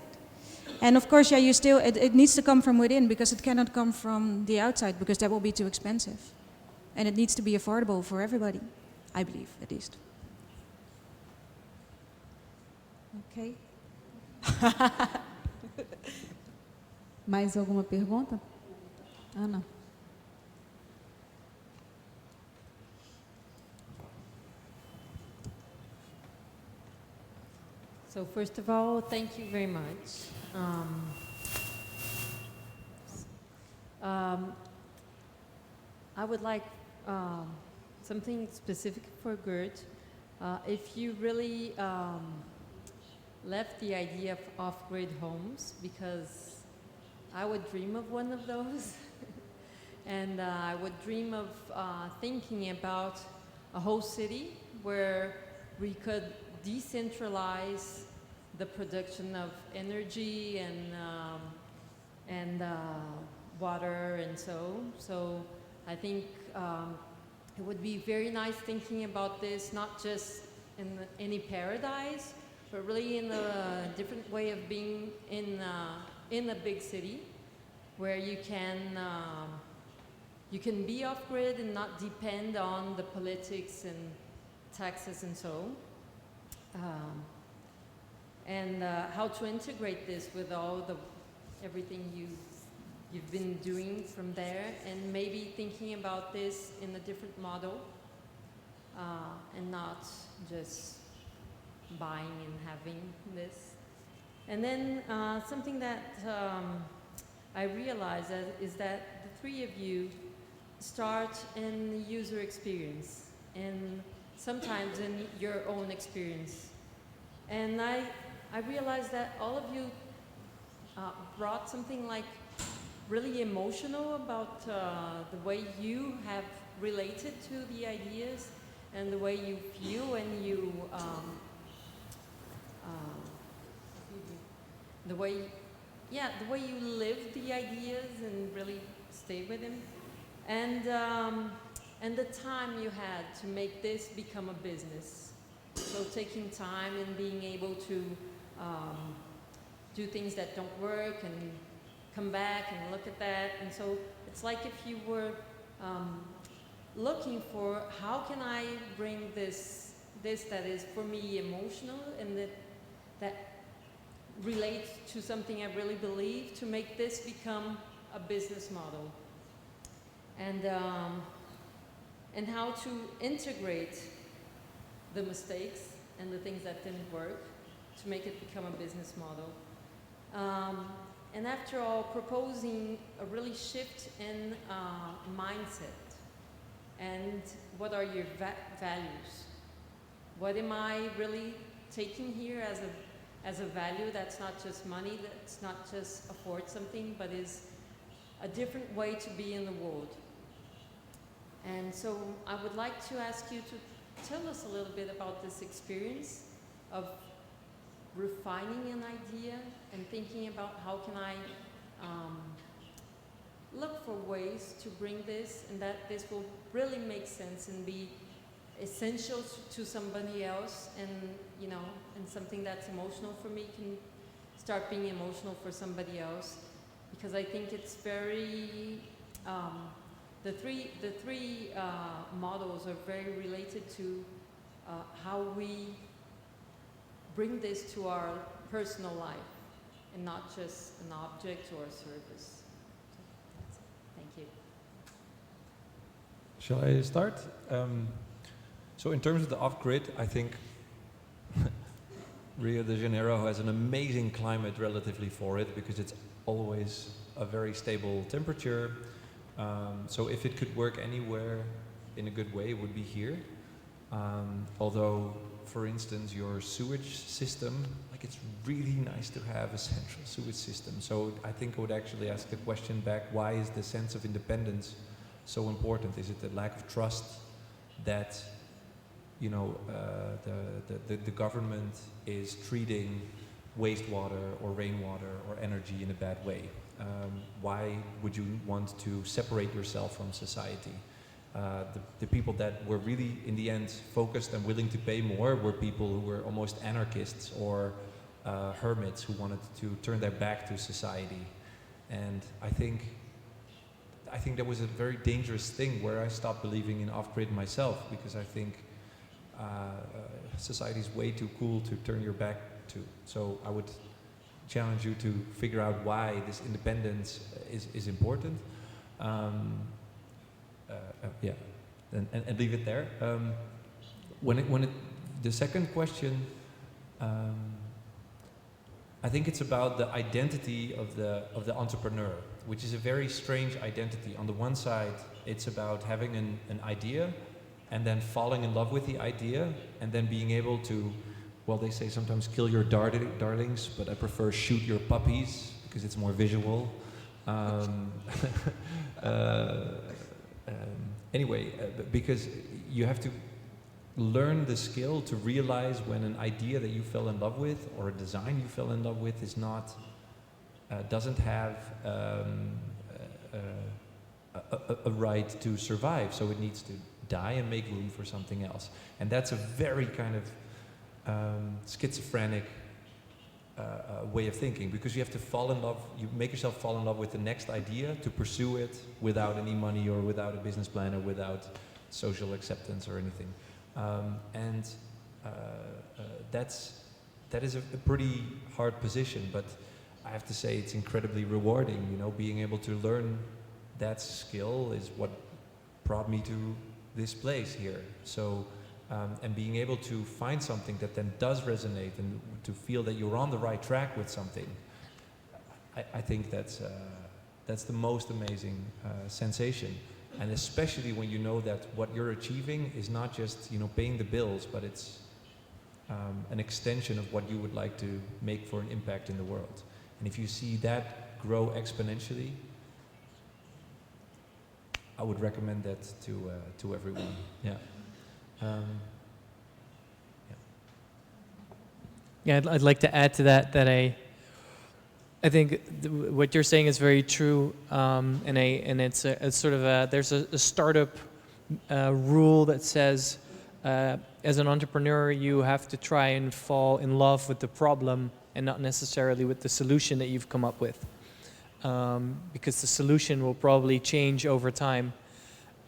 And of course, it needs to come from within, because it cannot come from the outside, because that will be too expensive. And it needs to be affordable for everybody, I believe, at least. Ok. Mais alguma pergunta? Ana? So first of all, thank you very much. I would like something specific for Gert. If you really left the idea of off-grid homes, because I would dream of one of those. And I would dream of thinking about a whole city where we could decentralize the production of energy and water and so. So I think it would be very nice thinking about this, not just in any paradise, but really in a different way of being in a big city, where you can be off-grid and not depend on the politics and taxes and so. And how to integrate this with everything you've been doing from there, and maybe thinking about this in a different model, and not just buying and having this. And then something that I realized is that the three of you start in the user experience, and sometimes in your own experience. And I realized that all of you brought something like really emotional about the way you have related to the ideas and the way you feel and the way you live the ideas and really stay with them, and the time you had to make this become a business. So taking time and being able to do things that don't work and come back and look at that. And so it's like if you were looking for how can I bring this that is for me emotional and that relates to something I really believe, to make this become a business model. And how to integrate the mistakes and the things that didn't work to make it become a business model. And after all, proposing a really shift in mindset. And what are your values? What am I really taking here as a value that's not just money, that's not just afford something, but is a different way to be in the world? And so I would like to ask you to tell us a little bit about this experience of refining an idea and thinking about how can I look for ways to bring this, and that this will really make sense and be essential to somebody else, and and something that's emotional for me can start being emotional for somebody else, because I think it's very the three models are very related to how we bring this to our personal life and not just an object or a service. So thank you. Shall I start? So in terms of the off-grid, I think Rio de Janeiro has an amazing climate relatively for it, because it's always a very stable temperature. So if it could work anywhere in a good way, it would be here. Although, for instance, your sewage system, like, it's really nice to have a central sewage system. So I think I would actually ask the question back, why is the sense of independence so important? Is it the lack of trust that the government is treating wastewater or rainwater or energy in a bad way? Why would you want to separate yourself from society? The people that were really, in the end, focused and willing to pay more were people who were almost anarchists or hermits who wanted to turn their back to society. And I think that was a very dangerous thing, where I stopped believing in off-grid myself, because I think society is way too cool to turn your back to. So I would challenge you to figure out why this independence is important. Yeah, and leave it there. The second question, I think it's about the identity of the entrepreneur, which is a very strange identity. On the one side, it's about having an idea and then falling in love with the idea and then being able to, well, they say sometimes kill your darlings, but I prefer shoot your puppies because it's more visual. Anyway, because you have to learn the skill to realize when an idea that you fell in love with or a design you fell in love with is not, doesn't have a right to survive, so it needs to die and make room for something else. And that's a very kind of schizophrenic way of thinking, because you have to fall in love, you make yourself fall in love with the next idea to pursue it without any money or without a business plan or without social acceptance or anything. That is a pretty hard position, but I have to say it's incredibly rewarding, you know, being able to learn that skill is what brought me to this place here. So, and being able to find something that then does resonate and to feel that you're on the right track with something, I think that's the most amazing sensation. And especially when you know that what you're achieving is not just, you know, paying the bills, but it's an extension of what you would like to make for an impact in the world. And if you see that grow exponentially, I would recommend that to everyone. Yeah. Yeah, I'd like to add to that I think what you're saying is very true, and it's sort of there's a startup rule that says as an entrepreneur you have to try and fall in love with the problem and not necessarily with the solution that you've come up with, because the solution will probably change over time.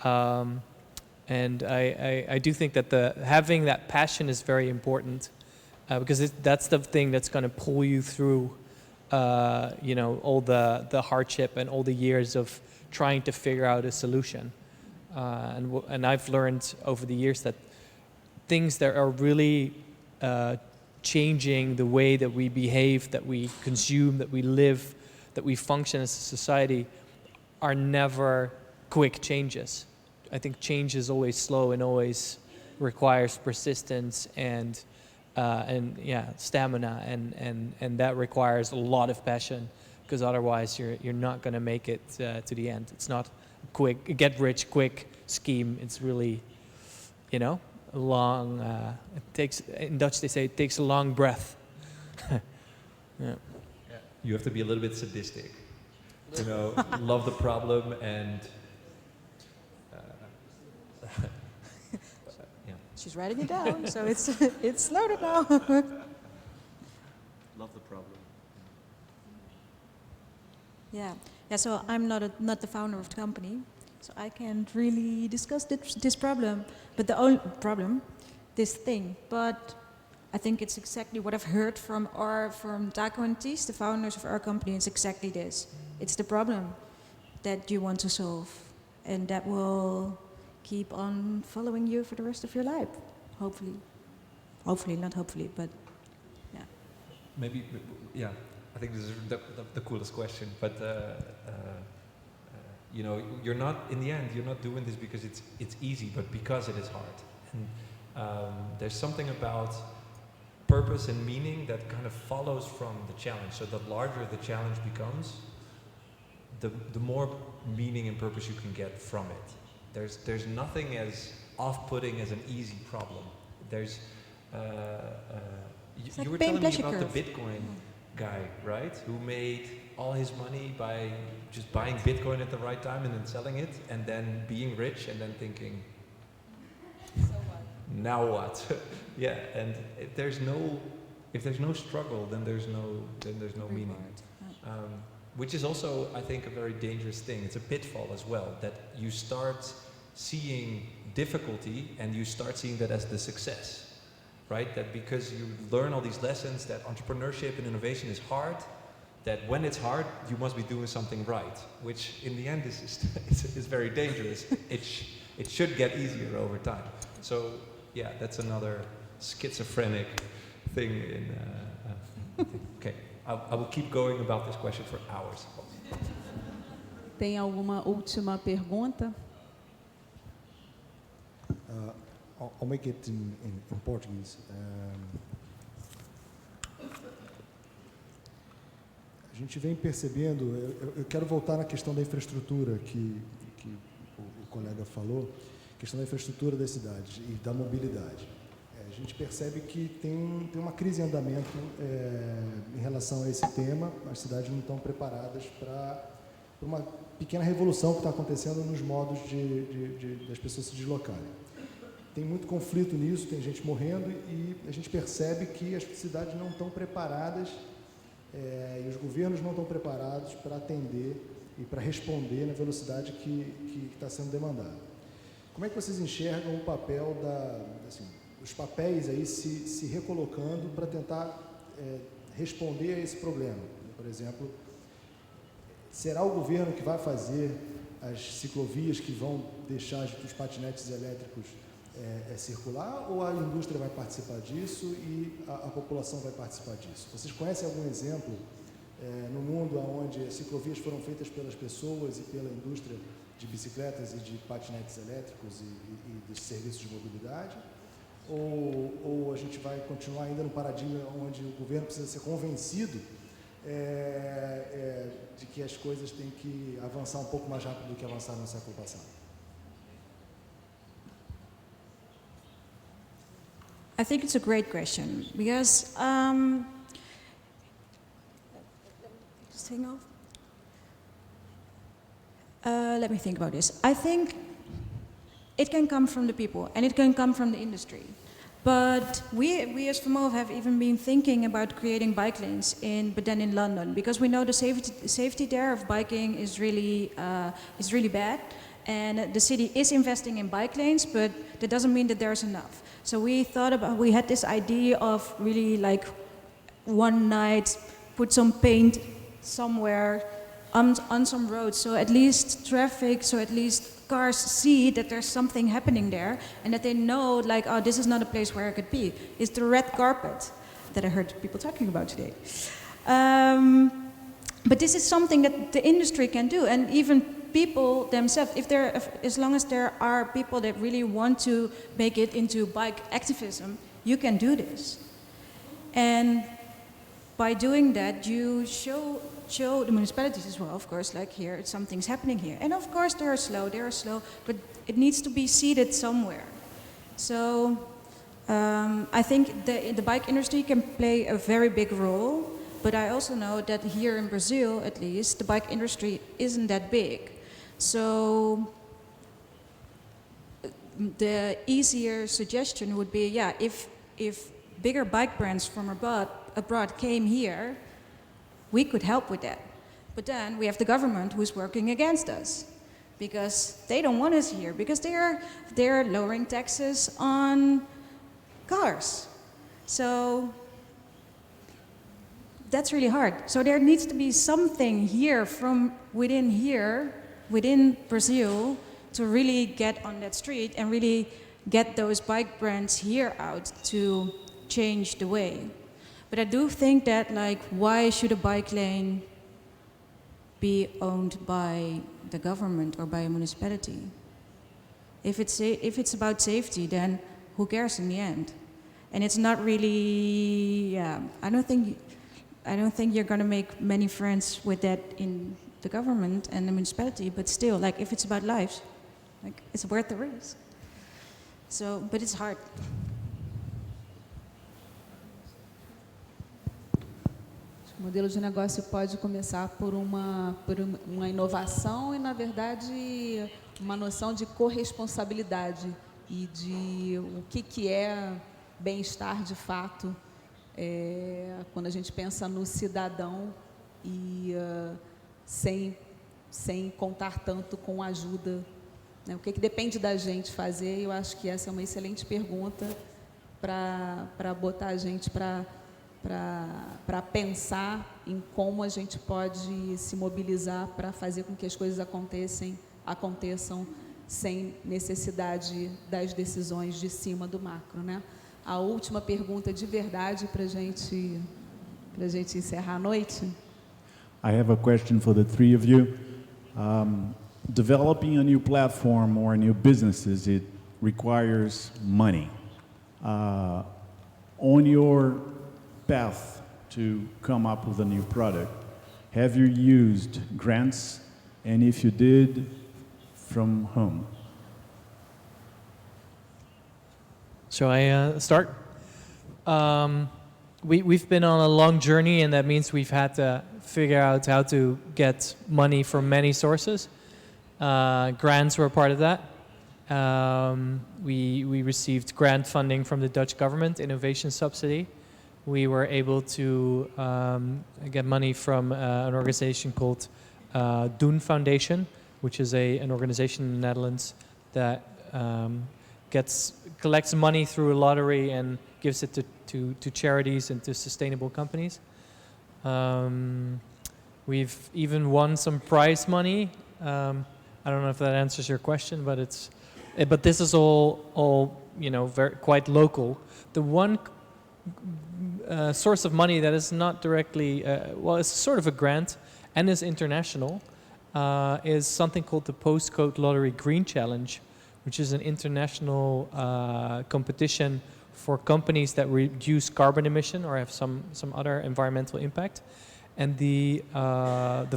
And I do think that having that passion is very important, because that's the thing that's going to pull you through, you know, all the hardship and all the years of trying to figure out a solution. And I've learned over the years that things that are really changing the way that we behave, that we consume, that we live, that we function as a society are never quick changes. I think change is always slow and always requires persistence and stamina, and that requires a lot of passion, because otherwise you're not going to make it to the end. It's not a quick get rich quick scheme. It's really, you know, a long. It takes, in Dutch they say, it takes a long breath. Yeah. You have to be a little bit sadistic, you know, love the problem and. She's writing it down, so it's loaded now. Love the problem. Yeah. So I'm not the founder of the company, so I can't really discuss this problem. But the only problem, this thing. But I think it's exactly what I've heard from Taco and Ties, the founders of our company. It's exactly this. It's the problem that you want to solve, and that will keep on following you for the rest of your life, hopefully. Hopefully, not hopefully, but yeah. Maybe, yeah, I think this is the coolest question, but you know, you're not, in the end, you're not doing this because it's easy, but because it is hard. And there's something about purpose and meaning that kind of follows from the challenge. So the larger the challenge becomes, the more meaning and purpose you can get from it. There's nothing as off-putting as an easy problem. There's you were telling me about the Bitcoin guy, right? Who made all his money by just buying Bitcoin at the right time and then selling it, and then being rich, and then thinking, so what? Now what? Yeah, and if there's no struggle, then there's no meaning. Which is also, I think, a very dangerous thing. It's a pitfall as well, that you start seeing difficulty and you start seeing that as the success, right? That because you learn all these lessons that entrepreneurship and innovation is hard, that when it's hard, you must be doing something right, which in the end is very dangerous. It should get easier over time. So yeah, that's another schizophrenic thing in, okay. I will keep going about this question for hours. Tem alguma última pergunta? I'll make it in Portuguese. A gente vem percebendo, eu quero voltar na questão da infraestrutura que o colega falou, questão da infraestrutura das cidades e da mobilidade. A gente percebe que tem uma crise em andamento em relação a esse tema. As cidades não estão preparadas para por uma pequena revolução que está acontecendo nos modos das pessoas se deslocarem. Tem muito conflito nisso, tem gente morrendo e a gente percebe que as cidades não estão preparadas e os governos não estão preparados para atender e para responder na velocidade que está sendo demandada. Como é que vocês enxergam o papel os papéis aí se recolocando para tentar responder a esse problema? Por exemplo, será o governo que vai fazer as ciclovias que vão deixar os patinetes elétricos circular, ou a indústria vai participar disso e a população vai participar disso? Vocês conhecem algum exemplo no mundo onde as ciclovias foram feitas pelas pessoas e pela indústria de bicicletas e de patinetes elétricos e de serviços de mobilidade? Ou a gente vai continuar ainda no paradigma onde o governo precisa ser convencido de que as coisas têm que avançar um pouco mais rápido do que avançaram no século passado? I think it's a great question because let me think about this. I think it can come from the people and it can come from the industry. But we as FMO have even been thinking about creating bike lanes but then in London, because we know the safety there of biking is really bad, and the city is investing in bike lanes, but that doesn't mean that there's enough. So we had this idea of really like one night, put some paint somewhere on some roads, so at least cars see that there's something happening there, and that they know, like, oh, this is not a place where I could be. It's the red carpet that I heard people talking about today. But this is something that the industry can do, and even people themselves, as long as there are people that really want to make it into bike activism, you can do this. And by doing that, you show the municipalities as well, of course, like here, something's happening here. And of course they are slow, but it needs to be seeded somewhere. So I think the bike industry can play a very big role, but I also know that here in Brazil, at least, the bike industry isn't that big. So the easier suggestion would be, yeah, if bigger bike brands from abroad came here, we could help with that. But then we have the government who's working against us, because they don't want us here, because they're lowering taxes on cars. So that's really hard. So there needs to be something here from within Brazil, to really get on that street and really get those bike brands here out to change the way. But I do think that, like, why should a bike lane be owned by the government or by a municipality? If it's about safety, then who cares in the end? And it's not really, I don't think you're going to make many friends with that in the government and the municipality, but still, like, if it's about lives, like, it's worth the risk. So, but it's hard. O modelo de negócio pode começar por uma inovação e, na verdade, uma noção de corresponsabilidade e de o que é bem-estar de fato, quando a gente pensa no cidadão e sem contar tanto com ajuda, né? O que depende da gente fazer? Eu acho que essa é uma excelente pergunta para botar a gente para pensar em como a gente pode se mobilizar para fazer com que as coisas aconteçam sem necessidade das decisões de cima do macro, né? A última pergunta de verdade para a gente encerrar a noite. I have a question for the three of you. Developing a new platform or new businesses, it requires money. On your path to come up with a new product, have you used grants? And if you did, from whom? Shall I start? We've been on a long journey, and that means we've had to figure out how to get money from many sources. Grants were a part of that. We received grant funding from the Dutch government, innovation subsidy. We were able to get money from an organization called Doen Foundation, which is an organization in the Netherlands that collects money through a lottery and gives it to charities and to sustainable companies. We've even won some prize money. I don't know if that answers your question, but this is all quite local. The one source of money that is not directly, it's sort of a grant and is international, is something called the Postcode Lottery Green Challenge, which is an international competition for companies that reduce carbon emission or have some other environmental impact. And the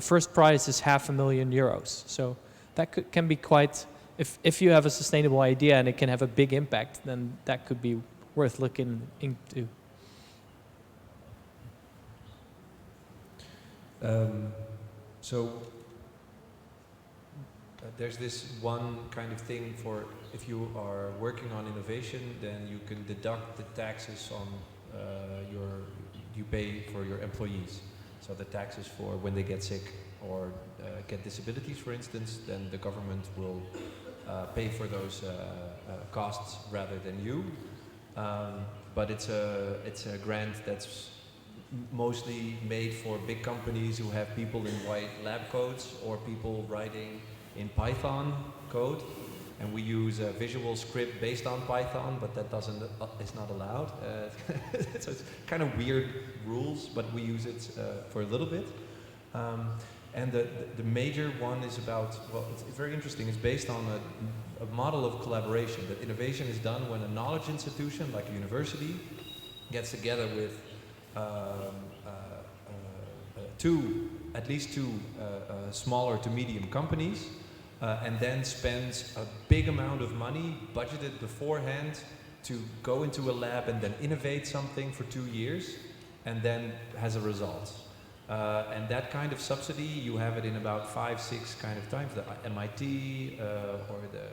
first prize is €500,000. So that can be quite, if you have a sustainable idea and it can have a big impact, then that could be worth looking into. There's this one kind of thing for if you are working on innovation, then you can deduct the taxes on you pay for your employees. So the taxes for when they get sick or get disabilities, for instance, then the government will pay for those costs rather than you. But it's a grant that's mostly made for big companies who have people in white lab coats or people writing in Python code, and we use a visual script based on Python, but that is not allowed. So it's kind of weird rules, but we use it for a little bit. And the major one is about, it's very interesting, it's based on a model of collaboration. That innovation is done when a knowledge institution, like a university, gets together with at least two smaller to medium companies, and then spends a big amount of money budgeted beforehand to go into a lab and then innovate something for 2 years, and then has a result. And that kind of subsidy, you have it in about 5-6 kind of times, the MIT or the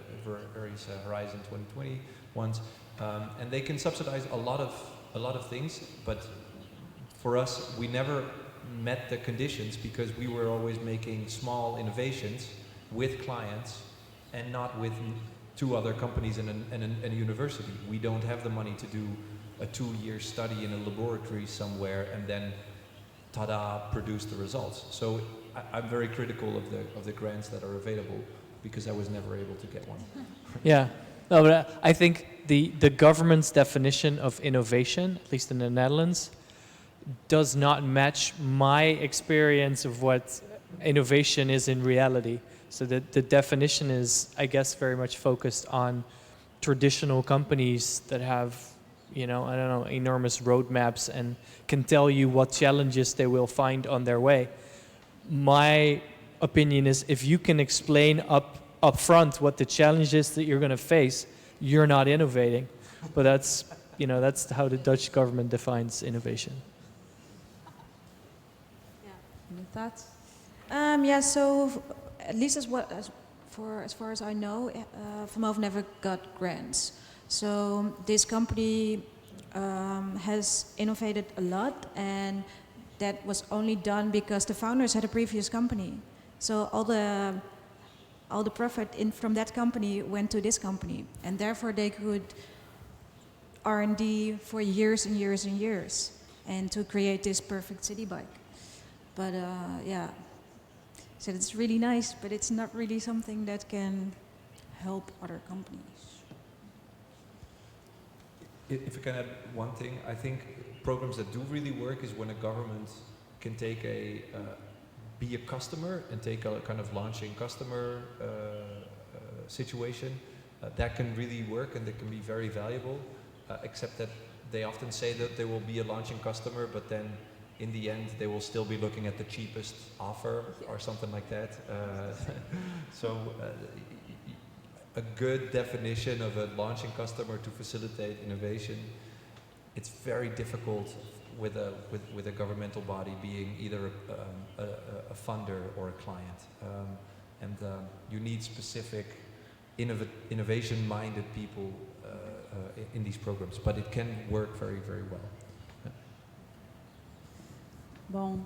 various Horizon 2020 ones, and they can subsidize a lot of things, but for us, we never met the conditions because we were always making small innovations with clients and not with 2 other companies and a university. We don't have the money to do a 2-year study in a laboratory somewhere and then, ta-da, produce the results. So I'm very critical of the grants that are available because I was never able to get one. Yeah, no, but I think the government's definition of innovation, at least in the Netherlands, does not match my experience of what innovation is in reality. So the definition is, I guess, very much focused on traditional companies that have, enormous roadmaps and can tell you what challenges they will find on their way. My opinion is if you can explain up front what the challenge is that you're going to face, you're not innovating. But that's how the Dutch government defines innovation. Any thoughts? So at least as far as I know, Vermoof never got grants. So this company has innovated a lot, and that was only done because the founders had a previous company. So all the profit from that company went to this company, and therefore they could R&D for years and years and years, and to create this perfect city bike. But so it's really nice, but it's not really something that can help other companies. If I can add one thing, I think programs that do really work is when a government can take be a customer and take a kind of launching customer situation. That can really work and that can be very valuable, except that they often say that they will be a launching customer, but then in the end they will still be looking at the cheapest offer or something like that. A good definition of a launching customer to facilitate innovation, it's very difficult with a governmental body being either a funder or a client, and you need specific innovation-minded people in these programs, but it can work very, very well. Bom,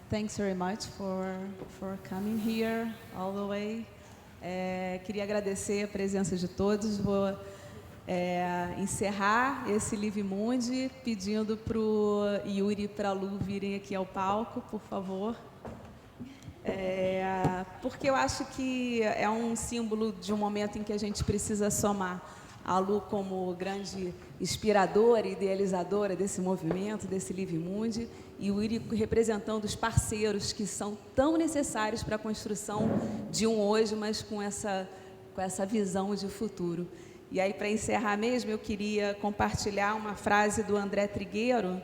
thanks very much for coming here all the way. Queria agradecer a presença de todos. Vou encerrar esse Live Mundi pedindo para o Yuri e para a Lu virem aqui ao palco, por favor. Porque eu acho que é um símbolo de um momento em que a gente precisa somar a Lu como grande inspiradora e idealizadora desse movimento, desse Live Mundi, e o Yuri representando os parceiros que são tão necessários para a construção de um hoje, mas com essa visão de futuro. E aí, para encerrar mesmo, eu queria compartilhar uma frase do André Trigueiro,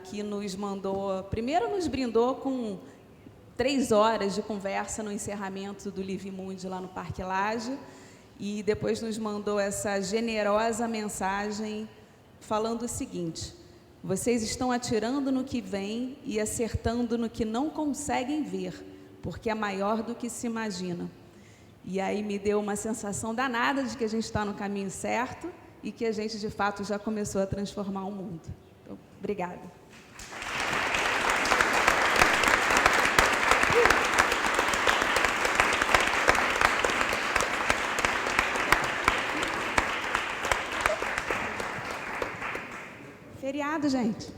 que nos mandou, primeiro nos brindou com 3 horas de conversa no encerramento do Live Mundi lá no Parque Lage, e depois nos mandou essa generosa mensagem falando o seguinte: vocês estão atirando no que vem e acertando no que não conseguem ver, porque é maior do que se imagina. E aí me deu uma sensação danada de que a gente está no caminho certo e que a gente, de fato, já começou a transformar o mundo. Então, obrigada. Feriado, gente.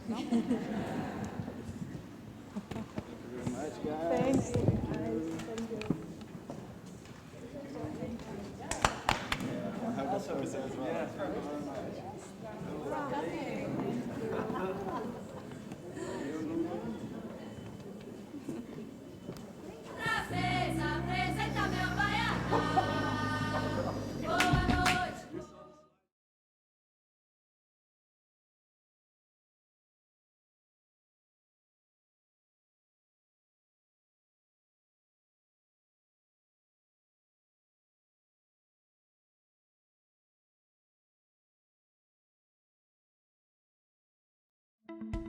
Thank you.